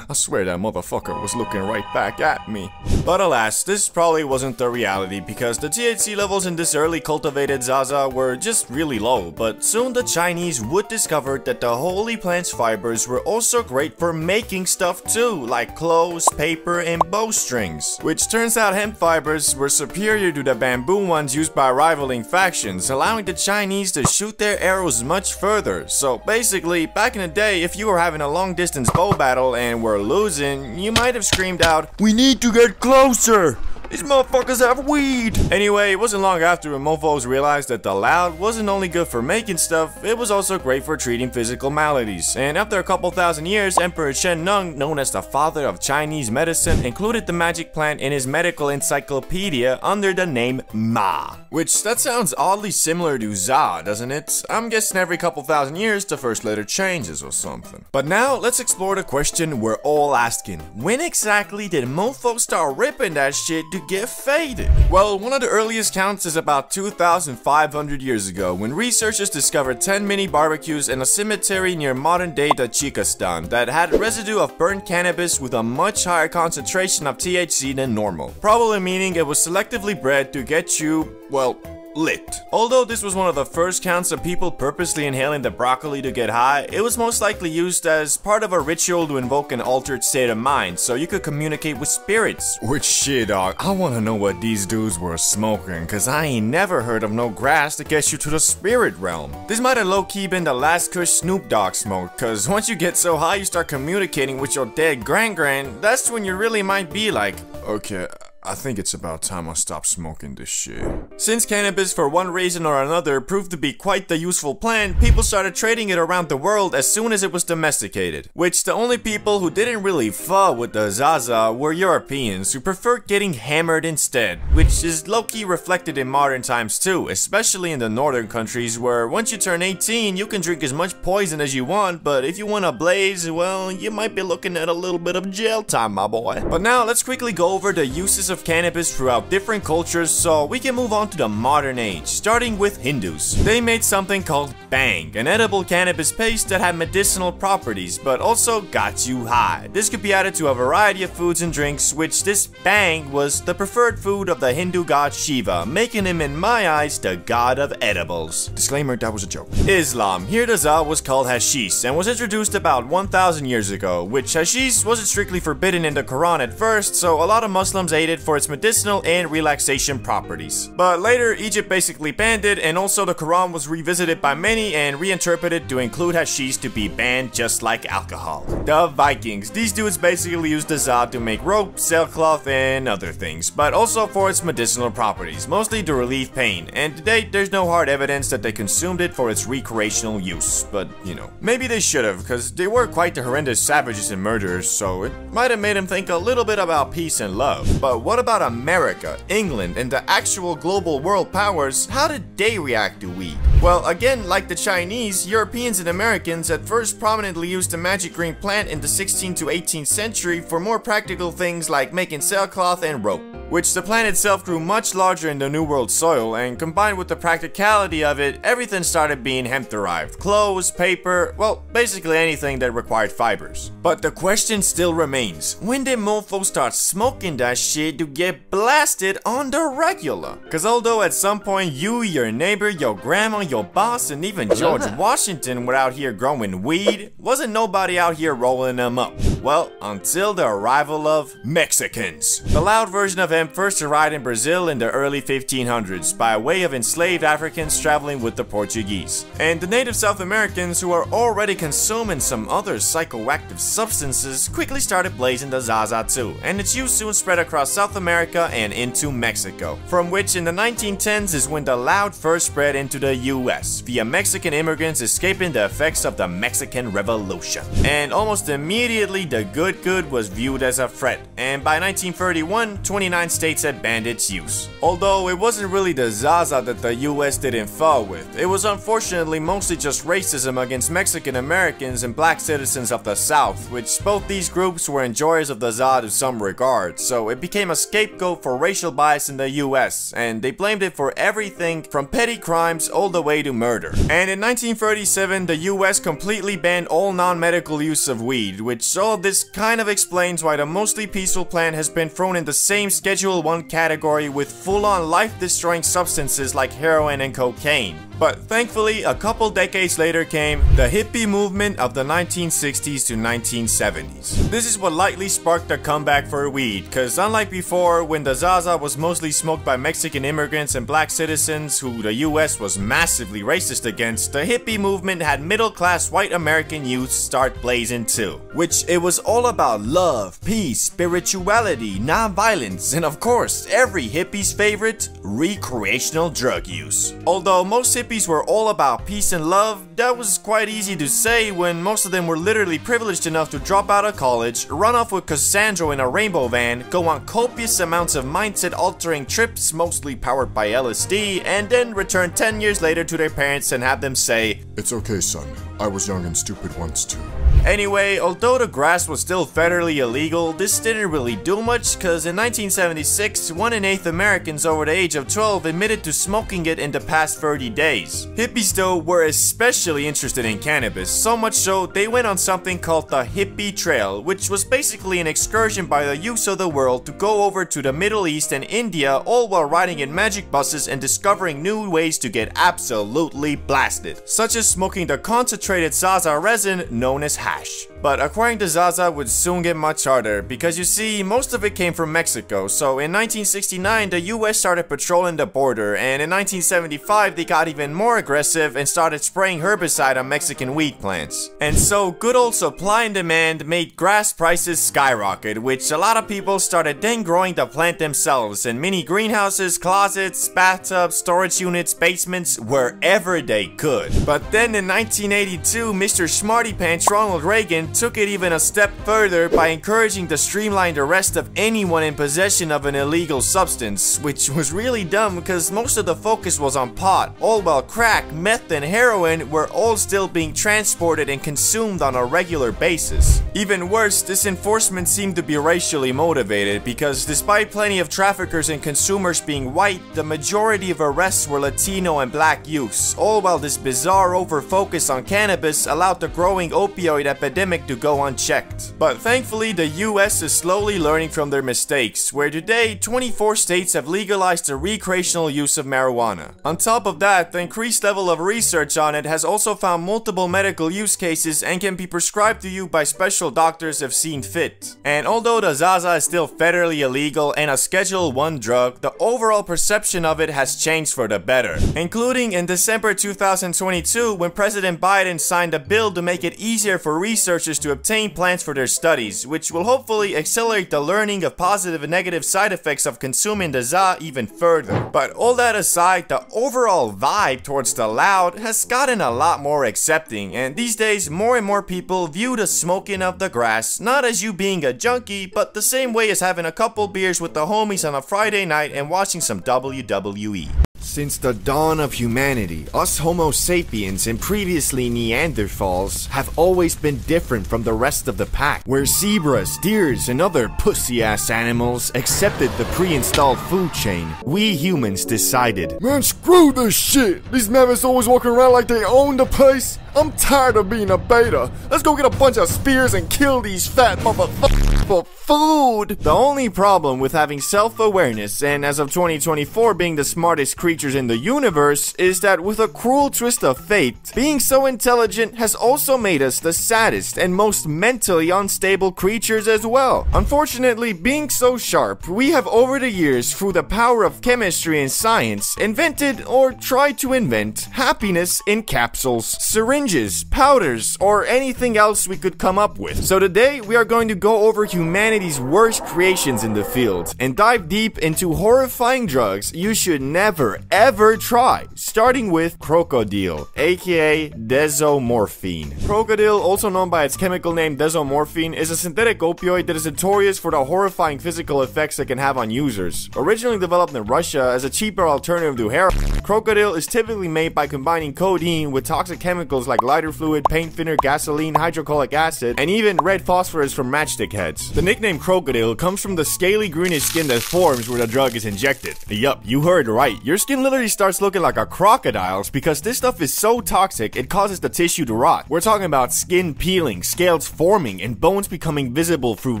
I swear that motherfucker was looking right back at me. But alas, this probably wasn't the reality because the THC levels in this early cultivated zaza were just really low, but soon the Chinese would discover that the holy plant's fibers were also great for making stuff too, like clothes, paper, and bowstrings. Which turns out hemp fibers were superior to the bamboo ones used by rivaling factions, allowing the Chinese to shoot their arrows much further. So basically, back in the day, if you were having a long distance bow battle and were losing, you might have screamed out, "We need to get closer! These motherfuckers have weed!" Anyway, it wasn't long after when mofos realized that the loud wasn't only good for making stuff, it was also great for treating physical maladies. And after a couple thousand years, Emperor Shen Nung, known as the father of Chinese medicine, included the magic plant in his medical encyclopedia under the name Ma. Which, that sounds oddly similar to za, doesn't it? I'm guessing every couple thousand years the first letter changes or something. But now, let's explore the question we're all asking. When exactly did mofos start ripping that shit to get faded? Well, one of the earliest counts is about 2,500 years ago, when researchers discovered 10 mini barbecues in a cemetery near modern-day Tajikistan that had residue of burnt cannabis with a much higher concentration of THC than normal, probably meaning it was selectively bred to get you, well, lit. Although this was one of the first counts of people purposely inhaling the broccoli to get high, it was most likely used as part of a ritual to invoke an altered state of mind, so you could communicate with spirits. Which shit, dog, I wanna know what these dudes were smoking, cause I ain't never heard of no grass that gets you to the spirit realm. This might have low-key been the last kush Snoop Dogg smoked, cause once you get so high you start communicating with your dead gran-gran, that's when you really might be like, okay, I think it's about time I stop smoking this shit. Since cannabis, for one reason or another, proved to be quite the useful plant, people started trading it around the world as soon as it was domesticated. Which the only people who didn't really fuck with the zaza were Europeans, who preferred getting hammered instead. Which is low-key reflected in modern times too, especially in the northern countries where once you turn 18, you can drink as much poison as you want, but if you want to blaze, well, you might be looking at a little bit of jail time, my boy. But now, let's quickly go over the uses of cannabis throughout different cultures so we can move on to the modern age, starting with Hindus. They made something called bang, an edible cannabis paste that had medicinal properties but also got you high. This could be added to a variety of foods and drinks, which this bang was the preferred food of the Hindu god Shiva, making him in my eyes the god of edibles. Disclaimer, that was a joke. Islam. Here the za was called hashish and was introduced about 1,000 years ago, which hashish wasn't strictly forbidden in the Quran at first, so a lot of Muslims ate it for its medicinal and relaxation properties. But later, Egypt basically banned it, and also the Quran was revisited by many and reinterpreted to include hashish to be banned just like alcohol. The Vikings. These dudes basically used the za to make rope, sailcloth, and other things, but also for its medicinal properties, mostly to relieve pain, and to date, there's no hard evidence that they consumed it for its recreational use, but you know. Maybe they should have, because they were quite the horrendous savages and murderers, so it might have made them think a little bit about peace and love. But what about America, England, and the actual global world powers? How did they react to weed? Well, again, like the Chinese, Europeans and Americans at first prominently used the magic green plant in the 16th to 18th century for more practical things like making sailcloth and rope. which the plant itself grew much larger in the New World soil, and combined with the practicality of it, everything started being hemp-derived. Clothes, paper, well, basically anything that required fibers. But the question still remains, when did mofos start smoking that shit to get blasted on the regular? Cause although at some point you, your neighbor, your grandma, your boss, and even George Washington were out here growing weed, wasn't nobody out here rolling them up. Well, until the arrival of Mexicans. The loud version of hemp first arrived in Brazil in the early 1500s by way of enslaved Africans traveling with the Portuguese. And the native South Americans, who are already consuming some other psychoactive substances, quickly started blazing the Zaza too, and its use soon spread across South America and into Mexico, from which in the 1910s is when the loud first spread into the US, via Mexican immigrants escaping the effects of the Mexican Revolution. And almost immediately the good was viewed as a threat, and by 1931, 29 states had banned its use. Although it wasn't really the Zaza that the US didn't fall with, it was unfortunately mostly just racism against Mexican Americans and black citizens of the South, which both these groups were enjoyers of the Zaza to some regard, so it became a scapegoat for racial bias in the US, and they blamed it for everything from petty crimes all the way to murder. And in 1937, the US completely banned all non-medical use of weed, which all of this kind of explains why the mostly peaceful plant has been thrown in the same Schedule 1 category with full-on life-destroying substances like heroin and cocaine. But thankfully, a couple decades later came the hippie movement of the 1960s to 1970s. This is what likely sparked the comeback for weed, cause unlike before, when the Zaza was mostly smoked by Mexican immigrants and black citizens who the US was massively racist against, the hippie movement had middle-class white American youth start blazing too. Which it was all about love, peace, spirituality, non-violence, and of course, every hippie's favorite, recreational drug use. Although most hippies were all about peace and love, that was quite easy to say when most of them were literally privileged enough to drop out of college, run off with Cassandra in a rainbow van, go on copious amounts of mindset-altering trips, mostly powered by LSD, and then return 10 years later to their parents and have them say, It's okay, son. I was young and stupid once too. Anyway, although the grass was still federally illegal, this didn't really do much, cause in 1976, 1 in 8 Americans over the age of 12 admitted to smoking it in the past 30 days. Hippies though were especially interested in cannabis, so much so they went on something called the Hippie Trail, which was basically an excursion by the youths of the world to go over to the Middle East and India, all while riding in magic buses and discovering new ways to get absolutely blasted, such as smoking the concentrated Zaza resin known as hash. But acquiring the Zaza would soon get much harder, because you see, most of it came from Mexico, so in 1969 the US started patrolling the border, and in 1975 they got even more aggressive and started spraying herbicide on Mexican wheat plants. And so good old supply and demand made grass prices skyrocket, which a lot of people started then growing the plant themselves in mini greenhouses, closets, bathtubs, storage units, basements, wherever they could. But then in 1982, Mr. Smarty Pants Ronald Reagan took it even a step further by encouraging the streamlined arrest of anyone in possession of an illegal substance, which was really dumb because most of the focus was on pot, all while crack, meth, and heroin were all still being transported and consumed on a regular basis. Even worse, this enforcement seemed to be racially motivated because despite plenty of traffickers and consumers being white, the majority of arrests were Latino and black youths, all while this bizarre over-focus on cannabis allowed the growing opioid epidemic to go unchecked. But thankfully, the US is slowly learning from their mistakes, where today 24 states have legalized the recreational use of marijuana. On top of that, the increased level of research on it has also found multiple medical use cases and can be prescribed to you by special doctors if seen fit. And although the Zaza is still federally illegal and a Schedule 1 drug, the overall perception of it has changed for the better, including in December 2022 when President Biden signed a bill to make it easier for researchers to obtain plants for their studies, which will hopefully accelerate the learning of positive and negative side effects of consuming the Za even further. But all that aside, the overall vibe towards the loud has gotten a lot more accepting, and these days more and more people view the smoking of the grass not as you being a junkie, but the same way as having a couple beers with the homies on a Friday night and watching some WWE. Since the dawn of humanity, us Homo sapiens and previously Neanderthals have always been different from the rest of the pack, where zebras, deers, and other pussy-ass animals accepted the pre-installed food chain. We humans decided, Man, screw this shit! These members always walking around like they own the place. I'm tired of being a beta. Let's go get a bunch of spears and kill these fat motherfuckers for food. the only problem with having self-awareness and as of 2024 being the smartest creatures in the universe is that with a cruel twist of fate, being so intelligent has also made us the saddest and most mentally unstable creatures as well. Unfortunately, being so sharp, we have over the years, through the power of chemistry and science, invented or tried to invent happiness in capsules, syringes, powders, or anything else we could come up with. So today, we are going to go over humanity's worst creations in the field and dive deep into horrifying drugs you should never ever try, starting with crocodile, aka desomorphine. Crocodile, also known by its chemical name desomorphine, is a synthetic opioid that is notorious for the horrifying physical effects it can have on users. Originally developed in Russia as a cheaper alternative to heroin, crocodile is typically made by combining codeine with toxic chemicals like lighter fluid, paint thinner, gasoline, hydrochloric acid, and even red phosphorus from matchstick heads. The nickname crocodile comes from the scaly greenish skin that forms where the drug is injected. Yup, you heard right. Your skin literally starts looking like a crocodile's because this stuff is so toxic it causes the tissue to rot. We're talking about skin peeling, scales forming, and bones becoming visible through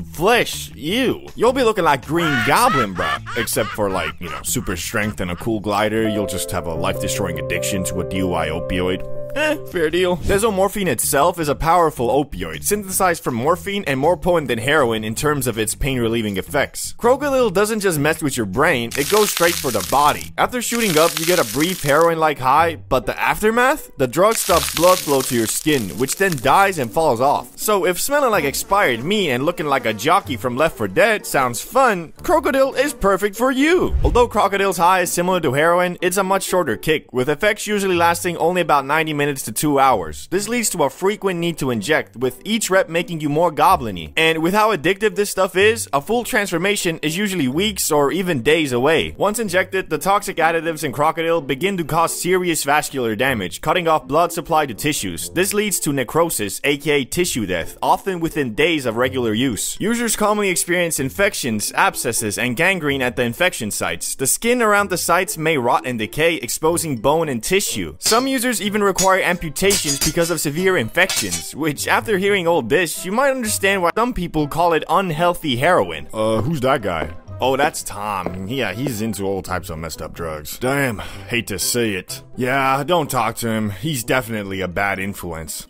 flesh. Ew. You'll be looking like Green Goblin, bruh. Except for like, super strength and a cool glider, you'll just have a life-destroying addiction to a DUI opioid. Fair deal. Desomorphine itself is a powerful opioid, synthesized from morphine and more potent than heroin in terms of its pain-relieving effects. Crocodile doesn't just mess with your brain, it goes straight for the body. After shooting up, you get a brief heroin-like high, but the aftermath? The drug stops blood flow to your skin, which then dies and falls off. So if smelling like expired meat and looking like a jockey from Left 4 Dead sounds fun, crocodile is perfect for you. Although crocodile's high is similar to heroin, it's a much shorter kick, with effects usually lasting only about 90 minutes to 2 hours. This leads to a frequent need to inject, with each rep making you more goblin-y. And with how addictive this stuff is, a full transformation is usually weeks or even days away. Once injected, the toxic additives in crocodile begin to cause serious vascular damage, cutting off blood supply to tissues. This leads to necrosis, aka tissue death, often within days of regular use. Users commonly experience infections, abscesses, and gangrene at the infection sites. The skin around the sites may rot and decay, exposing bone and tissue. Some users even require amputations because of severe infections, which after hearing all this, you might understand why some people call it unhealthy heroin. Who's that guy? Oh, that's Tom. Yeah, he's into all types of messed up drugs. Damn, hate to say it. Yeah, don't talk to him. He's definitely a bad influence.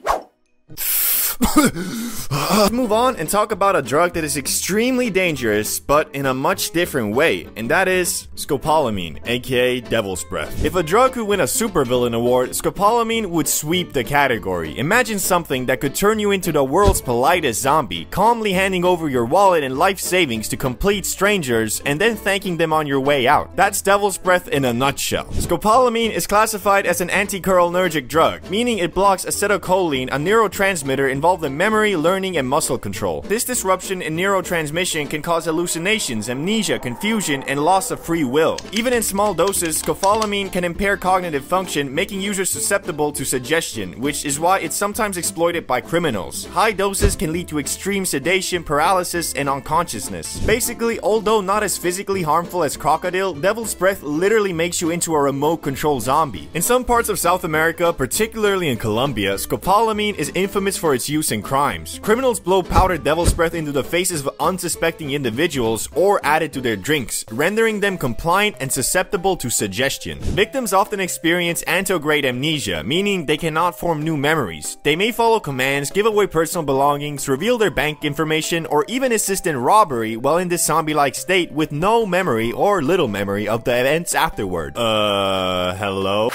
Let's move on and talk about a drug that is extremely dangerous, but in a much different way, and that is scopolamine, aka Devil's Breath. If a drug could win a supervillain award, scopolamine would sweep the category. Imagine something that could turn you into the world's politest zombie, calmly handing over your wallet and life savings to complete strangers, and then thanking them on your way out. That's Devil's Breath in a nutshell. Scopolamine is classified as an anticholinergic drug, meaning it blocks acetylcholine, a neurotransmitter involved in memory, learning, and muscle control. This disruption in neurotransmission can cause hallucinations, amnesia, confusion, and loss of free will. Even in small doses, scopolamine can impair cognitive function, making users susceptible to suggestion, which is why it's sometimes exploited by criminals. High doses can lead to extreme sedation, paralysis, and unconsciousness. Basically, although not as physically harmful as crocodile, Devil's Breath literally makes you into a remote control zombie. In some parts of South America, particularly in Colombia, scopolamine is infamous for its use in crimes. Criminals blow powdered Devil's Breath into the faces of unsuspecting individuals or add it to their drinks, rendering them compliant and susceptible to suggestion. Victims often experience antegrade amnesia, meaning they cannot form new memories. They may follow commands, give away personal belongings, reveal their bank information, or even assist in robbery while in this zombie-like state with no memory or little memory of the events afterward. Hello?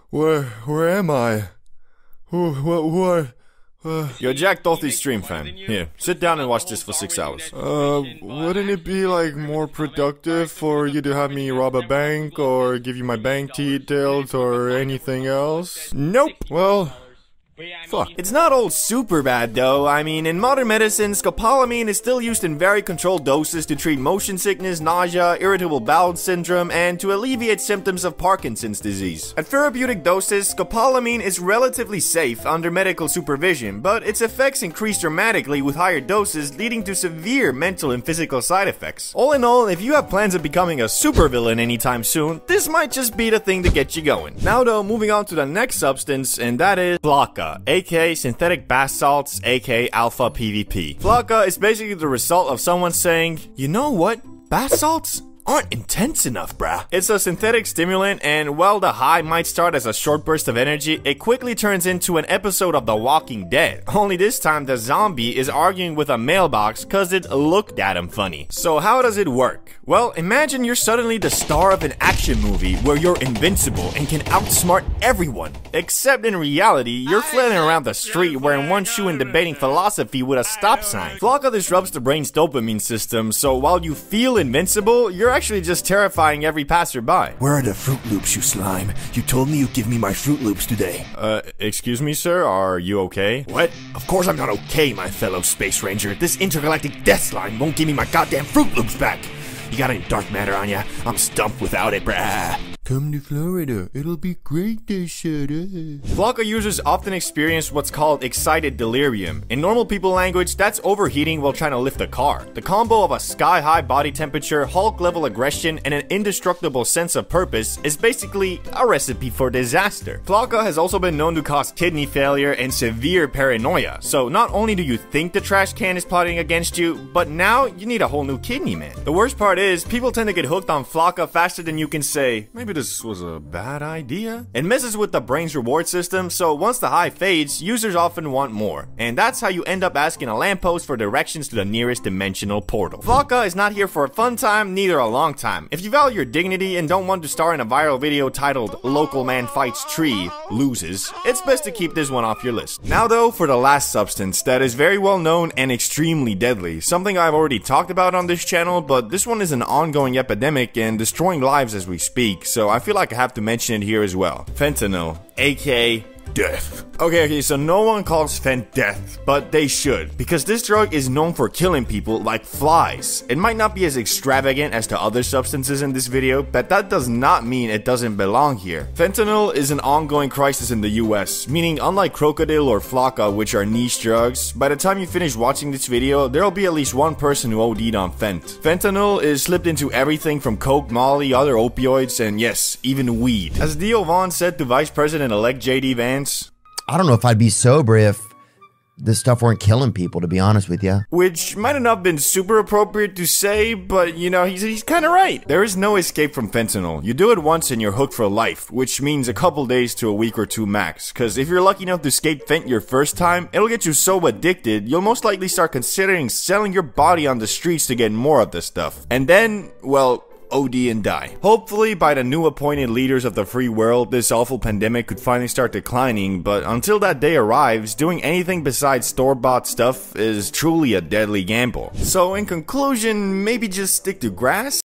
Where am I? Who are... Yo, Jack Dorothy's stream, fam. Here, sit down and watch this for 6 hours. Wouldn't it be, like, more productive for you to have me rob a bank, or give you my bank details, or anything else? Nope. Well, Fuck. It's not all super bad though. I mean, in modern medicine, scopolamine is still used in very controlled doses to treat motion sickness, nausea, irritable bowel syndrome, and to alleviate symptoms of Parkinson's disease. At therapeutic doses, scopolamine is relatively safe under medical supervision, but its effects increase dramatically with higher doses, leading to severe mental and physical side effects. All in all, if you have plans of becoming a supervillain anytime soon, this might just be the thing to get you going. Now though, moving on to the next substance, and that is flocka, aka synthetic bath salts, aka alpha PVP. Flocka is basically the result of someone saying, you know what, bath salts aren't intense enough, bruh. It's a synthetic stimulant, and while the high might start as a short burst of energy, it quickly turns into an episode of The Walking Dead. Only this time, the zombie is arguing with a mailbox cause it looked at him funny. So how does it work? Well, imagine you're suddenly the star of an action movie where you're invincible and can outsmart everyone. Except in reality, you're flailing around the street wearing one shoe and debating philosophy with a stop sign. Flocka disrupts the brain's dopamine system, so while you feel invincible, you're actually just terrifying every passerby. Where are the Fruit Loops, you slime? You told me you'd give me my Fruit Loops today. Excuse me, sir? Are you okay? What? Of course I'm not okay, my fellow Space Ranger. This intergalactic death slime won't give me my goddamn Fruit Loops back. You got any dark matter on ya? I'm stumped without it, brah. Come to Florida, it'll be great there, shut up. Flocka users often experience what's called excited delirium. In normal people language, that's overheating while trying to lift a car. The combo of a sky-high body temperature, Hulk-level aggression, and an indestructible sense of purpose is basically a recipe for disaster. Flocka has also been known to cause kidney failure and severe paranoia. So not only do you think the trash can is plotting against you, but now you need a whole new kidney, man. The worst part is, people tend to get hooked on Flocka faster than you can say, maybe this was a bad idea. It messes with the brain's reward system, so once the high fades, users often want more. And that's how you end up asking a lamppost for directions to the nearest dimensional portal. Flocka is not here for a fun time, neither a long time. If you value your dignity and don't want to star in a viral video titled "Local Man Fights Tree, Loses," it's best to keep this one off your list. Now though, for the last substance that is very well known and extremely deadly. Something I've already talked about on this channel, but this one is an ongoing epidemic and destroying lives as we speak, so I feel like I have to mention it here as well. Fentanyl, aka death. Okay, so no one calls fent death, but they should, because this drug is known for killing people like flies. It might not be as extravagant as the other substances in this video, but that does not mean it doesn't belong here. Fentanyl is an ongoing crisis in the US, meaning unlike crocodile or flocka, which are niche drugs, by the time you finish watching this video, there'll be at least one person who OD'd on fent. Fentanyl is slipped into everything from coke, molly, other opioids, and yes, even weed. As Dio Vaughn said to Vice President-elect JD Vance, I don't know if I'd be sober if this stuff weren't killing people, to be honest with you. Which might have not been super appropriate to say, but you know, he's kind of right. There is no escape from fentanyl. You do it once and you're hooked for life, which means a couple days to a week or two max. Cause if you're lucky enough to escape fent your first time, it'll get you so addicted, you'll most likely start considering selling your body on the streets to get more of this stuff. And then, well, OD and die. Hopefully, by the new appointed leaders of the free world, this awful pandemic could finally start declining, but until that day arrives, doing anything besides store-bought stuff is truly a deadly gamble. So in conclusion, maybe just stick to grass?